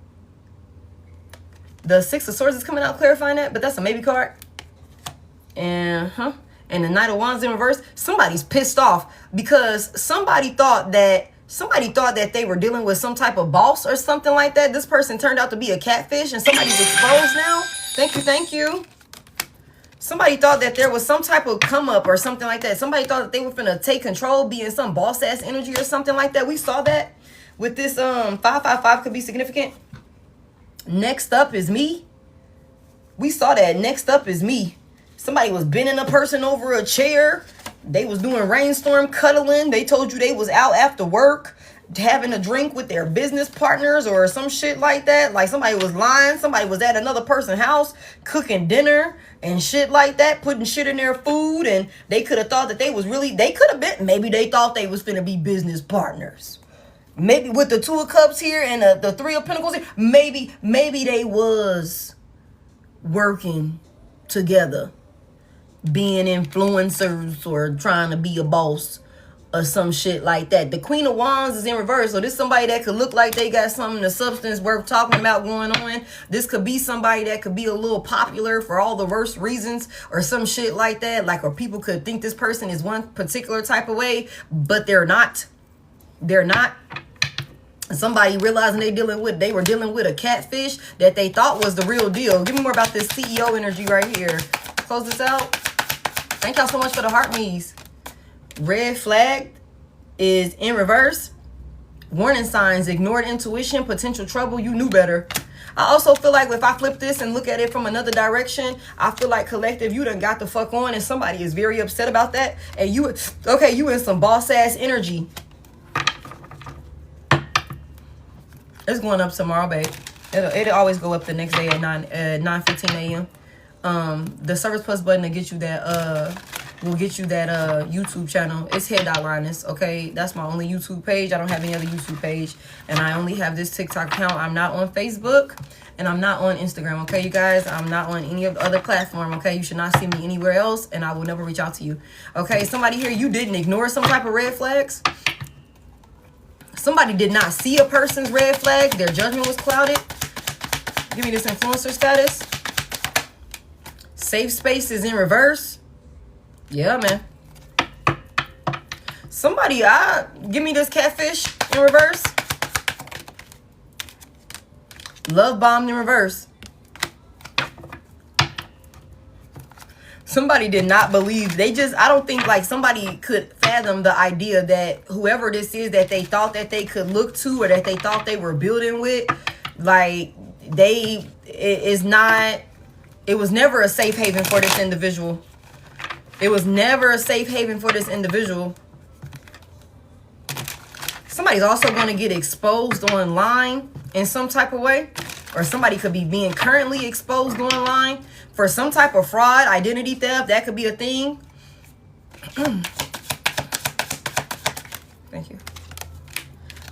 The Six of Swords is coming out clarifying that, but that's a maybe card. And the Knight of Wands in reverse. Somebody's pissed off because somebody thought that they were dealing with some type of boss or something like that. This person turned out to be a catfish and somebody's exposed now. Thank you. Somebody thought that there was some type of come up or something like that. Somebody thought that they were finna take control, be in some boss ass energy or something like that. We saw that with this 555 could be significant. Next up is me. We saw that. Next up is me. Somebody was bending a person over a chair. They was doing rainstorm cuddling. They told you they was out after work having a drink with their business partners or some shit like that. Like somebody was lying. Somebody was at another person's house cooking dinner and shit like that, putting shit in their food. And they could have thought that they could have been, maybe they thought they was finna be business partners. Maybe with the Two of Cups here and the Three of Pentacles here, maybe they was working together, being influencers or trying to be a boss or some shit like that. The Queen of Wands is in reverse. So this is somebody that could look like they got something of substance worth talking about going on. This could be somebody that could be a little popular for all the worst reasons or some shit like that. Like, or people could think this person is one particular type of way, but they're not. They're not. Somebody realizing they were dealing with a catfish that they thought was the real deal. Give me more about this CEO energy right here. Close this out. Thank y'all so much for the heart me's. Red flag is in reverse. Warning signs, ignored intuition, potential trouble. You knew better. I also feel like if I flip this and look at it from another direction, I feel like collective, you done got the fuck on and somebody is very upset about that. And you in some boss ass energy. It's going up tomorrow, babe. It'll always go up the next day at 9:15 a.m. The Service Plus button will get you that YouTube channel. It's Head.Lioness, okay? That's my only YouTube page. I don't have any other YouTube page. And I only have this TikTok account. I'm not on Facebook. And I'm not on Instagram, okay, you guys? I'm not on any of the other platform, okay? You should not see me anywhere else. And I will never reach out to you. Okay, somebody here, you didn't ignore some type of red flags. Somebody did not see a person's red flag. Their judgment was clouded. Give me this influencer status. Safe space is in reverse. Yeah, man. Somebody, give me this catfish in reverse. Love bombed in reverse. Somebody did not believe. I don't think like somebody could fathom the idea that whoever this is that they thought that they could look to or that they thought they were building with, like it was never a safe haven for this individual. It was never a safe haven for this individual. Somebody's also going to get exposed online in some type of way. Or somebody could be being currently exposed online for some type of fraud, identity theft. That could be a thing. Thank you.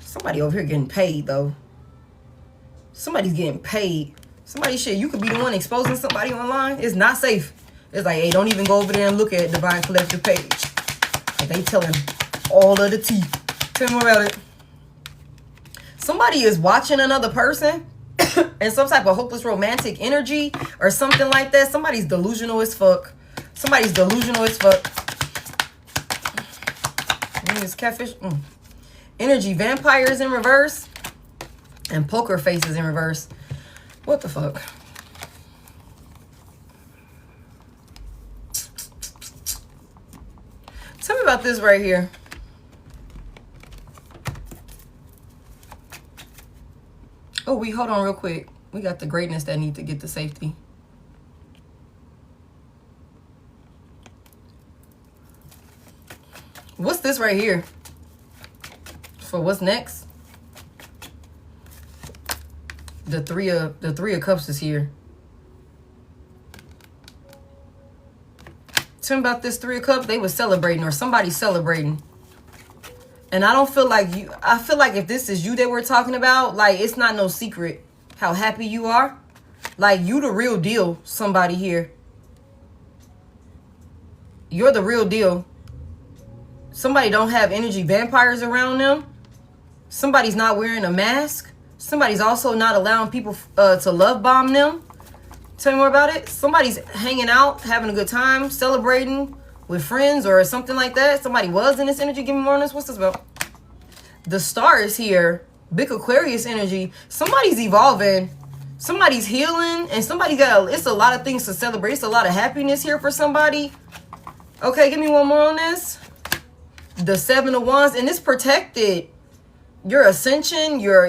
Somebody over here getting paid, though. Somebody's getting paid. Somebody, shit, you could be the one exposing somebody online. It's not safe. It's like, hey, don't even go over there and look at Divine Collective page. Like, they telling all of the tea. Tell me more about it. Somebody is watching another person and some type of hopeless romantic energy or something like that. Somebody's delusional as fuck. Somebody's delusional as fuck. This catfish. Energy vampires in reverse. And poker faces in reverse. What the fuck? Tell me about this right here. Oh, hold on real quick. We got the greatness that need to get the safety. this right here? For what's next? The three of cups is here. Tell me about this 3 of cups. They were celebrating, or somebody's celebrating. And I don't feel like you. I feel like if this is you that we're talking about, like, it's not no secret how happy you are. Like, you the real deal, somebody here. You're the real deal. Somebody don't have energy vampires around them. Somebody's not wearing a mask. Somebody's also not allowing people to love bomb them. Tell me more about it. Somebody's hanging out, having a good time, celebrating with friends or something like that. Somebody was in this energy. Give me more on this. What's this about? The star is here. Big Aquarius energy. Somebody's evolving. Somebody's healing. And somebody got, it's a lot of things to celebrate. It's a lot of happiness here for somebody. Okay, give me one more on this. The 7 of Wands. And it's protected. Your ascension, your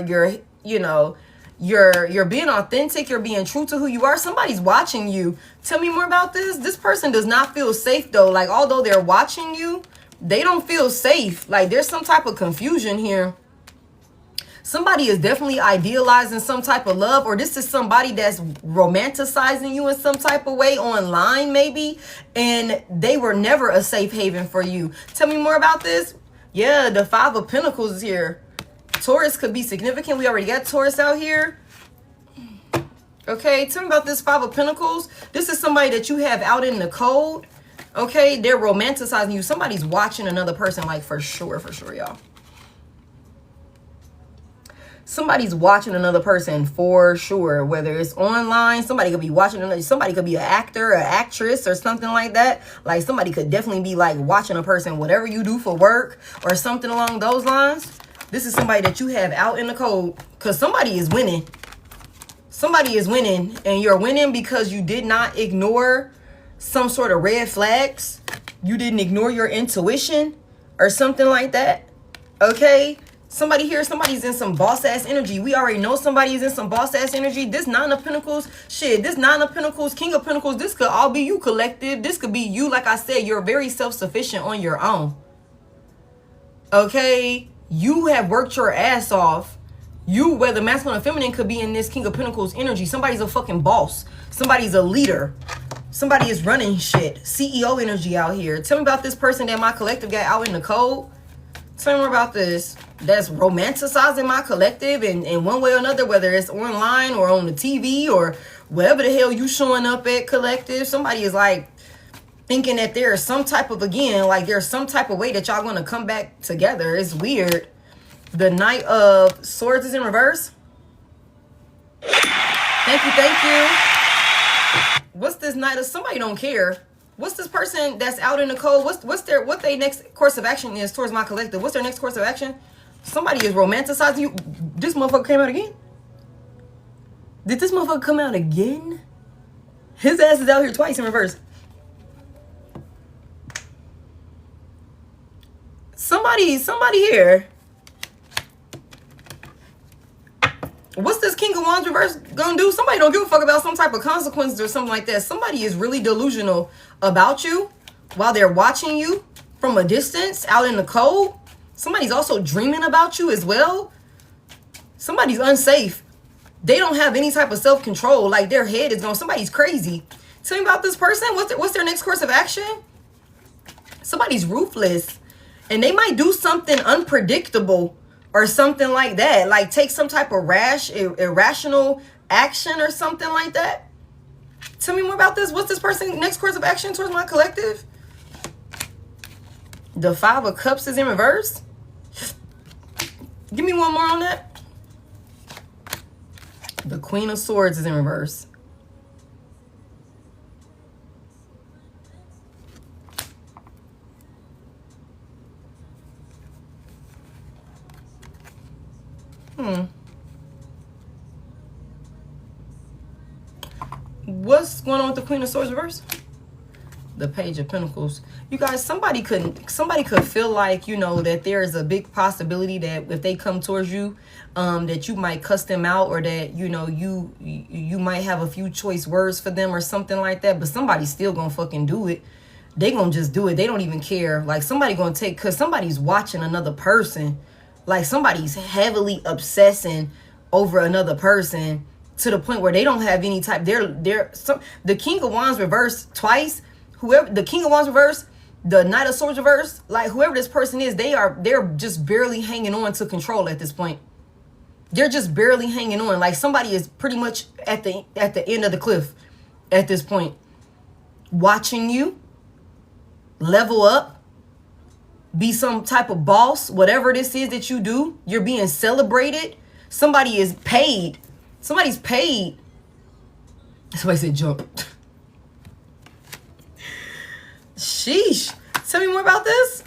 you know, you're being authentic, you're being true to who you are. Somebody's watching you. Tell me more about this. This person does not feel safe though. Like, although they're watching you, they don't feel safe. Like, there's some type of confusion here. Somebody is definitely idealizing some type of love, or this is somebody that's romanticizing you in some type of way online maybe, and they were never a safe haven for you. Tell me more about this. Yeah, the 5 of Pentacles is here. Taurus could be significant. We already got Taurus out here. Okay, tell me about this 5 of Pentacles. This is somebody that you have out in the cold. Okay, they're romanticizing you. Somebody's watching another person, like, for sure, y'all. Somebody's watching another person for sure, whether it's online. Somebody could be watching another. Somebody could be an actor, an actress, or something like that. Like, somebody could definitely be like watching a person, whatever you do for work or something along those lines. This is somebody that you have out in the cold, because somebody is winning. Somebody is winning, and you're winning because you did not ignore some sort of red flags. You didn't ignore your intuition or something like that. Okay? Somebody here, somebody's in some boss-ass energy. We already know somebody is in some boss-ass energy. This 9 of Pentacles, shit, this 9 of Pentacles, King of Pentacles, this could all be you, collective. This could be you. Like I said, you're very self-sufficient on your own. Okay? You have worked your ass off. You, whether masculine or feminine, could be in this King of Pentacles energy. Somebody's a fucking boss. Somebody's a leader. Somebody is running shit. CEO energy out here. Tell me about this person that my collective got out in the cold. Tell me more about this. That's romanticizing my collective in one way or another, whether it's online or on the TV or wherever the hell you showing up at, collective. Somebody is like thinking that there's some type of, again, like there's some type of way that y'all gonna come back together. It's weird. The Knight of Swords is in reverse. Thank you. What's this Knight of? Somebody don't care. What's this person that's out in the cold? What their next course of action is towards my collective? What's their next course of action? Somebody is romanticizing you. This motherfucker came out again? Did this motherfucker come out again? His ass is out here twice in reverse. Somebody here. What's this King of Wands reverse gonna do? Somebody don't give a fuck about some type of consequences or something like that. Somebody is really delusional about you while they're watching you from a distance out in the cold. Somebody's also dreaming about you as well. Somebody's unsafe. They don't have any type of self-control. Like, their head is going, somebody's crazy. Tell me about this person. What's their next course of action? Somebody's ruthless. And they might do something unpredictable or something like that. Like, take some type of irrational action or something like that. Tell me more about this. What's this person's next course of action towards my collective? The 5 of Cups is in reverse. Give me one more on that. The Queen of Swords is in reverse. What's going on with the Queen of Swords reverse? The Page of Pentacles. You guys, somebody could feel like, you know, that there is a big possibility that if they come towards you, that you might cuss them out, or that, you know, you might have a few choice words for them or something like that. But somebody's still gonna fucking do it. They gonna just do it. They don't even care. Like somebody gonna take, because somebody's watching another person. Like somebody's heavily obsessing over another person to the point where they don't have any type. The King of Wands reversed twice. Whoever the King of Wands reversed, the Knight of Swords reversed, like whoever this person is, they're just barely hanging on to control at this point. They're just barely hanging on. Like somebody is pretty much at the end of the cliff at this point. Watching you level up, be some type of boss, whatever this is that you do, you're being celebrated. Somebody is paid. Somebody's paid. Somebody said jump. Sheesh. Tell me more about this.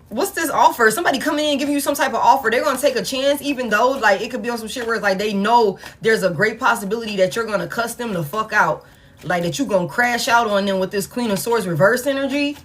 What's this offer? Somebody coming in and giving you some type of offer. They're going to take a chance, even though like it could be on some shit where it's like they know there's a great possibility that you're going to cuss them the fuck out. Like that you're going to crash out on them with this Queen of Swords reverse energy.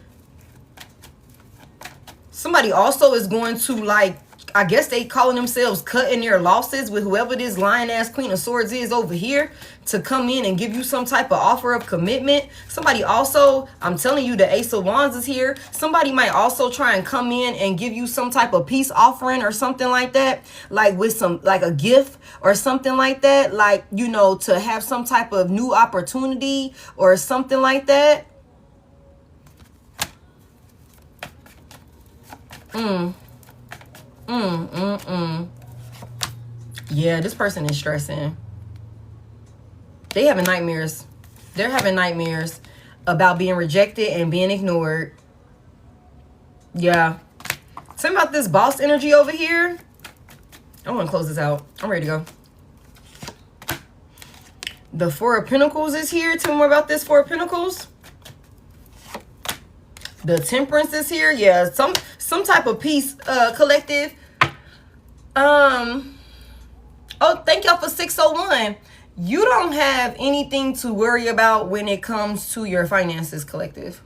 Somebody also is going to, like, I guess they calling themselves cutting their losses with whoever this lion-ass Queen of Swords is over here to come in and give you some type of offer of commitment. Somebody also, I'm telling you, the Ace of Wands is here. Somebody might also try and come in and give you some type of peace offering or something like that. Like with some, like a gift or something like that. Like, you know, to have some type of new opportunity or something like that. Yeah, this person is stressing. They having nightmares. They're having nightmares about being rejected and being ignored. Yeah. Something about this boss energy over here. I want to close this out. I'm ready to go. The Four of Pentacles is here. Tell me more about this Four of Pentacles. The Temperance is here. Yeah, some type of peace, collective. Oh, thank y'all for 601. You don't have anything to worry about when it comes to your finances, collective.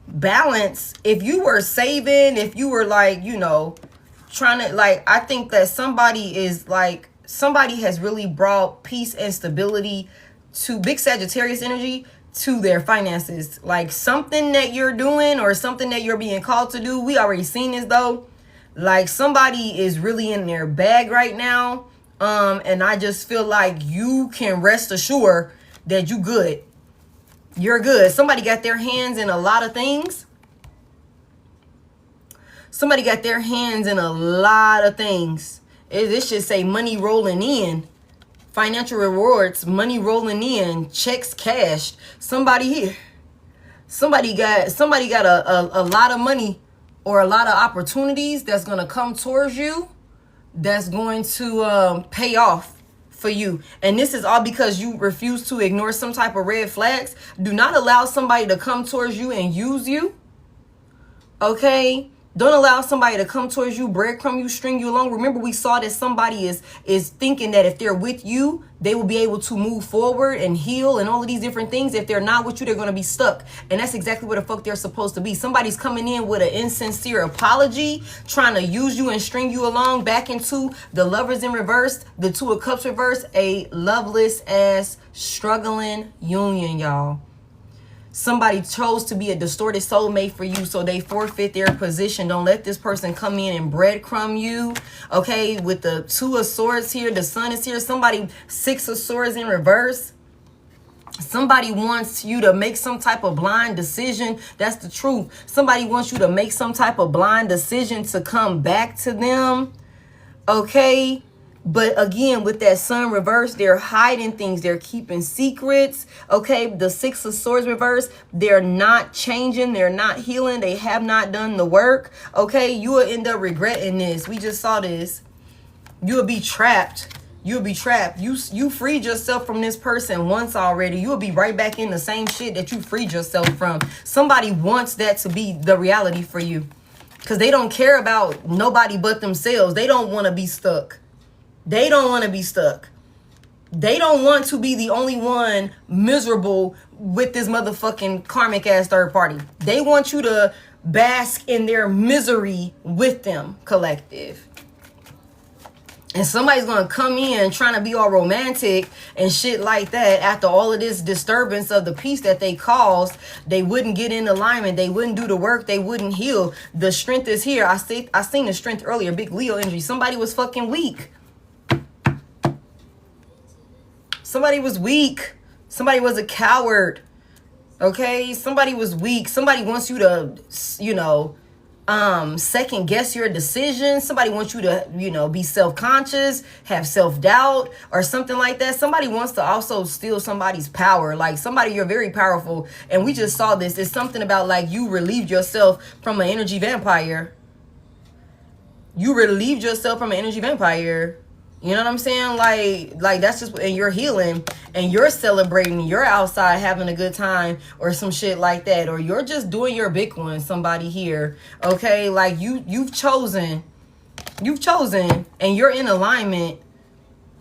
Balance. If you were saving, if you were like, you know, trying to, like, I think that somebody has really brought peace and stability to big Sagittarius energy to their finances. Like something that you're doing or something that you're being called to do. We already seen this though. Like somebody is really in their bag right now. And I just feel like you can rest assured that you good. You're good. Somebody got their hands in a lot of things. Somebody got their hands in a lot of things. This should say money rolling in. Financial rewards, money rolling in, checks cashed. Somebody here. Somebody got a lot of money or a lot of opportunities that's going to come towards you. That's going to pay off for you. And this is all because you refuse to ignore some type of red flags. Do not allow somebody to come towards you and use you. Okay? Don't allow somebody to come towards you, breadcrumb you, string you along. Remember, we saw that somebody is thinking that if they're with you, they will be able to move forward and heal and all of these different things. If they're not with you, they're going to be stuck. And that's exactly where the fuck they're supposed to be. Somebody's coming in with an insincere apology, trying to use you and string you along back into the Lovers in reverse, the Two of Cups reverse, a loveless ass struggling union, y'all. Somebody chose to be a distorted soulmate for you, so they forfeit their position. Don't let this person come in and breadcrumb you. Okay, with the Two of Swords here, the Sun is here. Somebody, Six of Swords in reverse. Somebody wants you to make some type of blind decision. That's the truth. Somebody wants you to make some type of blind decision to come back to them. Okay. But again, with that Sun reverse, they're hiding things. They're keeping secrets. Okay, the Six of Swords reverse, they're not changing. They're not healing. They have not done the work. Okay, you will end up regretting this. We just saw this. You will be trapped. You'll be trapped. You freed yourself from this person once already. You'll be right back in the same shit that you freed yourself from. Somebody wants that to be the reality for you because they don't care about nobody but themselves. They don't want to be stuck. They don't want to be stuck. They don't want to be the only one miserable with this motherfucking karmic ass third party. They want you to bask in their misery with them, collective. And somebody's going to come in trying to be all romantic and shit like that. After all of this disturbance of the peace that they caused, they wouldn't get in alignment. They wouldn't do the work. They wouldn't heal. The strength is here. I seen the strength earlier. Big Leo energy. Somebody was fucking weak. Somebody was weak. Somebody was a coward. Okay? Somebody was weak. Somebody wants you to, you know, second guess your decisions. Somebody wants you to, you know, be self-conscious, have self-doubt or something like that. Somebody wants to also steal somebody's power. Like somebody, you're very powerful. And we just saw this. It's something about like you relieved yourself from an energy vampire. You relieved yourself from an energy vampire. You know what I'm saying? Like that's just, and you're healing and you're celebrating, you're outside having a good time or some shit like that, or you're just doing your big one, somebody here. Okay, like you've chosen and you're in alignment.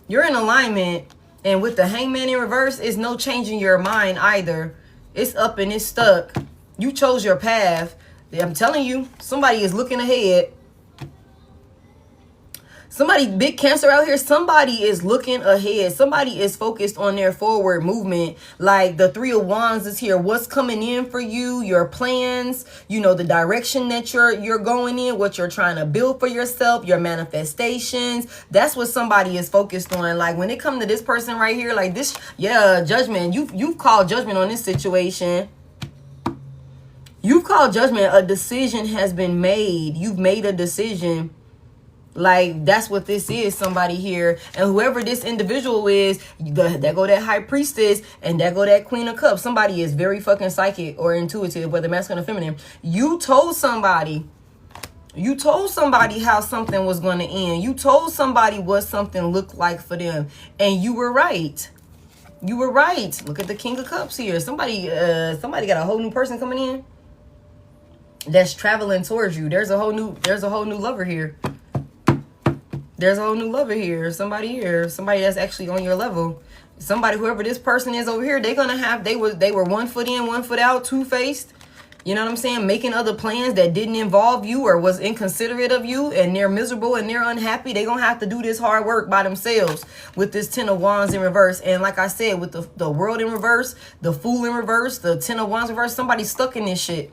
You're in alignment, and with the Hangman in reverse, it's no changing your mind either. It's up and it's stuck. You chose your path. I'm telling you, somebody is looking ahead. Somebody, big Cancer out here, somebody is looking ahead. Somebody is focused on their forward movement. Like the Three of Wands is here. What's coming in for you, your plans, you know, the direction that you're going in, what you're trying to build for yourself, your manifestations. That's what somebody is focused on. Like when it comes to this person right here, like this, yeah, judgment. You've called judgment on this situation. You've called judgment. A decision has been made. You've made a decision. Like, that's what this is, somebody here. And whoever this individual is, there go that High Priestess, and there go that Queen of Cups. Somebody is very fucking psychic or intuitive, whether masculine or feminine. You told somebody how something was going to end. You told somebody what something looked like for them. And you were right. You were right. Look at the King of Cups here. Somebody got a whole new person coming in that's traveling towards you. There's a whole new lover here. There's a whole new lover here. Somebody that's actually on your level. Somebody, whoever this person is over here, they were 1 foot in, 1 foot out, two-faced. You know what I'm saying? Making other plans that didn't involve you or was inconsiderate of you, and they're miserable and they're unhappy. They're going to have to do this hard work by themselves with this 10 of Wands in reverse. And like I said, with the World in reverse, the Fool in reverse, the 10 of Wands in reverse, somebody's stuck in this shit.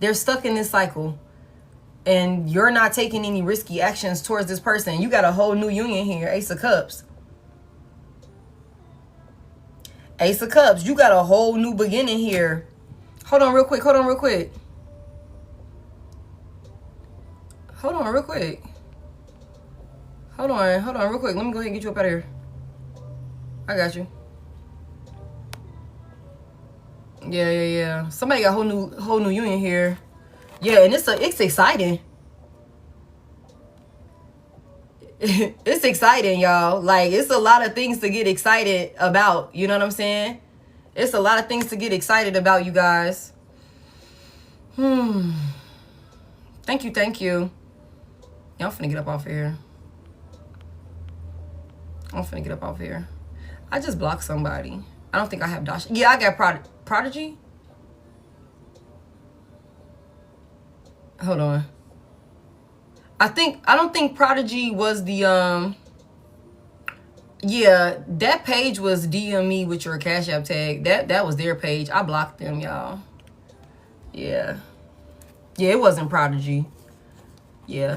They're stuck in this cycle. And you're not taking any risky actions towards this person. You got a whole new union here. Ace of Cups. Ace of Cups. You got a whole new beginning here. Hold on real quick. Hold on real quick. Hold on real quick. Hold on real quick. Let me go ahead and get you up out of here. I got you. Yeah. Somebody got a whole new union here. Yeah, and it's exciting. It's exciting, y'all. Like, it's a lot of things to get excited about. You know what I'm saying? It's a lot of things to get excited about, you guys. Thank you. Yeah, I'm finna get up off here. I just blocked somebody. I don't think I have Dasha. Yeah, I got Prodigy. Hold on. I don't think Prodigy was the yeah, that page was DM me with your Cash App tag. That was their page. I blocked them, y'all. Yeah, it wasn't Prodigy. Yeah.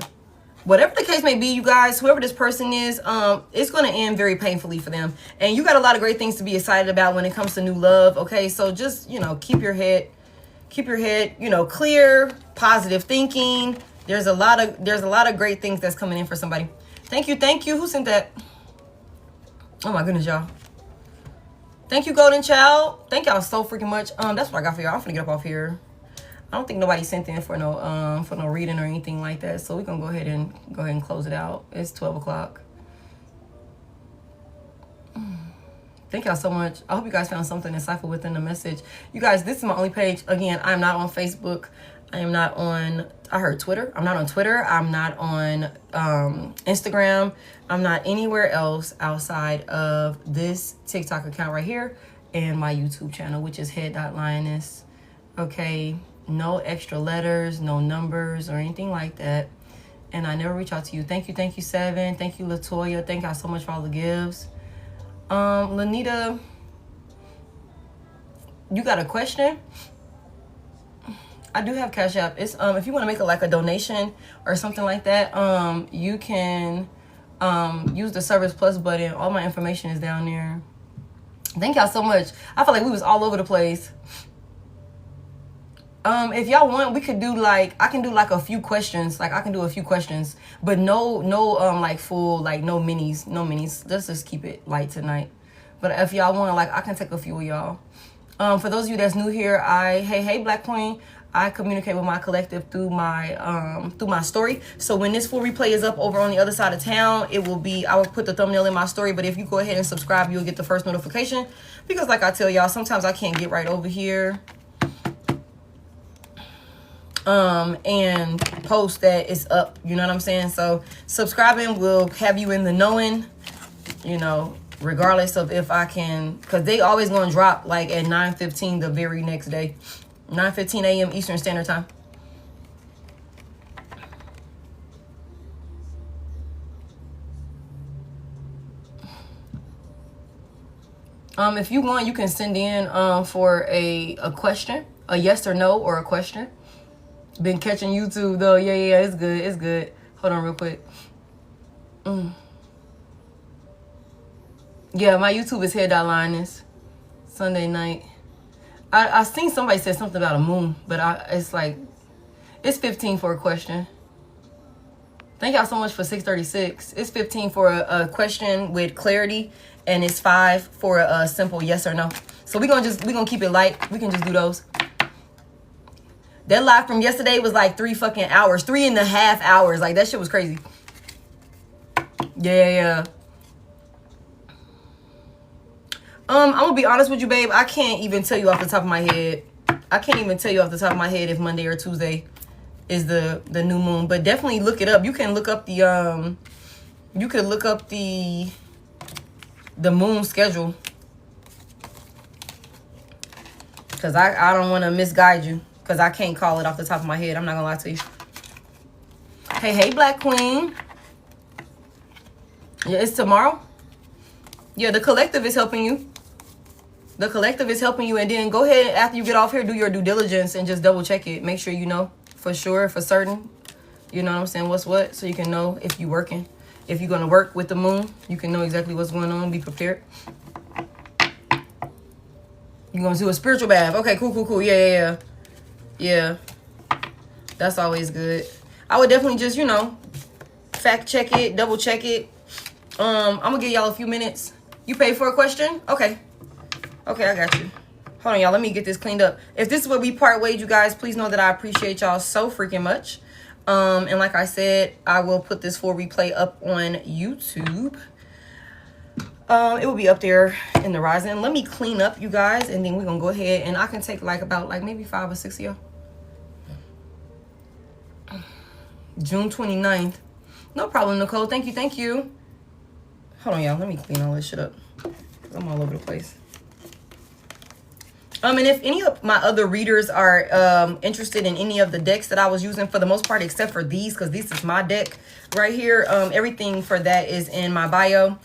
Whatever the case may be, you guys, whoever this person is, it's going to end very painfully for them. And you got a lot of great things to be excited about when it comes to new love. Okay, so just, you know, keep your head, you know, clear, positive thinking. There's a lot of great things that's coming in for somebody. Thank you. Who sent that? Oh my goodness, y'all. Thank you, Golden Child. Thank y'all so freaking much. That's what I got for y'all. I'm gonna get up off here. I don't think nobody sent in for no reading or anything like that. So we're gonna go ahead and close it out. It's 12 o'clock. Thank y'all so much. I hope you guys found something insightful within the message. You guys, this is my only page. Again, I'm not on Facebook. I am not on, I heard Twitter. I'm not on Twitter. I'm not on Instagram. I'm not anywhere else outside of this TikTok account right here and my YouTube channel, which is Head.Lioness. Okay, no extra letters, no numbers or anything like that. and I never reach out to you. Thank you, Seven. Thank you, Latoya. Thank y'all so much for all the gifts. Lanita, you got a question? I do have Cash App. It's if you want to make it like a donation or something like that, you can use the Service Plus button. All my information is down there. Thank y'all so much. I feel like we was all over the place. If y'all want, we could do like, I can do like a few questions. Like I can do a few questions, but no like full, like no minis. Let's just keep it light tonight. But if y'all want, like I can take a few of y'all. For those of you that's new here, hey Black Queen, I communicate with my collective through my story. So when this full replay is up over on the other side of town, it will be, I will put the thumbnail in my story. But if you go ahead and subscribe, you'll get the first notification. Because like I tell y'all, sometimes I can't get right over here and post that it's up. You know what I'm saying? So subscribing will have you in the knowing, you know, regardless of if I can, because they always gonna drop like at 9:15 the very next day. 9:15 a.m. Eastern Standard Time. If you want, you can send in for a question, a yes or no or a question. Been catching YouTube though. Yeah, it's good. Hold on real quick. Yeah, my YouTube is Head.Lioness. Sunday night. I seen somebody said something about a moon, but it's like, it's 15 for a question. Thank y'all so much for 636. It's 15 for a question with clarity, and it's 5 for a simple yes or no. So we're gonna keep it light. We can just do those. That live from yesterday was like 3 fucking hours, 3.5 hours. Like that shit was crazy. Yeah. I'm gonna be honest with you, babe. I can't even tell you off the top of my head. If Monday or Tuesday is the new moon. But definitely look it up. You can look up the the moon schedule. Cause I don't want to misguide you. Cause I can't call it off the top of my head. I'm not gonna lie to you. Hey, Black Queen. Yeah, it's tomorrow. Yeah, the collective is helping you. And then go ahead after you get off here, do your due diligence and just double check it. Make sure you know for sure, for certain. You know what I'm saying? What's what, so you can know if you're working. If you're gonna work with the moon, you can know exactly what's going on. Be prepared. You're gonna do a spiritual bath. Okay, cool. Yeah. That's always good. I would definitely just, you know, fact check it, double check it. I'm gonna give y'all a few minutes. You paid for a question? Okay, I got you. Hold on, y'all. Let me get this cleaned up. If this is where we part ways, you guys, please know that I appreciate y'all so freaking much. And like I said, I will put this full replay up on YouTube. It will be up there in the rising. Let me clean up, you guys, and then we're gonna go ahead and I can take like about like maybe 5 or 6 of y'all. June 29th. No problem, Nicole. Thank you. Hold on, y'all. Let me clean all this shit up. I'm all over the place. And if any of my other readers are interested in any of the decks that I was using, for the most part, except for these, because this is my deck right here. Everything for that is in my bio.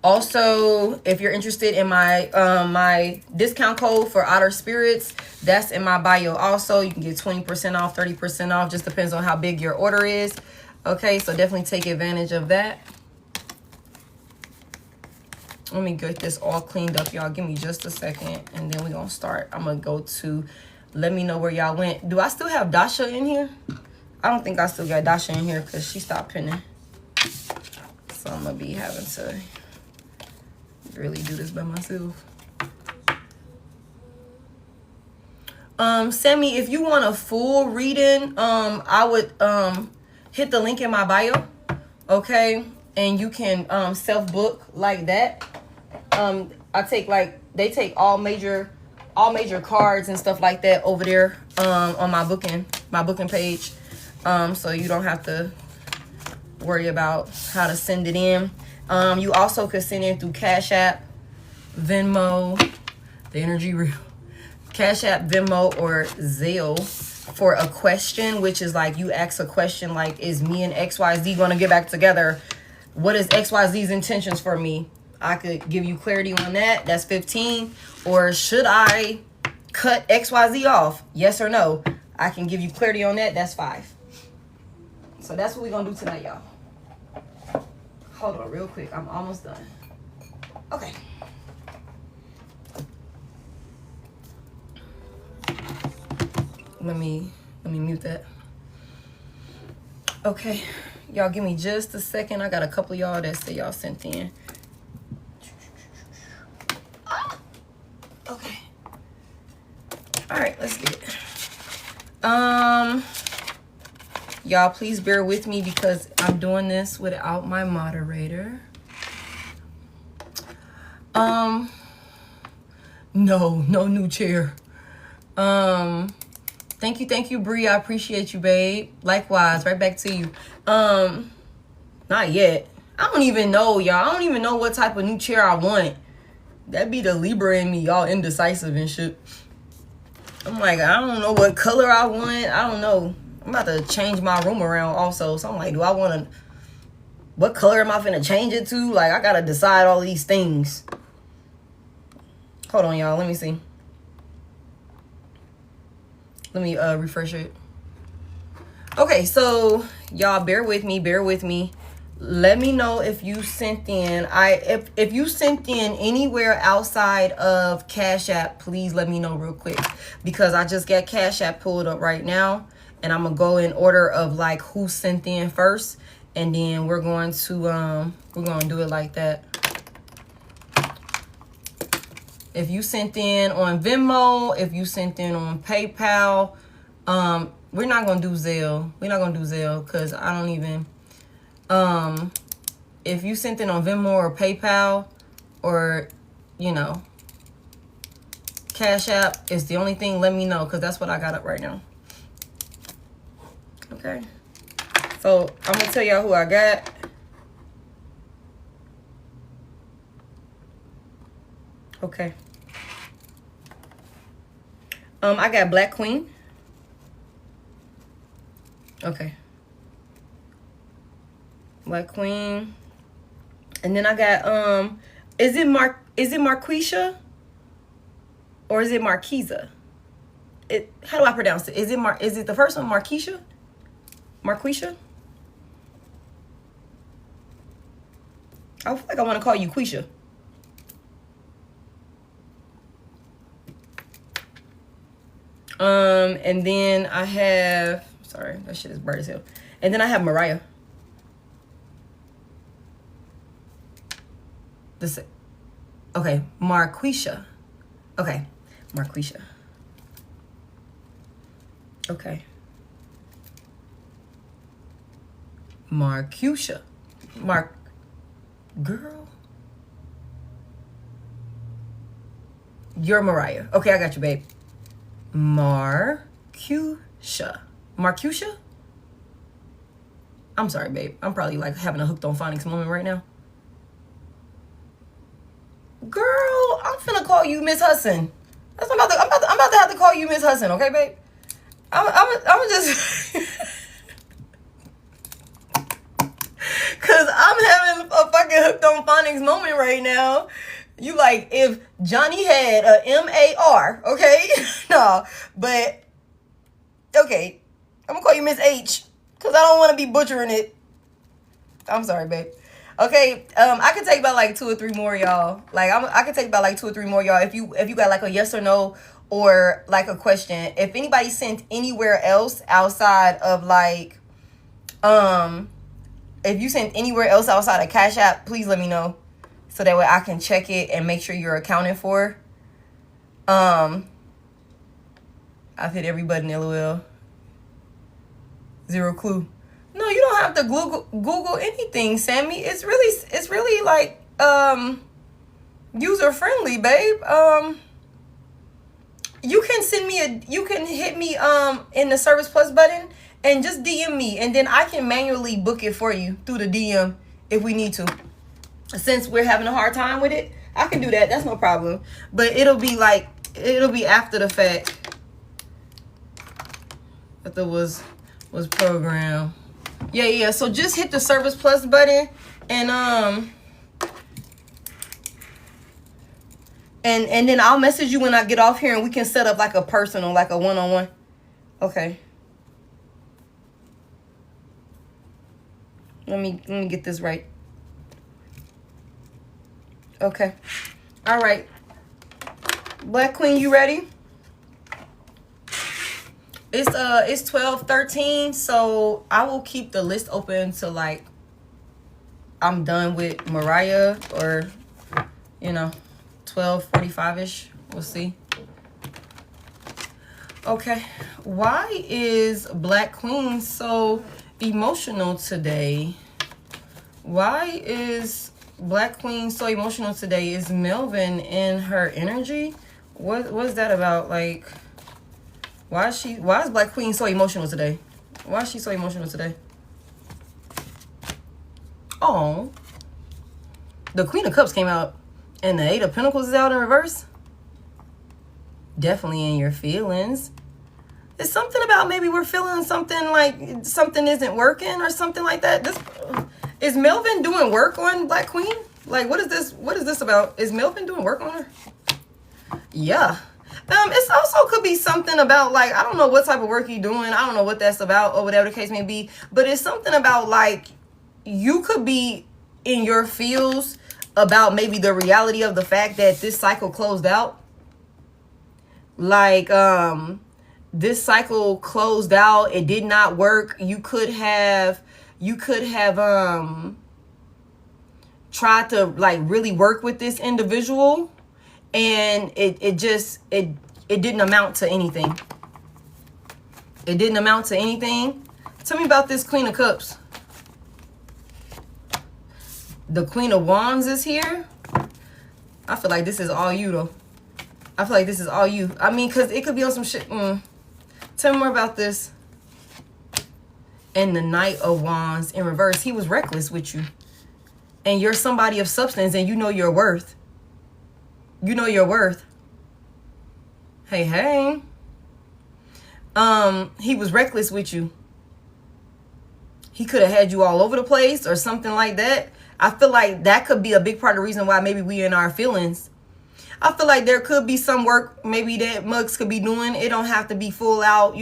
Also, if you're interested in my my discount code for Outer Spirits, that's in my bio also. You can get 20% off, 30% off. Just depends on how big your order is. Okay, so definitely take advantage of that. Let me get this all cleaned up, y'all. Give me just a second, and then we're going to start. I'm going to go to let me know where y'all went. Do I still have Dasha in here? I don't think I still got Dasha in here because she stopped pinning. So I'm going to be having to really do this by myself. Sammy, if you want a full reading, I would hit the link in my bio, okay? And you can self-book like that. I take they take all major cards and stuff like that over there on my booking page. So you don't have to worry about how to send it in. You also could send in through CashApp, Venmo, the energy real, CashApp, Venmo, or Zelle. for a question, which is like you ask a question like, is me and XYZ going to get back together? What is XYZ's intentions for me? I could give you clarity on that. That's 15. Or should I cut XYZ off? Yes or no? I can give you clarity on that. That's 5. So that's what we're going to do tonight, y'all. Hold on real quick. I'm almost done. Okay. Let me mute that. Okay. Y'all give me just a second. I got a couple of y'all that say y'all sent in. Okay. All right, let's get it. Y'all please bear with me because I'm doing this without my moderator. No new chair. Thank you, Bree. I appreciate you, babe. Likewise, right back to you. Not yet. I don't even know, y'all. I don't even know what type of new chair I want. That'd be the Libra in me, y'all indecisive and shit. I'm like, I don't know what color I want. I don't know. I'm about to change my room around also. So I'm like, do I want to, what color am I finna change it to? Like, I gotta decide all these things. Hold on, y'all. Let me see. Let me refresh it. Okay, so y'all bear with me. Let me know if you sent in. If you sent in anywhere outside of Cash App, please let me know real quick. Because I just got Cash App pulled up right now. And I'm gonna go in order of like who sent in first. And then we're going to do it like that. If you sent in on Venmo, if you sent in on PayPal, we're not gonna do Zelle. We're not gonna do Zelle because I don't even. If you sent in on Venmo or PayPal, or Cash App is the only thing. Let me know because that's what I got up right now. Okay. So I'm gonna tell y'all who I got. Okay. I got Black Queen. Okay. Black Queen. And then I got is it Marquisha? Or is it Marquisa? How do I pronounce it? Is it the first one Marquisha? Marquisha? I feel like I want to call you Quisha. And then I have, sorry, that shit is bright as hell. And then I have Mariah. Okay, Marquisha. Okay, Marquisha. Okay. Marquisha. Girl. You're Mariah. Okay, I got you, babe. Marquisha. Marquisha? I'm sorry, babe. I'm probably like having a hooked on phonics moment right now. Girl, I'm finna call you Miss Hudson. I'm about to have to call you Miss Hudson, okay, babe? I'm just cause I'm having a fucking hooked on phonics moment right now. You like if Johnny had a M-A-R, okay? No, but okay. I'm gonna call you Miss H because I don't want to be butchering it. I'm sorry, babe. Okay, I could take about like 2 or 3 more, y'all. Like I could take about like 2 or 3 more, y'all. If you got like a yes or no or like a question. If anybody sent anywhere else outside of like, if you sent anywhere else outside of Cash App, please let me know so that way I can check it and make sure you're accounted for. I've hit every button, LOL. 0 clue. No, you don't have to Google anything, Sammy. It's really like user friendly, babe. You can hit me in the Service Plus button and just DM me, and then I can manually book it for you through the DM if we need to. Since we're having a hard time with it, I can do that. That's no problem. But it'll be after the fact. I thought was programmed. Yeah. So just hit the Service Plus button and then I'll message you when I get off here and we can set up like a personal, like a one-on-one. Okay. Let me get this right. Okay. All right. Black Queen, you ready? It's 12:13, so I will keep the list open till like I'm done with Mariah, or 12:45ish. We'll see. Okay. Why is Black Queen so emotional today? Why is Black Queen so emotional today? Is Melvin in her energy? What's that about? Like, why is Black Queen so emotional today? Why is she so emotional today? Oh, the Queen of Cups came out and the Eight of Pentacles is out in reverse. Definitely in your feelings. It's something about maybe we're feeling something like something isn't working or something like that. Is Melvin doing work on Black Queen? Like, what is this? What is this about? Is Melvin doing work on her? Yeah. It's also could be something about, like, I don't know what type of work you're doing. I don't know what that's about or whatever the case may be. But it's something about, like, you could be in your feels about maybe the reality of the fact that this cycle closed out. Like, this cycle closed out. It did not work. You could have tried to like really work with this individual, and it didn't amount to anything. It didn't amount to anything. Tell me about this Queen of Cups. The Queen of Wands is here. I feel like this is all you, though. I feel like this is all you. I mean, because it could be on some shit. Tell me more about this. And the Knight of Wands in reverse. He was reckless with you. And you're somebody of substance, and you know your worth. You know your worth. Hey. He was reckless with you. He could have had you all over the place or something like that. I feel like that could be a big part of the reason why maybe we in our feelings. I feel like there could be some work maybe that Muggs could be doing. It don't have to be full out,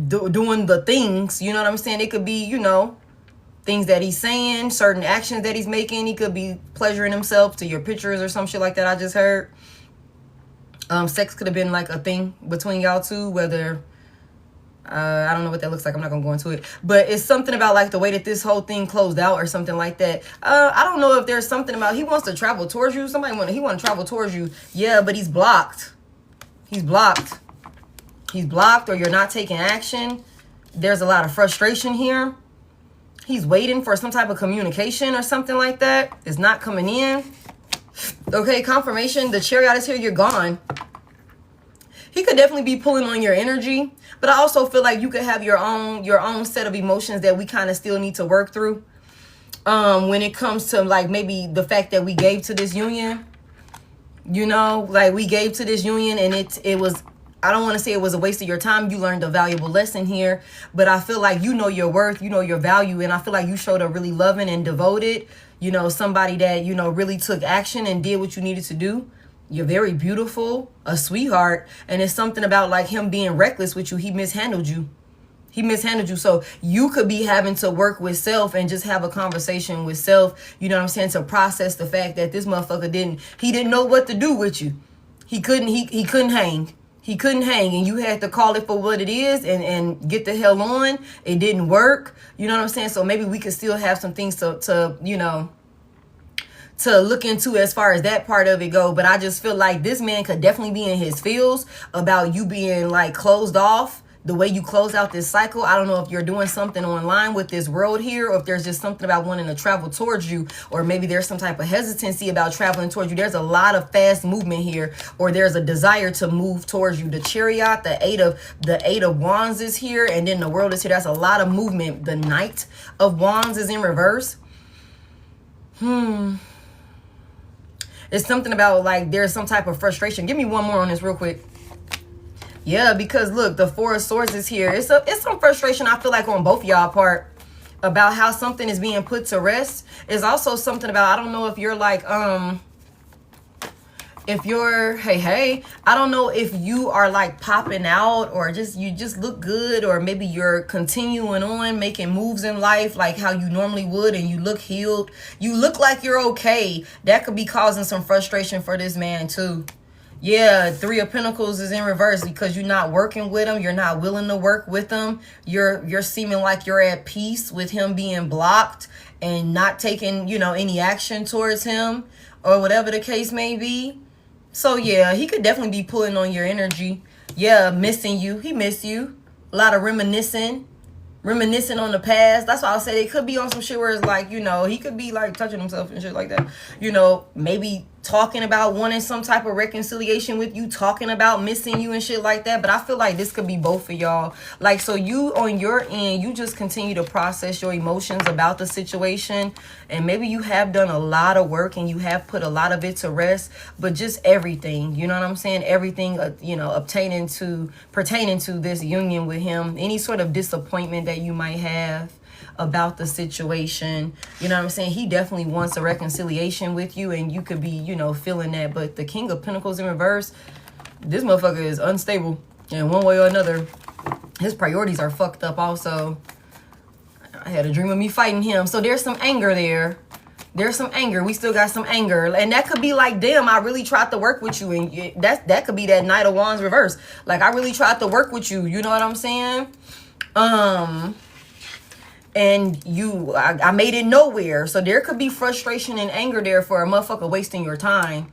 doing the things. You know what I'm saying? It could be, things that he's saying, certain actions that he's making. He could be pleasuring himself to your pictures or some shit like that I just heard. Sex could have been like a thing between y'all two, whether... I don't know what that looks like. I'm not going to go into it. But it's something about like the way that this whole thing closed out or something like that. I don't know if there's something about he wants to travel towards you. He want to travel towards you. Yeah, but he's blocked. He's blocked. He's blocked, or you're not taking action. There's a lot of frustration here. He's waiting for some type of communication or something like that. It's not coming in. Okay, confirmation. The Chariot is here. You're gone. He could definitely be pulling on your energy, but I also feel like you could have your own set of emotions that we kind of still need to work through. When it comes to like maybe the fact that we gave to this union, like we gave to this union, and it was, I don't want to say it was a waste of your time. You learned a valuable lesson here, but I feel like you know your worth, you know your value, and I feel like you showed a really loving and devoted, somebody that, really took action and did what you needed to do. You're very beautiful, a sweetheart, and it's something about like him being reckless with you. He mishandled you. So you could be having to work with self and just have a conversation with self, to process the fact that this motherfucker didn't know what to do with you. He couldn't hang. He couldn't hang, and you had to call it for what it is and get the hell on. It didn't work. So maybe we could still have some things to look into as far as that part of it go. But I just feel like this man could definitely be in his feels about you being like closed off, the way you close out this cycle. I don't know if you're doing something online with this world here, or if there's just something about wanting to travel towards you, or maybe there's some type of hesitancy about traveling towards you. There's a lot of fast movement here, or there's a desire to move towards you. The Chariot, the eight of Wands is here, and then the World is here. That's a lot of movement. The Knight of Wands is in reverse. It's something about like there's some type of frustration. Give me one more on this real quick. Yeah, because look, the Four of Swords is here. It's some frustration, I feel like, on both y'all part about how something is being put to rest. It's also something about, I don't know if you're like, if you're, hey, I don't know if you are like popping out, or you just look good, or maybe you're continuing on making moves in life like how you normally would, and you look healed. You look like you're okay. That could be causing some frustration for this man too. Yeah, Three of Pentacles is in reverse because you're not working with him. You're not willing to work with him. You're seeming like you're at peace with him being blocked and not taking, any action towards him, or whatever the case may be. So yeah, he could definitely be pulling on your energy. Yeah, missing you. He missed you. A lot of reminiscing on the past. That's why I said it could be on some shit where it's like, he could be like touching himself and shit like that. Maybe talking about wanting some type of reconciliation with you, talking about missing you and shit like that. But I feel like this could be both of y'all. Like, so you on your end, you just continue to process your emotions about the situation. And maybe you have done a lot of work and you have put a lot of it to rest. But just everything, you know what I'm saying? Everything, pertaining to this union with him. Any sort of disappointment that you might have about the situation, you know what I'm saying? He definitely wants a reconciliation with you, and you could be, feeling that. But the King of Pentacles in reverse, this motherfucker is unstable in one way or another. His priorities are fucked up also. I had a dream of me fighting him. So there's some anger there. There's some anger. We still got some anger. And that could be like, damn, I really tried to work with you. And that could be that Knight of Wands reverse. Like, I really tried to work with you. You know what I'm saying? And I made it nowhere. So there could be frustration and anger there for a motherfucker wasting your time.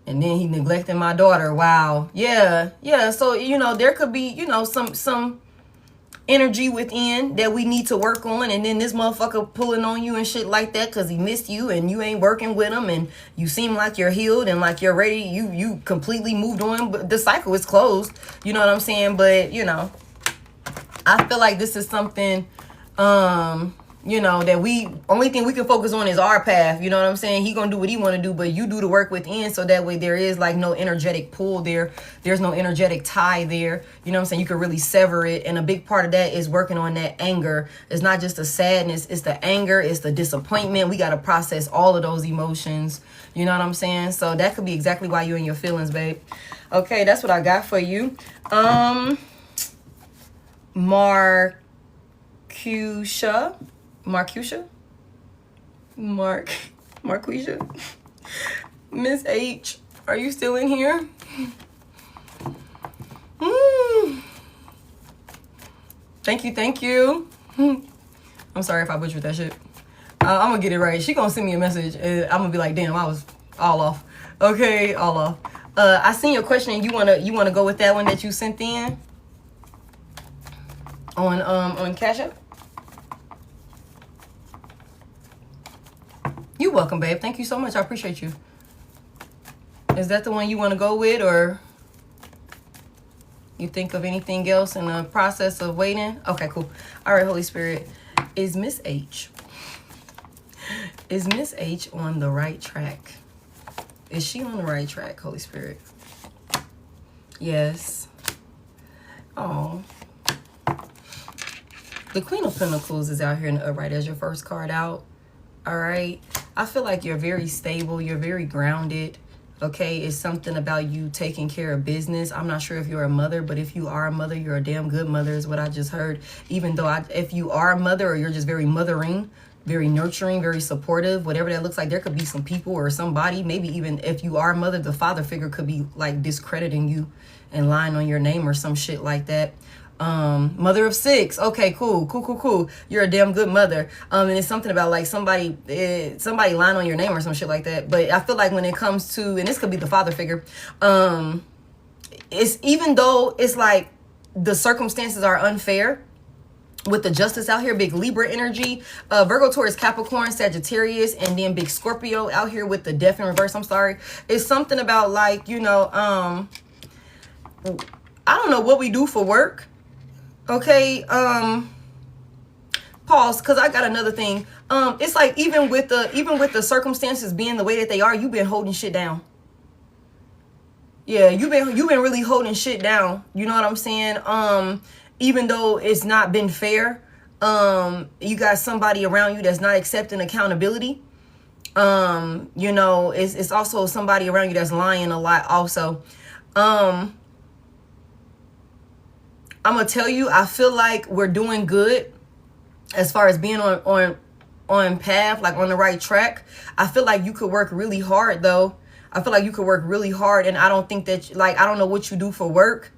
And then he neglected my daughter. Wow. Yeah. So, there could be, some energy within that we need to work on. And then this motherfucker pulling on you and shit like that because he missed you and you ain't working with him. And you seem like you're healed and like you're ready. You completely moved on. But the cycle is closed. You know what I'm saying? But, I feel like this is something, that only thing we can focus on is our path. You know what I'm saying? He gonna do what he want to do, but you do the work within, so that way there is like no energetic pull there. There's no energetic tie there. You know what I'm saying? You can really sever it. And a big part of that is working on that anger. It's not just the sadness, it's the anger, it's the disappointment. We got to process all of those emotions. You know what I'm saying? So that could be exactly why you're in your feelings, babe. Okay, that's what I got for you. Marquisha. Miss H, are you still in here? Thank you. I'm sorry if I butchered that shit. I'm gonna get it right. She gonna send me a message and I'm gonna be like, damn, I was all off. Okay, all off. I seen your question and you wanna go with that one that you sent in? On CashApp? You're welcome, babe. Thank you so much. I appreciate you. Is that the one you want to go with, or you think of anything else in the process of waiting? Okay, cool. All right, Holy Spirit. Is Miss H on the right track? Is she on the right track, Holy Spirit? Yes. Oh. The Queen of Pentacles is out here in the upright as your first card out. All right. I feel like you're very stable. You're very grounded. Okay. It's something about you taking care of business. I'm not sure if you're a mother, but if you are a mother, you're a damn good mother is what I just heard. Even though if you are a mother, or you're just very mothering, very nurturing, very supportive, whatever that looks like, there could be some people or somebody, maybe even if you are a mother, the father figure could be like discrediting you and lying on your name or some shit like that. Mother of 6. Okay, cool. You're a damn good mother. And it's something about like somebody lying on your name or some shit like that. But I feel like when it comes to, and this could be the father figure, it's, even though it's like the circumstances are unfair with the Justice out here, big Libra energy, Virgo, Taurus, Capricorn, Sagittarius, and then big Scorpio out here with the Death in reverse. I'm sorry. It's something about like, I don't know what we do for work. Okay, pause, because I got another thing. It's like even with the circumstances being the way that they are, you've been holding shit down. Yeah, you've been really holding shit down. You know what I'm saying? Even though it's not been fair, you got somebody around you that's not accepting accountability. You know, it's also somebody around you that's lying a lot also. I'm gonna tell you, I feel like we're doing good as far as being on path, like on the right track. I feel like you could work really hard though. I feel like you could work really hard, and I don't think that, like, I don't know what you do for work.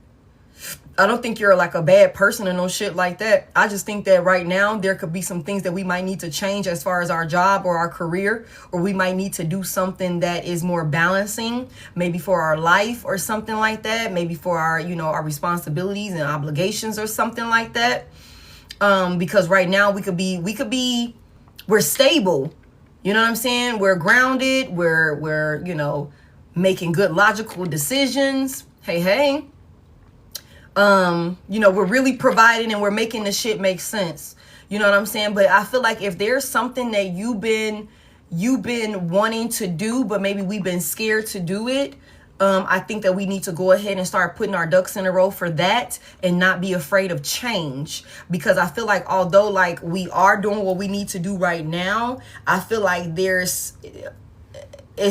I don't think you're like a bad person or no shit like that. I just think that right now there could be some things that we might need to change as far as our job or our career, or we might need to do something that is more balancing, maybe for our life or something like that, maybe for our, you know, our responsibilities and obligations or something like that. Because right now we're stable. You know what I'm saying? We're grounded. We're, you know, making good logical decisions. Hey. You know, we're really providing and we're making the shit make sense. You know what I'm saying? But I feel like if there's something that you've been wanting to do, but maybe we've been scared to do it, I think that we need to go ahead and start putting our ducks in a row for that and not be afraid of change. Because I feel like although like we are doing what we need to do right now, I feel like it's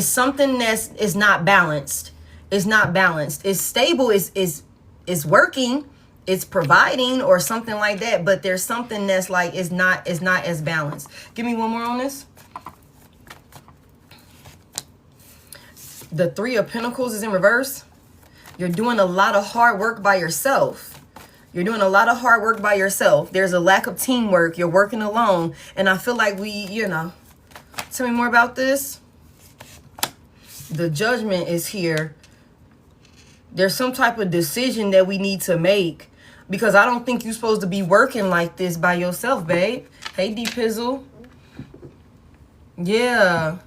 something is not balanced. It's not balanced. It's stable. It's working. It's providing or something like that. But there's something that's like is not as balanced. Give me one more on this. The Three of Pentacles is in reverse. You're doing a lot of hard work by yourself. You're doing a lot of hard work by yourself. There's a lack of teamwork. You're working alone. And I feel like you know, tell me more about this. The Judgment is here. There's some type of decision that we need to make, because I don't think you're supposed to be working like this by yourself, babe. Hey, D-Pizzle. Yeah.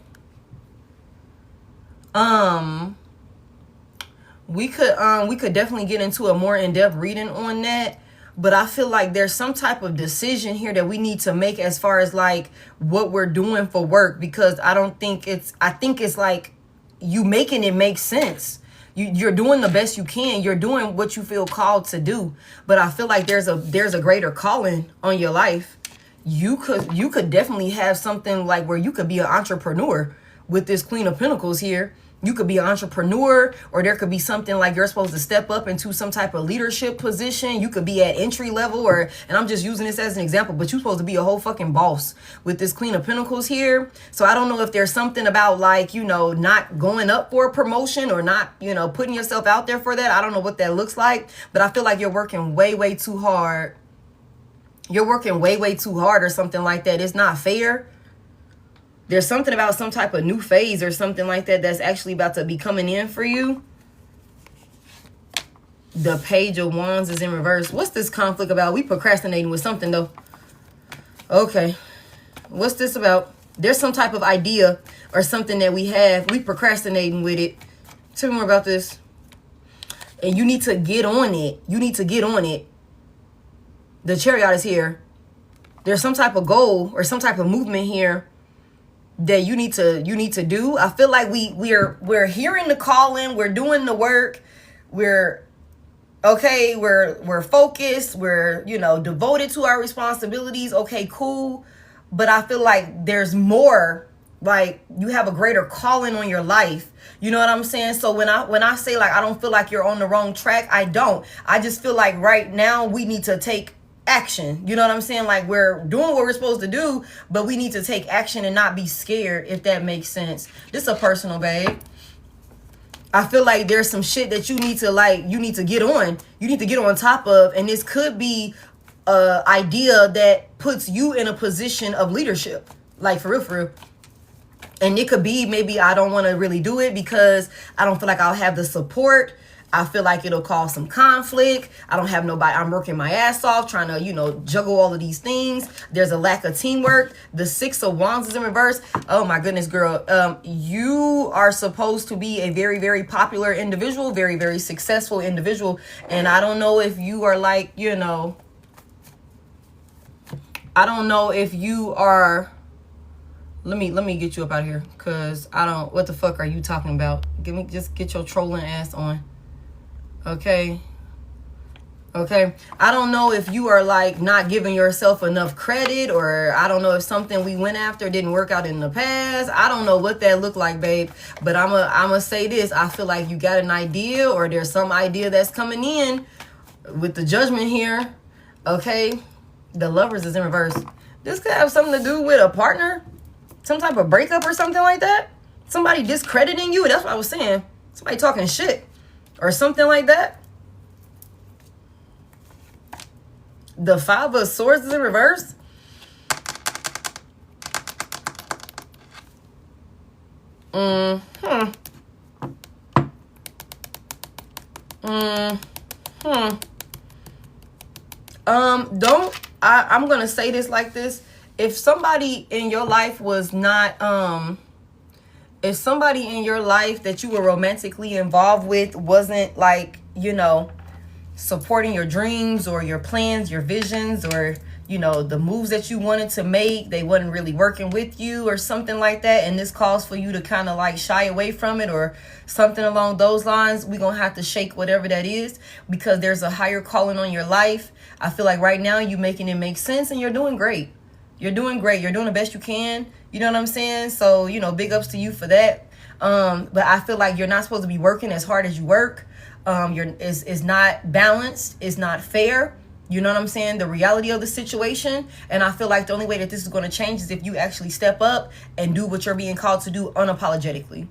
We could definitely get into a more in-depth reading on that, but I feel like there's some type of decision here that we need to make as far as like what we're doing for work, because I think it's like you making it make sense. You're doing the best you can. You're doing what you feel called to do, but I feel like there's a greater calling on your life. You could definitely have something like where you could be an entrepreneur with this Queen of Pentacles here. You could be an entrepreneur, or there could be something like you're supposed to step up into some type of leadership position. You could be at entry level, and I'm just using this as an example, but you're supposed to be a whole fucking boss with this Queen of Pentacles here. So I don't know if there's something about like, you know, not going up for a promotion or not, you know, putting yourself out there for that. I don't know what that looks like, but I feel like you're working way too hard. You're working way too hard or something like that. It's not fair. There's something about some type of new phase or something like that that's actually about to be coming in for you. The Page of Wands is in reverse. What's this conflict about? We procrastinating with something though. Okay. What's this about? There's some type of idea or something that we have. We procrastinating with it. Tell me more about this. And you need to get on it. You need to get on it. The Chariot is here. There's some type of goal or some type of movement here that you need to do. I feel like we're hearing the calling, we're doing the work, we're focused, we're, you know, devoted to our responsibilities. Okay, cool. But I feel like there's more, like you have a greater calling on your life. You know what I'm saying? So when I say like I don't feel like you're on the wrong track, I don't. I just feel like right now we need to take action. You know what I'm saying? Like we're doing what we're supposed to do, but we need to take action and not be scared, if that makes sense. This is a personal, babe. I feel like there's some shit that you need to get on. You need to get on top of, and this could be a idea that puts you in a position of leadership. Like for real. And it could be maybe I don't want to really do it because I don't feel like I'll have the support. I feel like it'll cause some conflict. I don't have nobody. I'm working my ass off trying to, you know, juggle all of these things. There's a lack of teamwork. The Six of Wands is in reverse. Oh my goodness, girl. You are supposed to be a very popular individual, very successful individual. And I don't know if you are like, you know, I don't know if you are Let me get you up out of here, cause I don't. What the fuck are you talking about? Just get your trolling ass on. Okay. Okay. I don't know if you are like not giving yourself enough credit, or I don't know if something we went after didn't work out in the past. I don't know what that looked like, babe. But I'ma say this. I feel like you got an idea, or there's some idea that's coming in with the Judgment here. Okay. The Lovers is in reverse. This could have something to do with a partner. Some type of breakup or something like that. Somebody discrediting you. That's what I was saying. Somebody talking shit or something like that. The Five of Swords is in reverse. I'm gonna say this like this. If somebody in your life was not, if somebody in your life that you were romantically involved with wasn't like, you know, supporting your dreams or your plans, your visions, or, you know, the moves that you wanted to make, they wasn't really working with you or something like that, and this calls for you to kind of like shy away from it or something along those lines, we're gonna have to shake whatever that is, because there's a higher calling on your life. I feel like right now you're making it make sense, and you're doing great. You're doing great. You're doing the best you can. You know what I'm saying? So, you know, big ups to you for that. But I feel like you're not supposed to be working as hard as you work. It's not balanced. It's not fair. You know what I'm saying? The reality of the situation. And I feel like the only way that this is going to change is if you actually step up and do what you're being called to do unapologetically.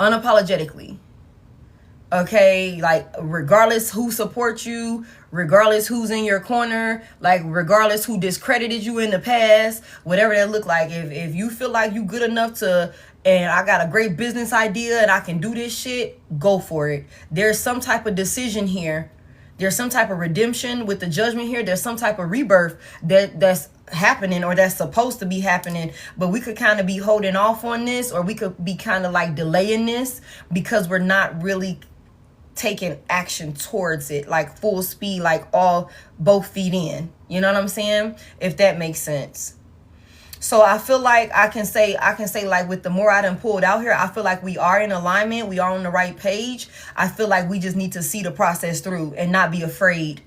Unapologetically. Okay, like regardless who supports you, regardless who's in your corner, like regardless who discredited you in the past, whatever that look like, if you feel like you good enough to, and I got a great business idea and I can do this shit, go for it. There's some type of decision here. There's some type of redemption with the Judgment here. There's some type of rebirth that's happening, or that's supposed to be happening, but we could kind of be holding off on this, or we could be kind of like delaying this because we're not really taking action towards it like full speed, like both feet in. You know what I'm saying? If that makes sense. So I feel like I can say like with the more I done pulled out here, I feel like we are in alignment. We are on the right page. I feel like we just need to see the process through and not be afraid.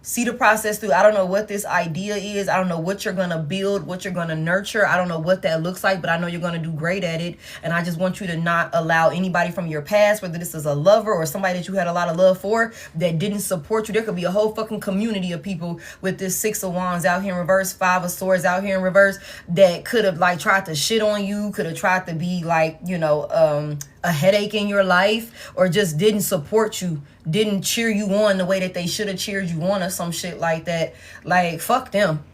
See the process through. I don't know what this idea is. I don't know what you're going to build, what you're going to nurture. I don't know what that looks like, but I know you're going to do great at it. And I just want you to not allow anybody from your past, whether this is a lover or somebody that you had a lot of love for, that didn't support you. There could be a whole fucking community of people with this Six of Wands out here in reverse, Five of Swords out here in reverse, that could have like tried to shit on you, could have tried to be like, you know, a headache in your life, or just didn't support you, didn't cheer you on the way that they should have cheered you on, or some shit like that. Like, fuck them.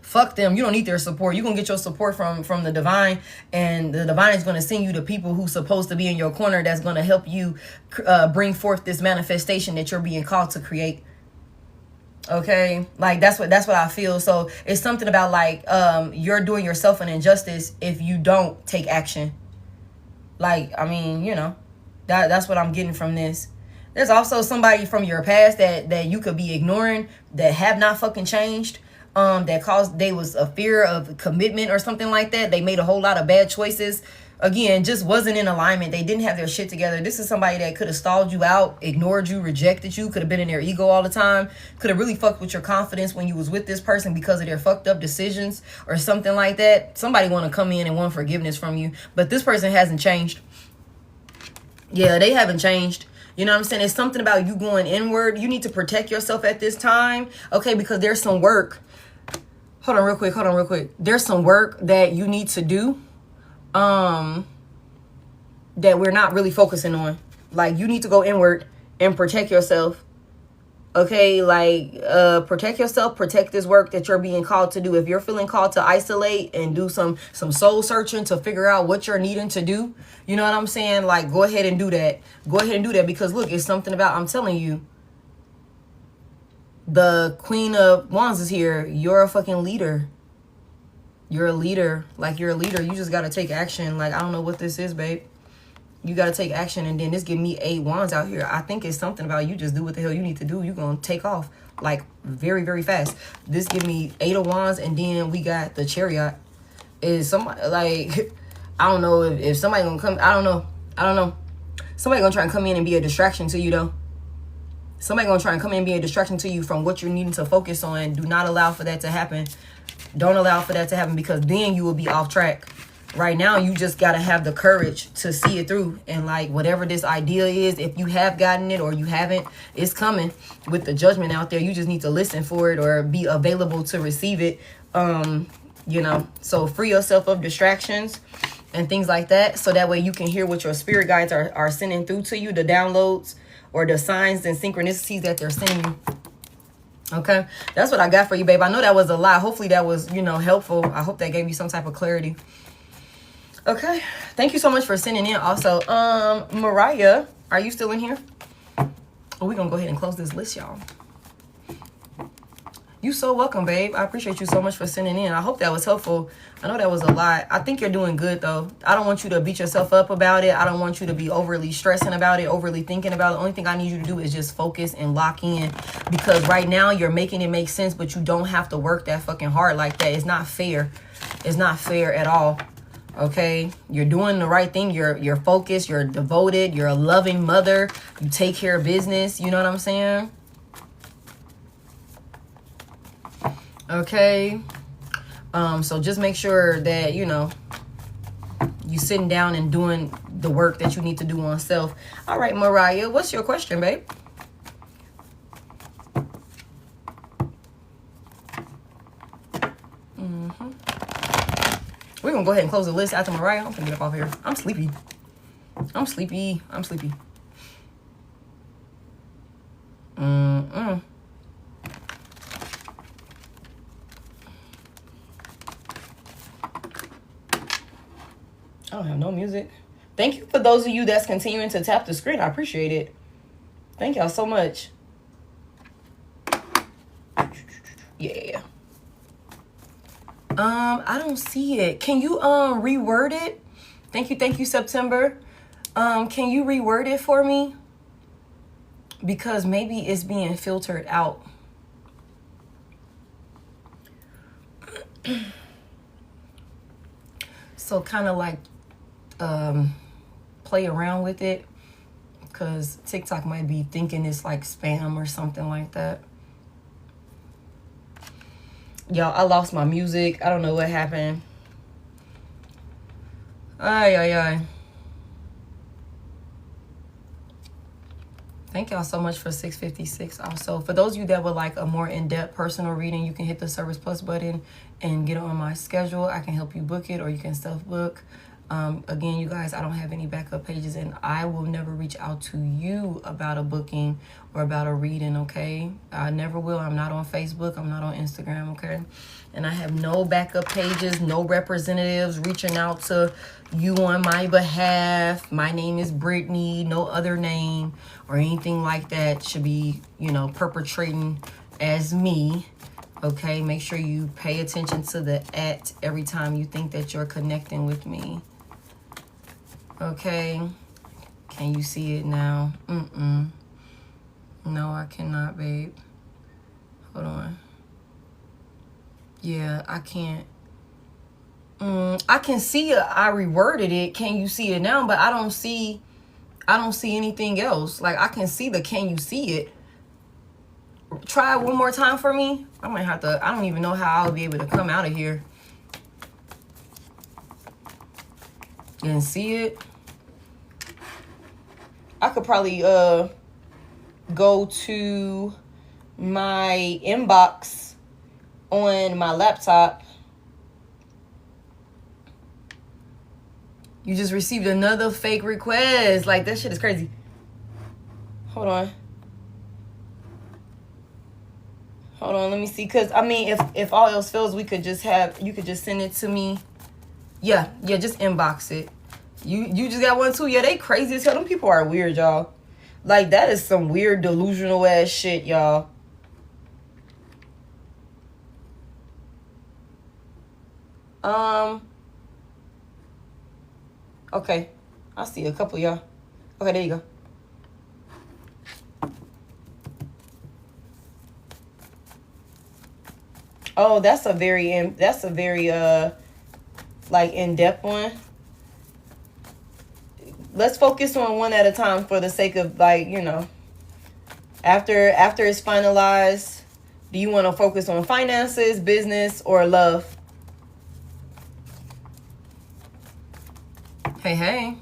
Fuck them. You don't need their support. You're going to get your support from the divine, and the divine is going to send you the people who's supposed to be in your corner, that's going to help you bring forth this manifestation that you're being called to create. Okay, like that's what I feel. So it's something about like you're doing yourself an injustice if you don't take action. Like, I mean, you know, that's what I'm getting from this. There's also somebody from your past that you could be ignoring, that have not fucking changed, that caused, they was a fear of commitment or something like that. They made a whole lot of bad choices. Again, just wasn't in alignment. They didn't have their shit together. This is somebody that could have stalled you out, ignored you, rejected you, could have been in their ego all the time, could have really fucked with your confidence when you was with this person because of their fucked up decisions or something like that. Somebody want to come in and want forgiveness from you, but this person hasn't changed. Yeah, they haven't changed. You know what I'm saying? It's something about you going inward. You need to protect yourself at this time, okay? Because there's some work. Hold on real quick. There's some work that you need to do that we're not really focusing on. Like, you need to go inward and protect yourself. Okay, like protect yourself, protect this work that you're being called to do. If you're feeling called to isolate and do some soul searching to figure out what you're needing to do, you know what I'm saying? Like, go ahead and do that. Go ahead and do that, because look, it's something about, I'm telling you, the Queen of Wands is here. You're a fucking leader. You're a leader. Like, you're a leader. You just got to take action. Like, I don't know what this is, babe. You got to take action. And then this give me 8 wands out here. I think it's something about you just do what the hell you need to do. You're going to take off like very, very fast. This give me 8 of wands. And then we got the chariot. Is somebody like, I don't know if somebody going to come. I don't know. Somebody going to try and come in and be a distraction to you though. Somebody going to try and come in and be a distraction to you from what you're needing to focus on. Do not allow for that to happen. Don't allow for that to happen, because then you will be off track. Right now, you just got to have the courage to see it through. And like whatever this idea is, if you have gotten it or you haven't, it's coming with the judgment out there. You just need to listen for it or be available to receive it. You know, so free yourself of distractions and things like that. So that way you can hear what your spirit guides are sending through to you, the downloads or the signs and synchronicities that they're sending you. Okay, that's what I got for you, babe. I know that was a lot. Hopefully that was, you know, helpful. I hope that gave you some type of clarity. Okay, thank you so much for sending in. Also, Mariah, are you still in here? Oh, we're gonna go ahead and close this list, y'all. You so welcome, babe. I appreciate you so much for sending in. I hope that was helpful. I know that was a lot. I think you're doing good though. I don't want you to beat yourself up about it. I don't want you to be overly stressing about it, overly thinking about it. The only thing I need you to do is just focus and lock in, because right now you're making it make sense, but you don't have to work that fucking hard like that. It's not fair. It's not fair at all. Okay, you're doing the right thing. You're focused, you're devoted, you're a loving mother, you take care of business, you know what I'm saying? Okay, so just make sure that, you know, you sitting down and doing the work that you need to do on self. All right, Mariah, what's your question, babe? We're gonna go ahead and close the list after Mariah. I'm gonna get up off here. I'm sleepy. I'm sleepy. I'm sleepy. I don't have no music. Thank you for those of you that's continuing to tap the screen. I appreciate it. Thank y'all so much. Yeah. I don't see it. Can you reword it? Thank you, September. Can you reword it for me? Because maybe it's being filtered out. So kind of like play around with it, because TikTok might be thinking it's like spam or something like that. Y'all, I lost my music. I don't know what happened. Ay. Thank y'all so much for 656. Also, for those of you that would like a more in-depth personal reading, you can hit the Service Plus button and get on my schedule. I can help you book it, or you can self-book. Again, you guys, I don't have any backup pages, and I will never reach out to you about a booking or about a reading, okay? I never will. I'm not on Facebook. I'm not on Instagram, okay? And I have no backup pages, no representatives reaching out to you on my behalf. My name is Brittany. No other name or anything like that should be, you know, perpetrating as me. Okay, make sure you pay attention to the @ every time you think that you're connecting with me. Okay, can you see it now? No, I cannot, babe. Hold on. Yeah, I can't. I can see it. I reworded it. Can you see it now? But I don't see anything else. Like, I can see the can you see it. Try it one more time for me. I might have to. I don't even know how I'll be able to come out of here and see it. I could probably go to my inbox on my laptop. You just received another fake request. Like, that shit is crazy. Hold on, let me see. Because, I mean, if all else fails, we could just have, you could just send it to me. Yeah, just inbox it. You just got one too? Yeah, they crazy as hell. Them people are weird, y'all. Like, that is some weird delusional ass shit, y'all. Okay. I see a couple, y'all. Okay, there you go. Oh, that's a very like in-depth one. Let's focus on one at a time for the sake of, like, you know, after it's finalized, do you want to focus on finances, business, or love? Hey.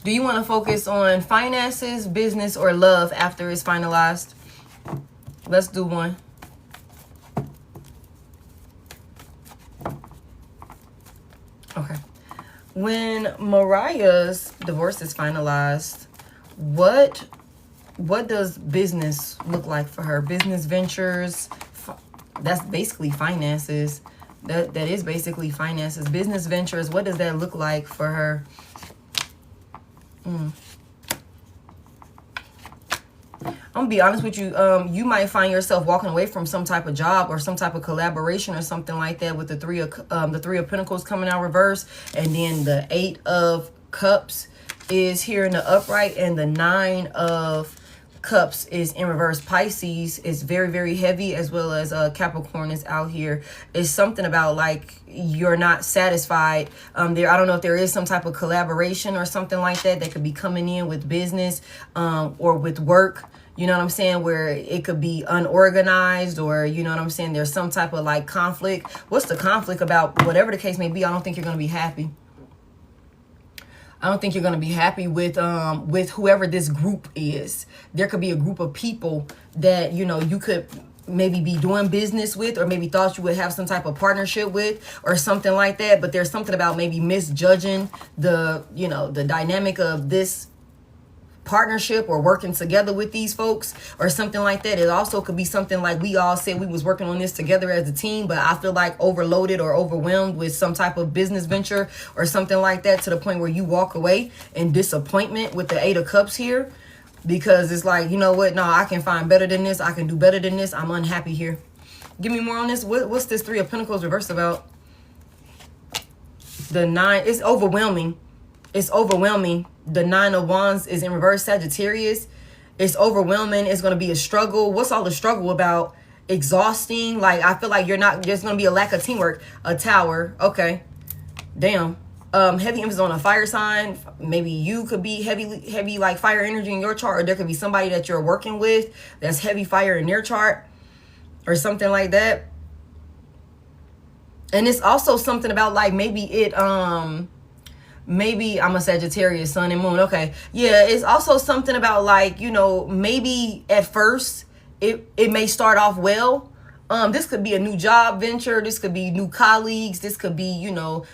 Do you want to focus on finances, business, or love after it's finalized? Let's do one. Okay. When Mariah's divorce is finalized, what does business look like for her? Business ventures, that's basically finances. That is basically finances. Business ventures, what does that look like for her? I'm gonna be honest with you. You might find yourself walking away from some type of job or some type of collaboration or something like that, with the three of Pentacles coming out reverse, and then the 8 of Cups is here in the upright, and the 9 of Cups is in reverse. Pisces is very, very heavy, as well as Capricorn is out here. It's something about, like, you're not satisfied. I don't know if there is some type of collaboration or something like that could be coming in with business or with work. You know what I'm saying? Where it could be unorganized, or, you know what I'm saying, there's some type of, like, conflict. What's the conflict about? Whatever the case may be, I don't think you're going to be happy. I don't think you're going to be happy with whoever this group is. There could be a group of people that, you know, you could maybe be doing business with, or maybe thought you would have some type of partnership with, or something like that. But there's something about maybe misjudging the, you know, the dynamic of this partnership or working together with these folks or something like that. It also could be something like we all said we was working on this together as a team, but I feel like overloaded or overwhelmed with some type of business venture or something like that, to the point where you walk away in disappointment with the 8 of Cups here, because it's like, you know what, no, I can find better than this, I can do better than this, I'm unhappy here. Give me more on this. What's this 3 of Pentacles reversed about? The 9, it's overwhelming. It's overwhelming. The 9 of Wands is in reverse, Sagittarius. It's overwhelming. It's going to be a struggle. What's all the struggle about? Exhausting. Like, I feel like you're not, there's going to be a lack of teamwork. A Tower. Okay. Damn. Heavy emphasis on a fire sign. Maybe you could be heavy like fire energy in your chart, or there could be somebody that you're working with that's heavy fire in their chart or something like that. And it's also something about, like, maybe I'm a Sagittarius, sun and moon. Okay. Yeah, it's also something about, like, you know, maybe at first it may start off well. This could be a new job venture. This could be new colleagues. This could be, you know,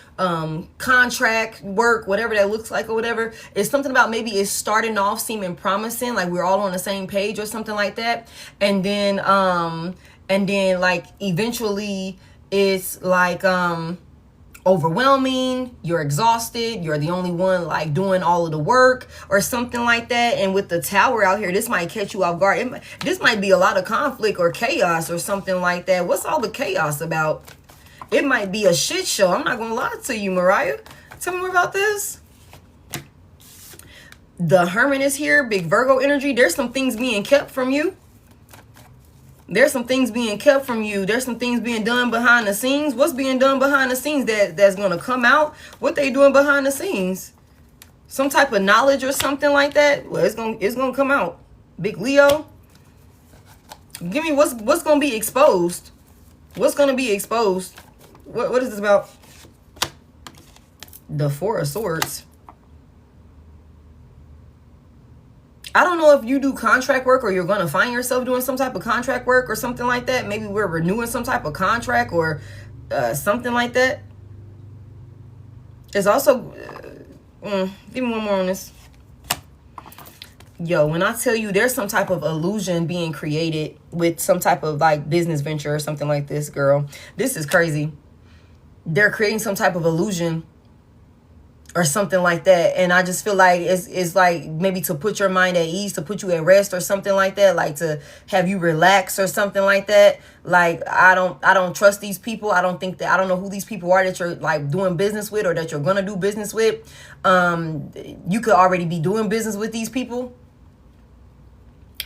contract work, whatever that looks like or whatever. It's something about maybe it's starting off seeming promising, like we're all on the same page or something like that. And then like eventually it's like, overwhelming, you're exhausted, you're the only one like doing all of the work or something like that. And with the Tower out here, this might catch you off guard. This might be a lot of conflict or chaos or something like that. What's all the chaos about? It might be a shit show. I'm not gonna lie to you, Mariah. Tell me more about this. The Hermit is here, big Virgo energy. There's some things being kept from you. There's some things being kept from you. There's some things being done behind the scenes. What's being done behind the scenes that's going to come out? What they doing behind the scenes? Some type of knowledge or something like that? Well, it's going to come out. Big Leo. Give me what's going to be exposed. What's going to be exposed? What is this about? The 4 of Swords. I don't know if you do contract work or you're going to find yourself doing some type of contract work or something like that. Maybe we're renewing some type of contract or something like that. It's also... give me one more on this. Yo, when I tell you there's some type of illusion being created with some type of like business venture or something like this, girl. This is crazy. They're creating some type of illusion or something like that. And I just feel like it's like maybe to put your mind at ease, to put you at rest or something like that, like to have you relax or something like that. Like I don't trust these people. I don't know who these people are that you're like doing business with or that you're gonna do business with. You could already be doing business with these people.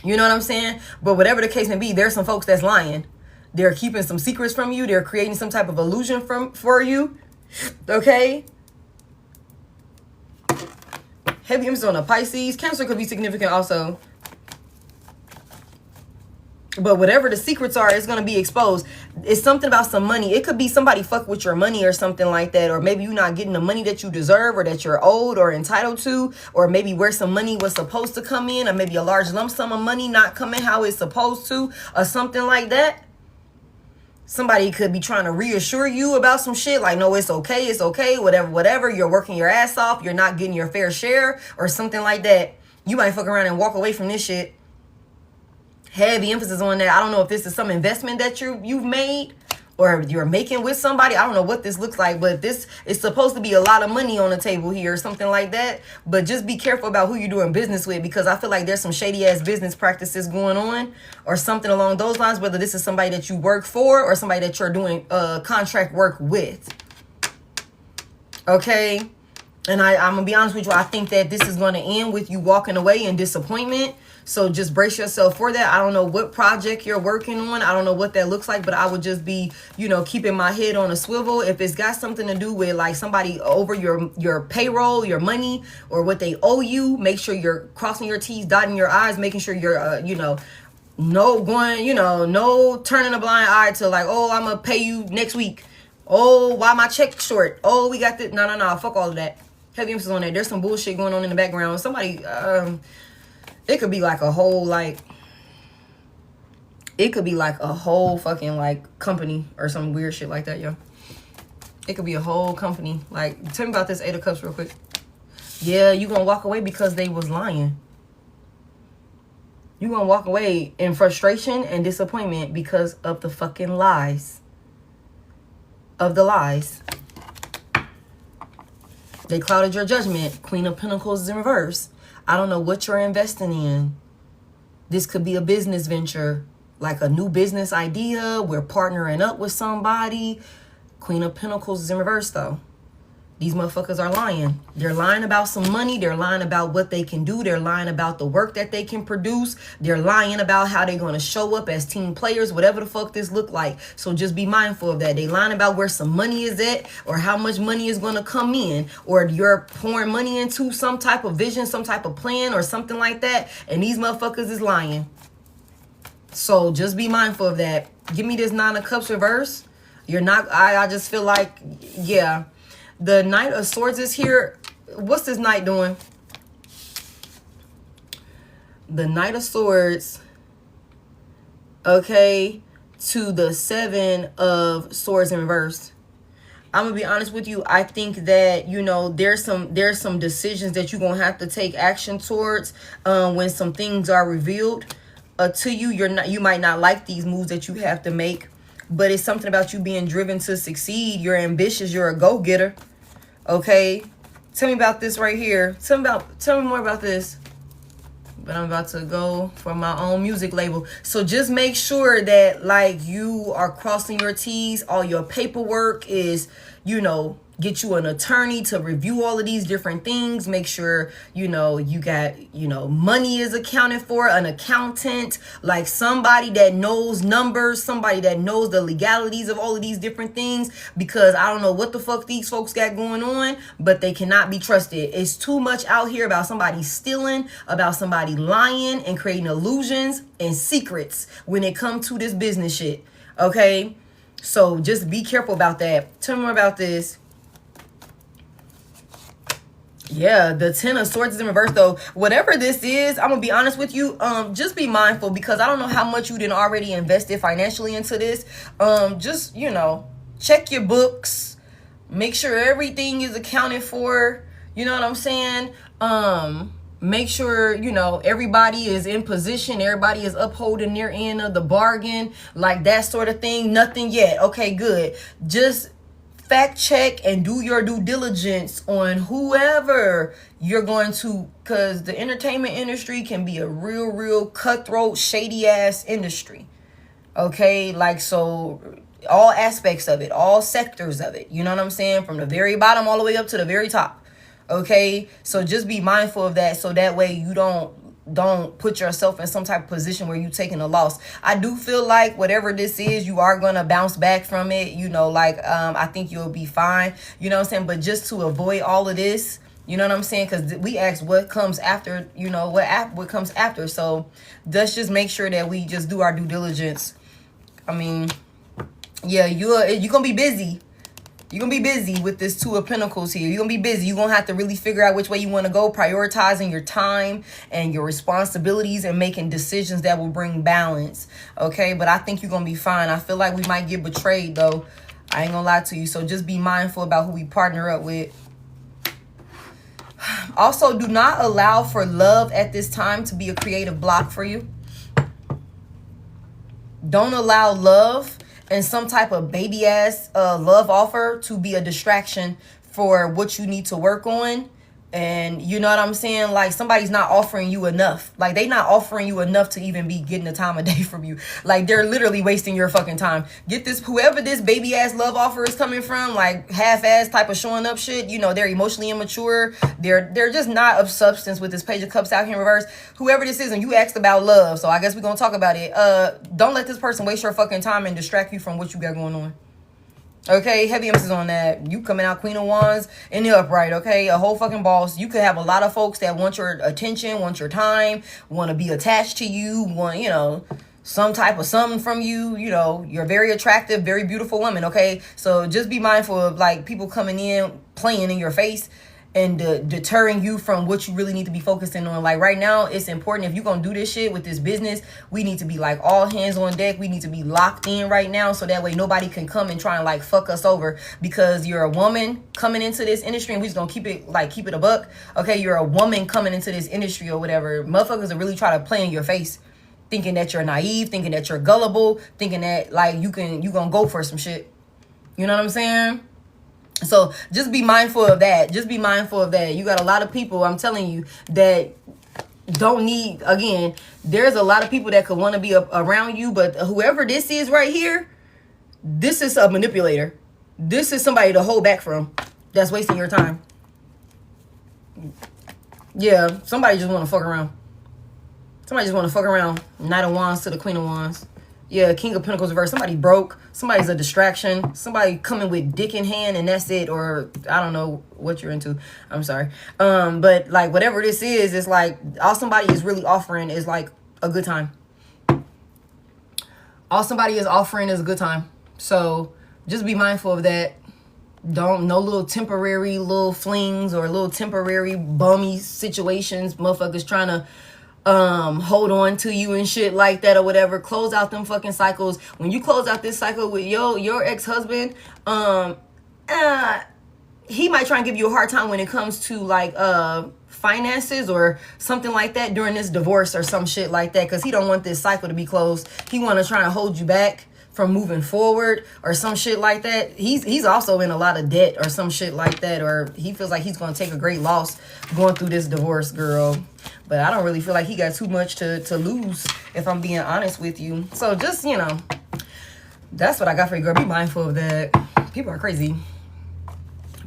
You know what I'm saying? But whatever the case may be, there's some folks that's lying. They're keeping some secrets from you. They're creating some type of illusion for you. Okay? Heavy emphasis on a Pisces. Cancer could be significant also. But whatever the secrets are, it's going to be exposed. It's something about some money. It could be somebody fuck with your money or something like that. Or maybe you're not getting the money that you deserve or that you're owed or entitled to. Or maybe where some money was supposed to come in. Or maybe a large lump sum of money not coming how it's supposed to. Or something like that. Somebody could be trying to reassure you about some shit. Like, no, it's okay, whatever. You're working your ass off. You're not getting your fair share or something like that. You might fuck around and walk away from this shit. Heavy emphasis on that. I don't know if this is some investment that you've made or you're making with somebody. I don't know what this looks like, but this is supposed to be a lot of money on the table here or something like that. But just be careful about who you're doing business with, because I feel like there's some shady ass business practices going on or something along those lines, whether this is somebody that you work for or somebody that you're doing contract work with. Okay? And I'm going to be honest with you. I think that this is going to end with you walking away in disappointment. So just brace yourself for that. I don't know what project you're working on. I don't know what that looks like, but I would just be, keeping my head on a swivel. If it's got something to do with like somebody over your payroll, your money, or what they owe you, make sure you're crossing your T's, dotting your I's, making sure you're, no turning a blind eye to like, oh, I'm going to pay you next week. Oh, why my check short? Oh, we got this. No. Fuck all of that. Heavy emphasis on that. There's some bullshit going on in the background. Somebody, it could be like a whole, fucking, like, company or some weird shit like that, yo. It could be a whole company. Like, tell me about this 8 of Cups real quick. Yeah, you gonna walk away because they was lying. You gonna walk away in frustration and disappointment because of the fucking lies. Of the lies. They clouded your judgment. Queen of Pentacles is in reverse. I don't know what you're investing in. This could be a business venture, like a new business idea. We're partnering up with somebody. Queen of Pentacles is in reverse, though. These motherfuckers are lying. They're lying about some money. They're lying about what they can do. They're lying about the work that they can produce. They're lying about how they're going to show up as team players, whatever the fuck this look like. So just be mindful of that. They lying about where some money is at or how much money is going to come in, or you're pouring money into some type of vision, some type of plan or something like that. And these motherfuckers is lying. So just be mindful of that. Give me this 9 of Cups reverse. You're not, I just feel like, yeah. The Knight of Swords is here. What's this Knight doing? The Knight of Swords. Okay. To the 7 of Swords in reverse. I'm going to be honest with you. I think that, there's some decisions that you're going to have to take action towards when some things are revealed to you. You might not like these moves that you have to make, but it's something about you being driven to succeed. You're ambitious. You're a go-getter. Okay, tell me about this right here. Tell me more about this. But I'm about to go for my own music label. So just make sure that like you are crossing your T's. All your paperwork is, get you an attorney to review all of these different things. Make sure, you got, money is accounted for, an accountant, like somebody that knows numbers, somebody that knows the legalities of all of these different things, because I don't know what the fuck these folks got going on, but they cannot be trusted. It's too much out here about somebody stealing, about somebody lying and creating illusions and secrets when it comes to this business shit. Okay? So just be careful about that. Tell me more about this. Yeah, the 10 of Swords is in reverse, though. Whatever this is, I'm going to be honest with you. Just be mindful, because I don't know how much you didn't already invested financially into this. Just, check your books. Make sure everything is accounted for. You know what I'm saying? Make sure, everybody is in position. Everybody is upholding their end of the bargain. Like that sort of thing. Nothing yet. Okay, good. Just fact check and do your due diligence on whoever you're going to, because the entertainment industry can be a real cutthroat, shady ass industry. Okay, like, so all aspects of it, all sectors of it, you know what I'm saying, from the very bottom all the way up to the very top. Okay, so just be mindful of that, so that way you don't put yourself in some type of position where you're taking a loss. I do feel like whatever this is, you are going to bounce back from it, you know, like, I think you'll be fine, you know what I'm saying, but just to avoid all of this, you know what I'm saying, because we asked what comes after, you know, what comes after, so let's just make sure that we just do our due diligence. I mean, yeah, you're going to be busy. You're going to be busy with this Two of Pentacles here. You're going to be busy. You're going to have to really figure out which way you want to go, prioritizing your time and your responsibilities and making decisions that will bring balance. Okay, but I think you're going to be fine. I feel like we might get betrayed, though. I ain't going to lie to you. So just be mindful about who we partner up with. Also, do not allow for love at this time to be a creative block for you. Don't allow love and some type of baby ass love offer to be a distraction for what you need to work on. And you know what I'm saying? Like, somebody's not offering you enough. Like, they not offering you enough to even be getting the time of day from you. Like, they're literally wasting your fucking time. Get this, whoever this baby ass love offer is coming from, like half-ass type of showing up shit, you know, they're emotionally immature. They're just not of substance with this Page of Cups out here in reverse. Whoever this is, and you asked about love, so I guess we're gonna talk about it. Don't let this person waste your fucking time and distract you from what you got going on. Okay, heavy emphasis on that. You coming out Queen of Wands in the upright, okay? A whole fucking boss. You could have a lot of folks that want your attention, want your time, want to be attached to you, want, you know, some type of something from you. You know, you're a very attractive, very beautiful woman, okay? So just be mindful of, like, people coming in, playing in your face, and deterring you from what you really need to be focusing on. Like, right now, it's important. If you're gonna do this shit with this business, we need to be like all hands on deck. We need to be locked in right now, so that way nobody can come and try and like fuck us over, because you're a woman coming into this industry, and we just gonna keep it a buck. Okay, you're a woman coming into this industry or whatever. Motherfuckers will really try to play in your face, thinking that you're naive, thinking that you're gullible, thinking that like you gonna go for some shit. You know what I'm saying? So just be mindful of that. Just be mindful of that. You got a lot of people, I'm telling you, that don't need, again, there's a lot of people that could want to be around you, but whoever this is right here, this is a manipulator. This is somebody to hold back from, that's wasting your time. Yeah, somebody just want to fuck around. Somebody just want to fuck around. Knight of Wands to the Queen of Wands. Yeah, King of Pentacles reverse. Somebody broke. Somebody's a distraction. Somebody coming with dick in hand and that's it. Or I don't know what you're into. I'm sorry. But like whatever this is, it's like all somebody is really offering is like a good time. All somebody is offering is a good time. So just be mindful of that. Don't, no little temporary little flings or little temporary bummy situations. Motherfuckers trying to hold on to you and shit like that or whatever. Close out them fucking cycles. When you close out this cycle with your ex-husband, he might try and give you a hard time when it comes to like finances or something like that during this divorce or some shit like that, because he don't want this cycle to be closed. He want to try and hold you back from moving forward or some shit like that. He's also in a lot of debt or some shit like that, or he feels like he's going to take a great loss going through this divorce, girl. But I don't really feel like he got too much to lose, if I'm being honest with you. So just, you know, that's what I got for you, girl. Be mindful of that. People are crazy.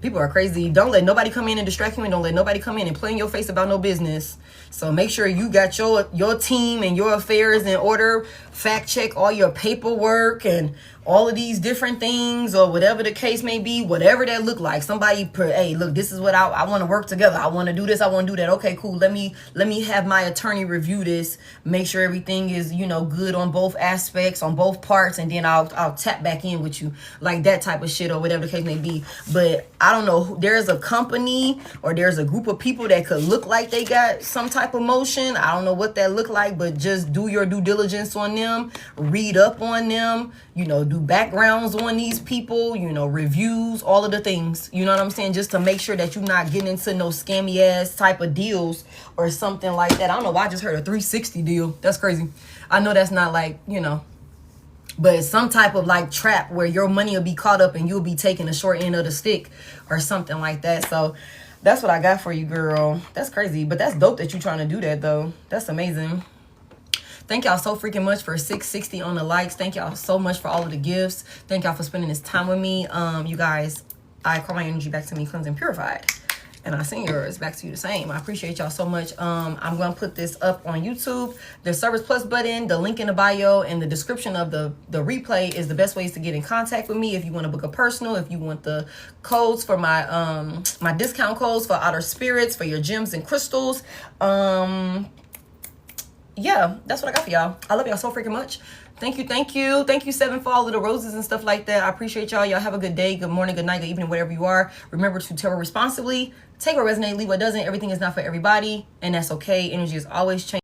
People are crazy. Don't let nobody come in and distract you, and don't let nobody come in and play in your face about no business. So make sure you got your team and your affairs in order. Fact check all your paperwork and all of these different things, or whatever the case may be, whatever that look like. Somebody, hey, look, this is what I want to work together. I want to do this. I want to do that. Okay, cool. Let me have my attorney review this. Make sure everything is, you know, good on both aspects, on both parts, and then I'll tap back in with you, like that type of shit, or whatever the case may be. But I don't know. There's a company or there's a group of people that could look like they got some type of motion. I don't know what that look like, but just do your due diligence on them. Read up on them. You know, do backgrounds on these people, you know, reviews, all of the things, you know what I'm saying? Just to make sure that you're not getting into no scammy ass type of deals or something like that. I don't know why I just heard a 360 deal. That's crazy. I know that's not like, you know, but it's some type of like trap where your money will be caught up and you'll be taking the short end of the stick or something like that. So that's what I got for you, girl. That's crazy, but that's dope that you're trying to do that though. That's amazing. Thank y'all so freaking much for 660 on the likes. Thank y'all so much for all of the gifts. Thank y'all for spending this time with me. You guys, I call my energy back to me cleansed and purified. And I send yours back to you the same. I appreciate y'all so much. I'm going to put this up on YouTube. The Service Plus button, the link in the bio, and the description of the replay is the best ways to get in contact with me. If you want to book a personal, if you want the codes for my my discount codes for outer spirits, for your gems and crystals. Yeah, that's what I got for y'all. I love y'all so freaking much. Thank you, thank you. Thank you, Seven, for all of the roses and stuff like that. I appreciate y'all. Y'all have a good day, good morning, good night, good evening, whatever you are. Remember to tarot responsibly. Take what resonates, leave what doesn't. Everything is not for everybody, and that's okay. Energy is always changing.